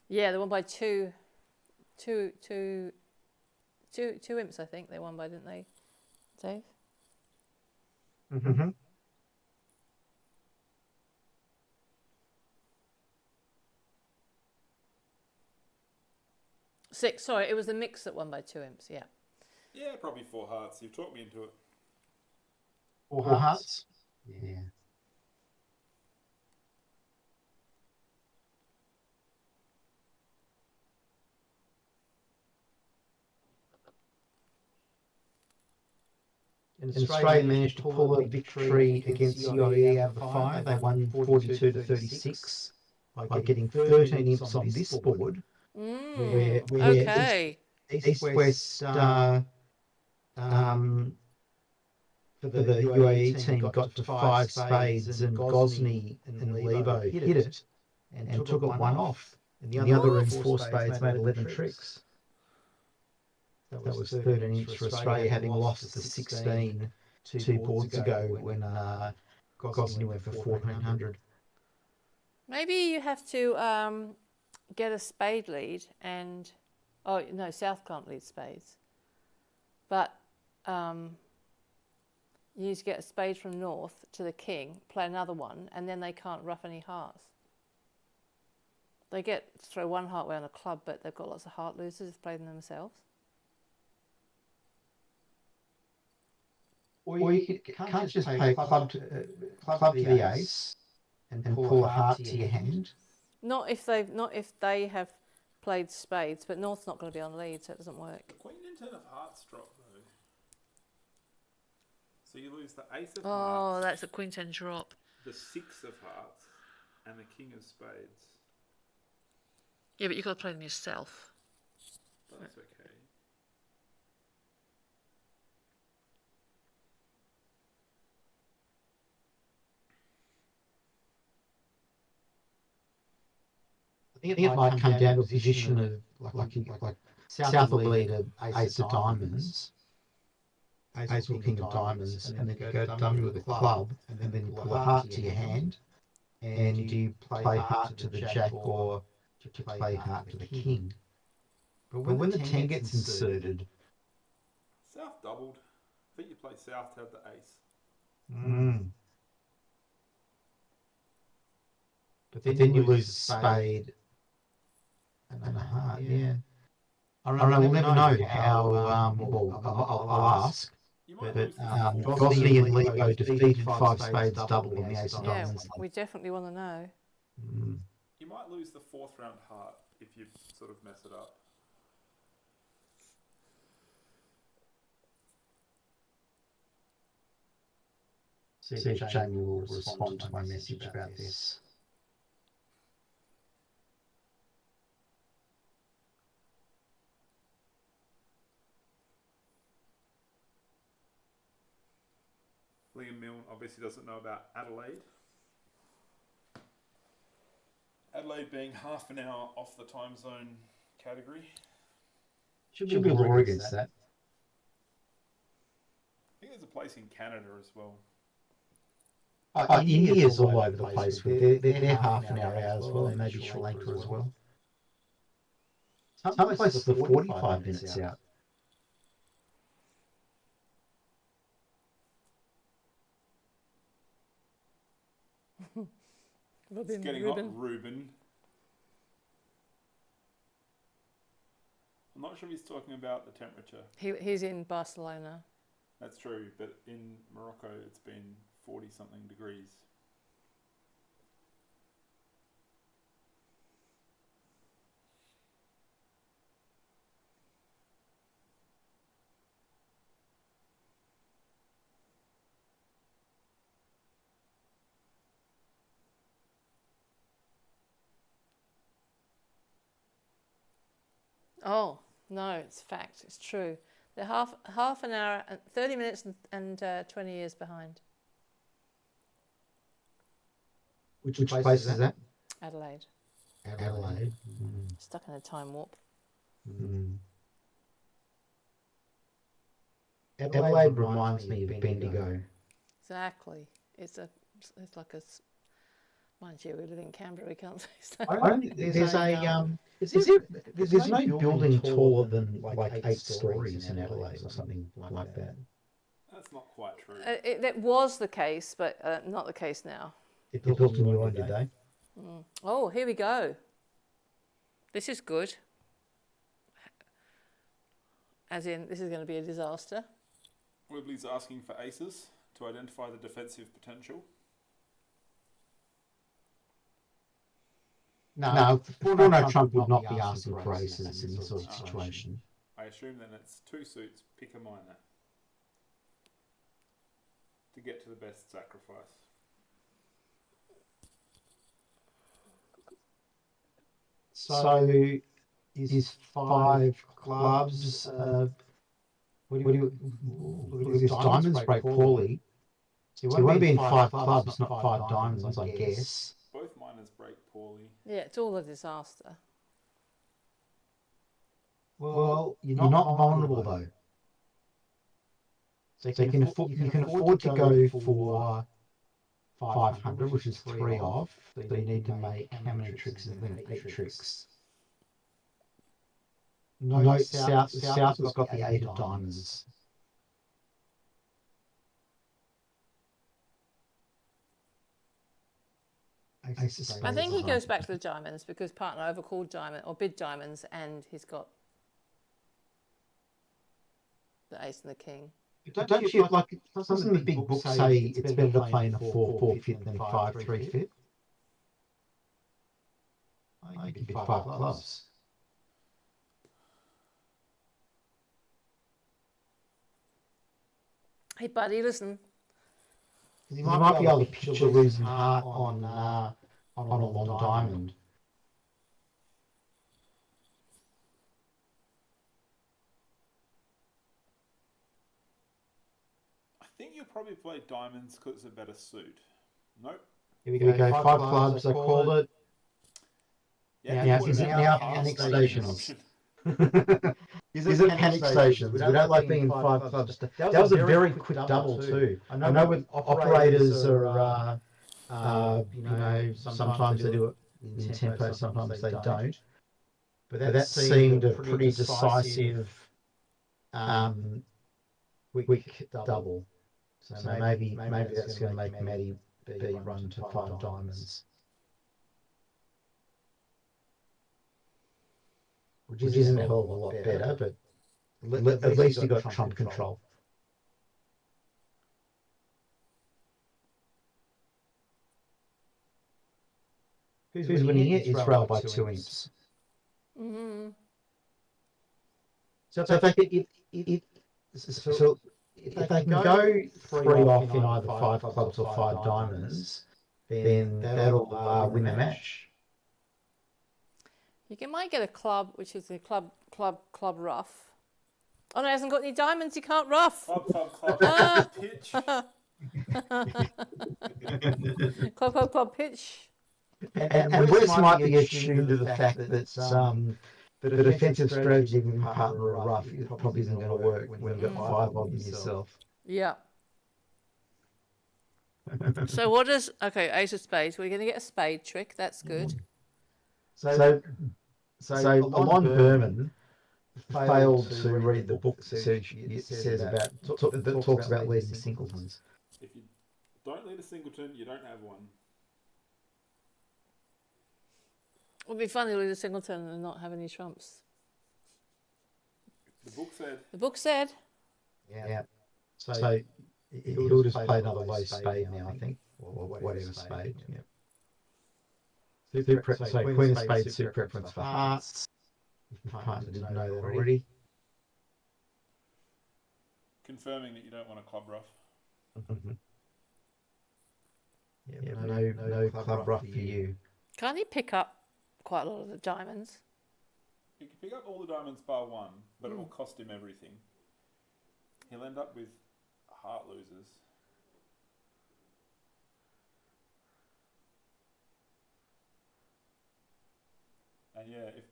Yeah, the one by two two imps, I think they won by, didn't they, Dave? Mm-hmm. Six. Sorry, it was the mix that won by 2 imps. Yeah. Yeah, probably 4 hearts. You've talked me into it. 4 hearts. Yeah. And Australia managed to pull a victory against UAE out of the 5. They won 42 to 36 by getting 13 imps on this board. Where Okay. East-West for the UAE team got to 5 spades, and Gosney and Lebo hit it and took it 1 off. And the other in 4 spades made 11 tricks. That was 13 imps for Australia, having lost the 16 2 boards ago when Gosney went for 1400. Maybe you have to get a spade lead and... Oh, no, South can't lead spades. But you need to get a spade from North to the king, play another one, and then they can't ruff any hearts. They get to throw 1 heart away on a club, but they've got lots of heart losers who've played them themselves. Or you can't just play a club to the ace and pull a heart to your hand. Not if they have played spades, but North's not going to be on lead, so it doesn't work. The Queen and 10 of hearts drop, though. So you lose the Ace of Oh, hearts, that's a Queen 10 drop. the 6 of hearts, and the King of spades. Yeah, but you've got to play them yourself. That's okay. I think it might come down to a position of like South will lead a ace of diamonds, ace or king of diamonds, and then you go dummy with a club, and then you pull a heart to your hand, and do you play heart to the jack or do you play heart to the king? But when the 10 gets inserted, South doubled. I think you play South to have the ace. But then you lose a spade and a heart. Yeah. I don't know. We'll never know how. Well, I'll ask. You might But lose the Gosney and Lebo defeated 5 spades double on the ace of Yeah, diamonds. we definitely want to know. You might lose the 4th round heart if you sort of mess it up. See if Jamie will respond to my message about this. Liam Milne obviously doesn't know about Adelaide. Adelaide being half an hour off the time zone category. Should be a law against that. I think there's a place in Canada as well. India's all over the place. They're half an hour out as well, and maybe Sri Lanka as well. Some places are 45 minutes out. It's getting hot, Ruben. I'm not sure if he's talking about the temperature. He's in Barcelona. That's true, but in Morocco it's been 40-something degrees. Oh, no, it's fact. It's true. They're half an hour, 30 minutes and 20 years behind. Which place is that? Adelaide. Adelaide. Stuck in a time warp. Adelaide reminds me of Bendigo. Exactly. It's like a Mind you, we live in Canberra, we can't say stuff. There's no building taller than like 8 stories in Adelaide or something like that. That's not quite true. That was the case, but not the case now. They built a new one, did they? Oh, here we go. This is good. As in, this is going to be a disaster. Wibbly's asking for aces to identify the defensive potential. No, Bruno Trump would not be asking for aces in this sort of situation. I assume then it's 2 suits, pick a minor. To get to the best sacrifice. So, is 5 clubs? What do you? Look at this, diamonds break poorly. So it won't be in 5 clubs, not 5 diamonds, I guess. Both minors break poorly. Yeah, it's all a disaster. Well, you're not vulnerable though. So you can afford to go for 500, which is 3 off. But you need to make how many tricks? Is then 8 tricks. No, South has got the 8 of diamonds. I think he goes back to the diamonds because partner overcalled diamond or bid diamonds, and he's got the ace and the king. Don't you like? Doesn't the big book say it's better to play in a 4/4 than 5/3? I give 5 clubs. Hey, buddy, listen. You might be able to picture losing heart on a long diamond. I think you'll probably play diamonds because it's a better suit. Nope. Here we go. 5 clubs. I called it. Yeah, Now, is it now panic stations? Is it panic stations? We don't like being in 5 clubs. That was a very quick double too. I know with operators are, sometimes they do it in tempo, sometimes they don't. But that seemed a pretty decisive, quick double. So maybe that's going to make Matty B run to 5 diamonds. Which isn't a hell of a lot better, but at least you got trump control. Who's winning it? It's Rail by 2 imps. Mm-hmm. So if they can go 3 off in either 5 clubs or 5 diamonds, then that'll win the match. You might get a club, which is a club rough. Oh no, it hasn't got any diamonds. You can't rough. Club, pitch. Club pitch. And West might be attuned to the fact that the defensive strategy of your partner or rough probably isn't going to work when you've got 5 of them yourself. Yeah. So what does... Okay, ace of spades. We're going to get a spade trick. That's good. So Alon Berman failed to read the book that talks about leading singletons. If you don't lead a singleton, you don't have one. It would be funny to lead a singleton and not have any trumps. The book said. The book said. Yeah. So he'll just play another low spade now, I think, or whatever spade. Yeah. So Queen of Spades, suit preference for hearts. If your partner didn't know that already. Confirming that you don't want a club rough. Yeah, no club rough for you. Can't he pick up quite a lot of the diamonds? He can pick up all the diamonds bar 1, but it will cost him everything. He'll end up with heart losers. And yeah, if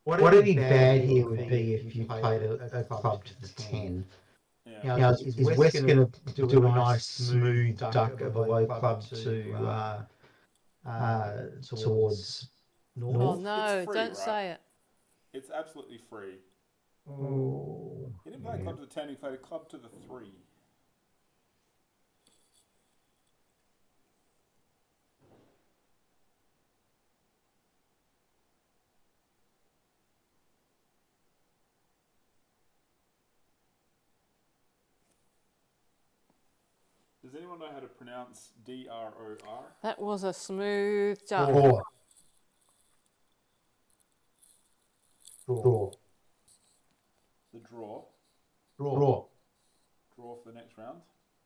What'd be bad here would be if you played a club to the 10. yeah. Now, is West going to do a nice smooth duck of a low club to towards Oh north. no, It's free, don't right? say it. It's absolutely free. Oh, He didn't play a yeah. club to the 10, he played a club to the 3. Does anyone know how to pronounce D-R-O-R? That was a smooth jump. Draw. Draw. The draw. Draw. Draw for the next round.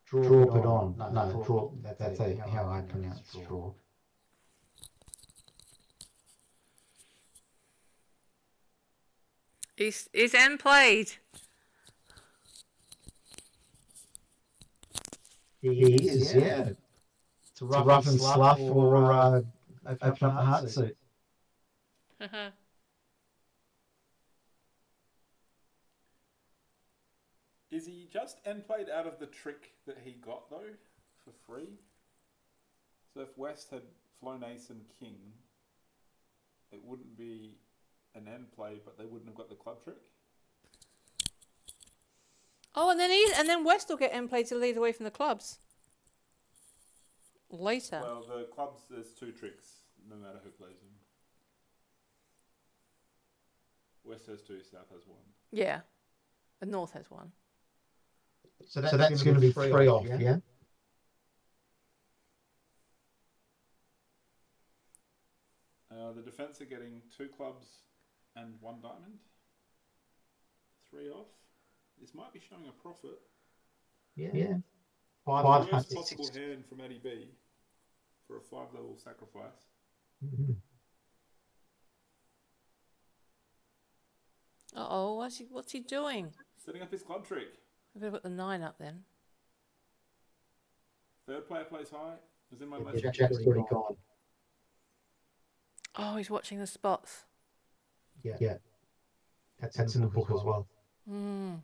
Draw it on. No, draw. That's how I pronounce draw. Is N played? He is, yeah. It's a rough and slough or open up the heart suit. Is he just end played out of the trick that he got though, for free? So if West had flown ace and king, it wouldn't be an end play, but they wouldn't have got the club trick. Oh, and then West will get end play to lead away from the clubs. Later. Well, the clubs, there's 2 tricks, no matter who plays them. West has 2, South has 1. Yeah. And North has 1. So that's going to be 3 off, yeah? The defence are getting 2 clubs and 1 diamond. 3 off. This might be showing a profit. Yeah. Worst possible hand from Eddie B for a 5-level sacrifice. Mm-hmm. Uh-oh, what's he doing? Setting up his club trick. I'm going to put the 9 up then. Third player plays high. Is in my Yeah, Jack's already gone. Oh, he's watching the spots. Yeah. That's in the book as well. Hmm.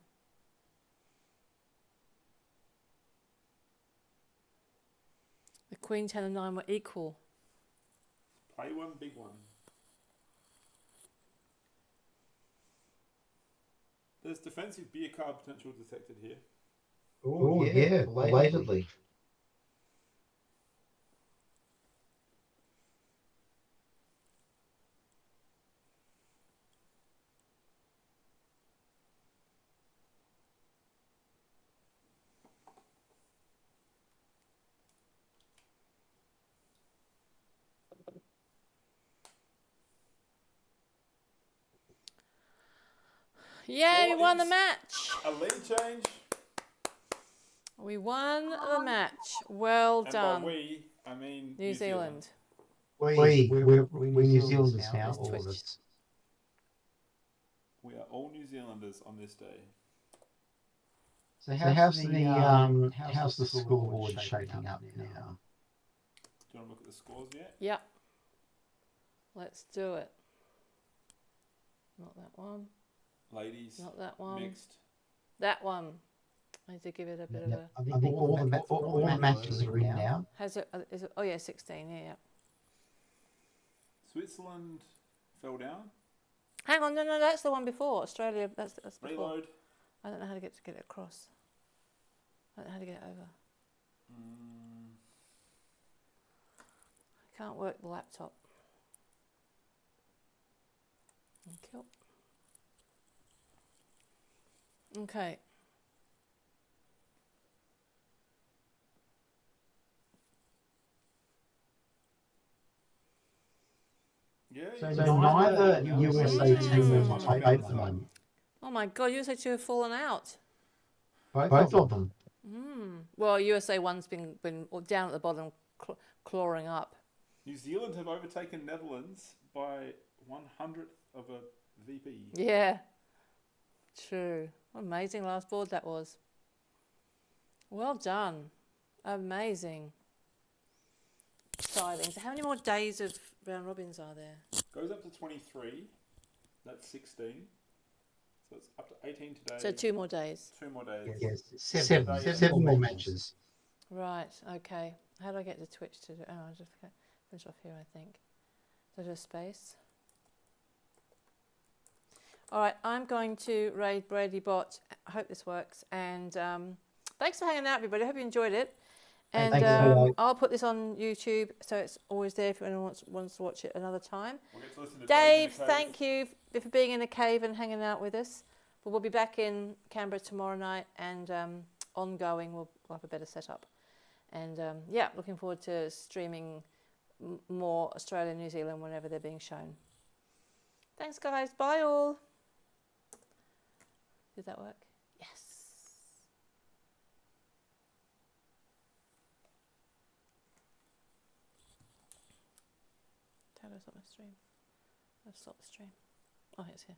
The Queen, 10 and 9 were equal. Play one, big one. There's defensive beer card potential detected here. Oh, yeah, belatedly. Yeah, we What won the is- match. A lead change. We won the match. Well And done. by we, I mean New Zealand. We're New Zealanders now, It's all of Twitch. us. We are all New Zealanders on this day. So how's the scoreboard shaping up now? Do you want to look at the scores yet? Yep. Let's do it. Not that one. Ladies, Not that one. mixed. That one. I need to give it a bit of a. I think all the matches are in now. Has it? Is it? Oh yeah, 16. Yeah. Switzerland fell down. Hang on, no, that's the one before Australia. That's before. Reload. I don't know how to get it across. I don't know how to get it over. I can't work the laptop. Cool. Okay. Yeah. So neither USA team is on top at the moment. Oh my God, USA 2 have fallen out. Both of them. Well, USA 1's been down at the bottom, clawing up. New Zealand have overtaken Netherlands by 1/100th of a VP. Yeah. True. Amazing last board that was. Well done. Amazing. Exciting. So how many more days of round robins are there? Goes up to 23. That's 16. So it's up to 18 today. So 2 more days. 2 more days. Yes, seven more matches. Right, okay. How do I get to Twitch to do? Oh, I just forget. Finish off here, I think. So there's space. All right, I'm going to raid Brady Bot. I hope this works. And thanks for hanging out, everybody. I hope you enjoyed it. And Thanks. I'll put this on YouTube, so it's always there if anyone wants to watch it another time. We'll get to listen to Dave, in the cave. thank you for being in the cave and hanging out with us. But we'll be back in Canberra tomorrow night, and ongoing we'll have a better setup. And yeah, looking forward to streaming more Australia and New Zealand whenever they're being shown. Thanks, guys. Bye, all. Did that work? Yes. How do I stop my stream? I've stopped the stream. Oh, it's here.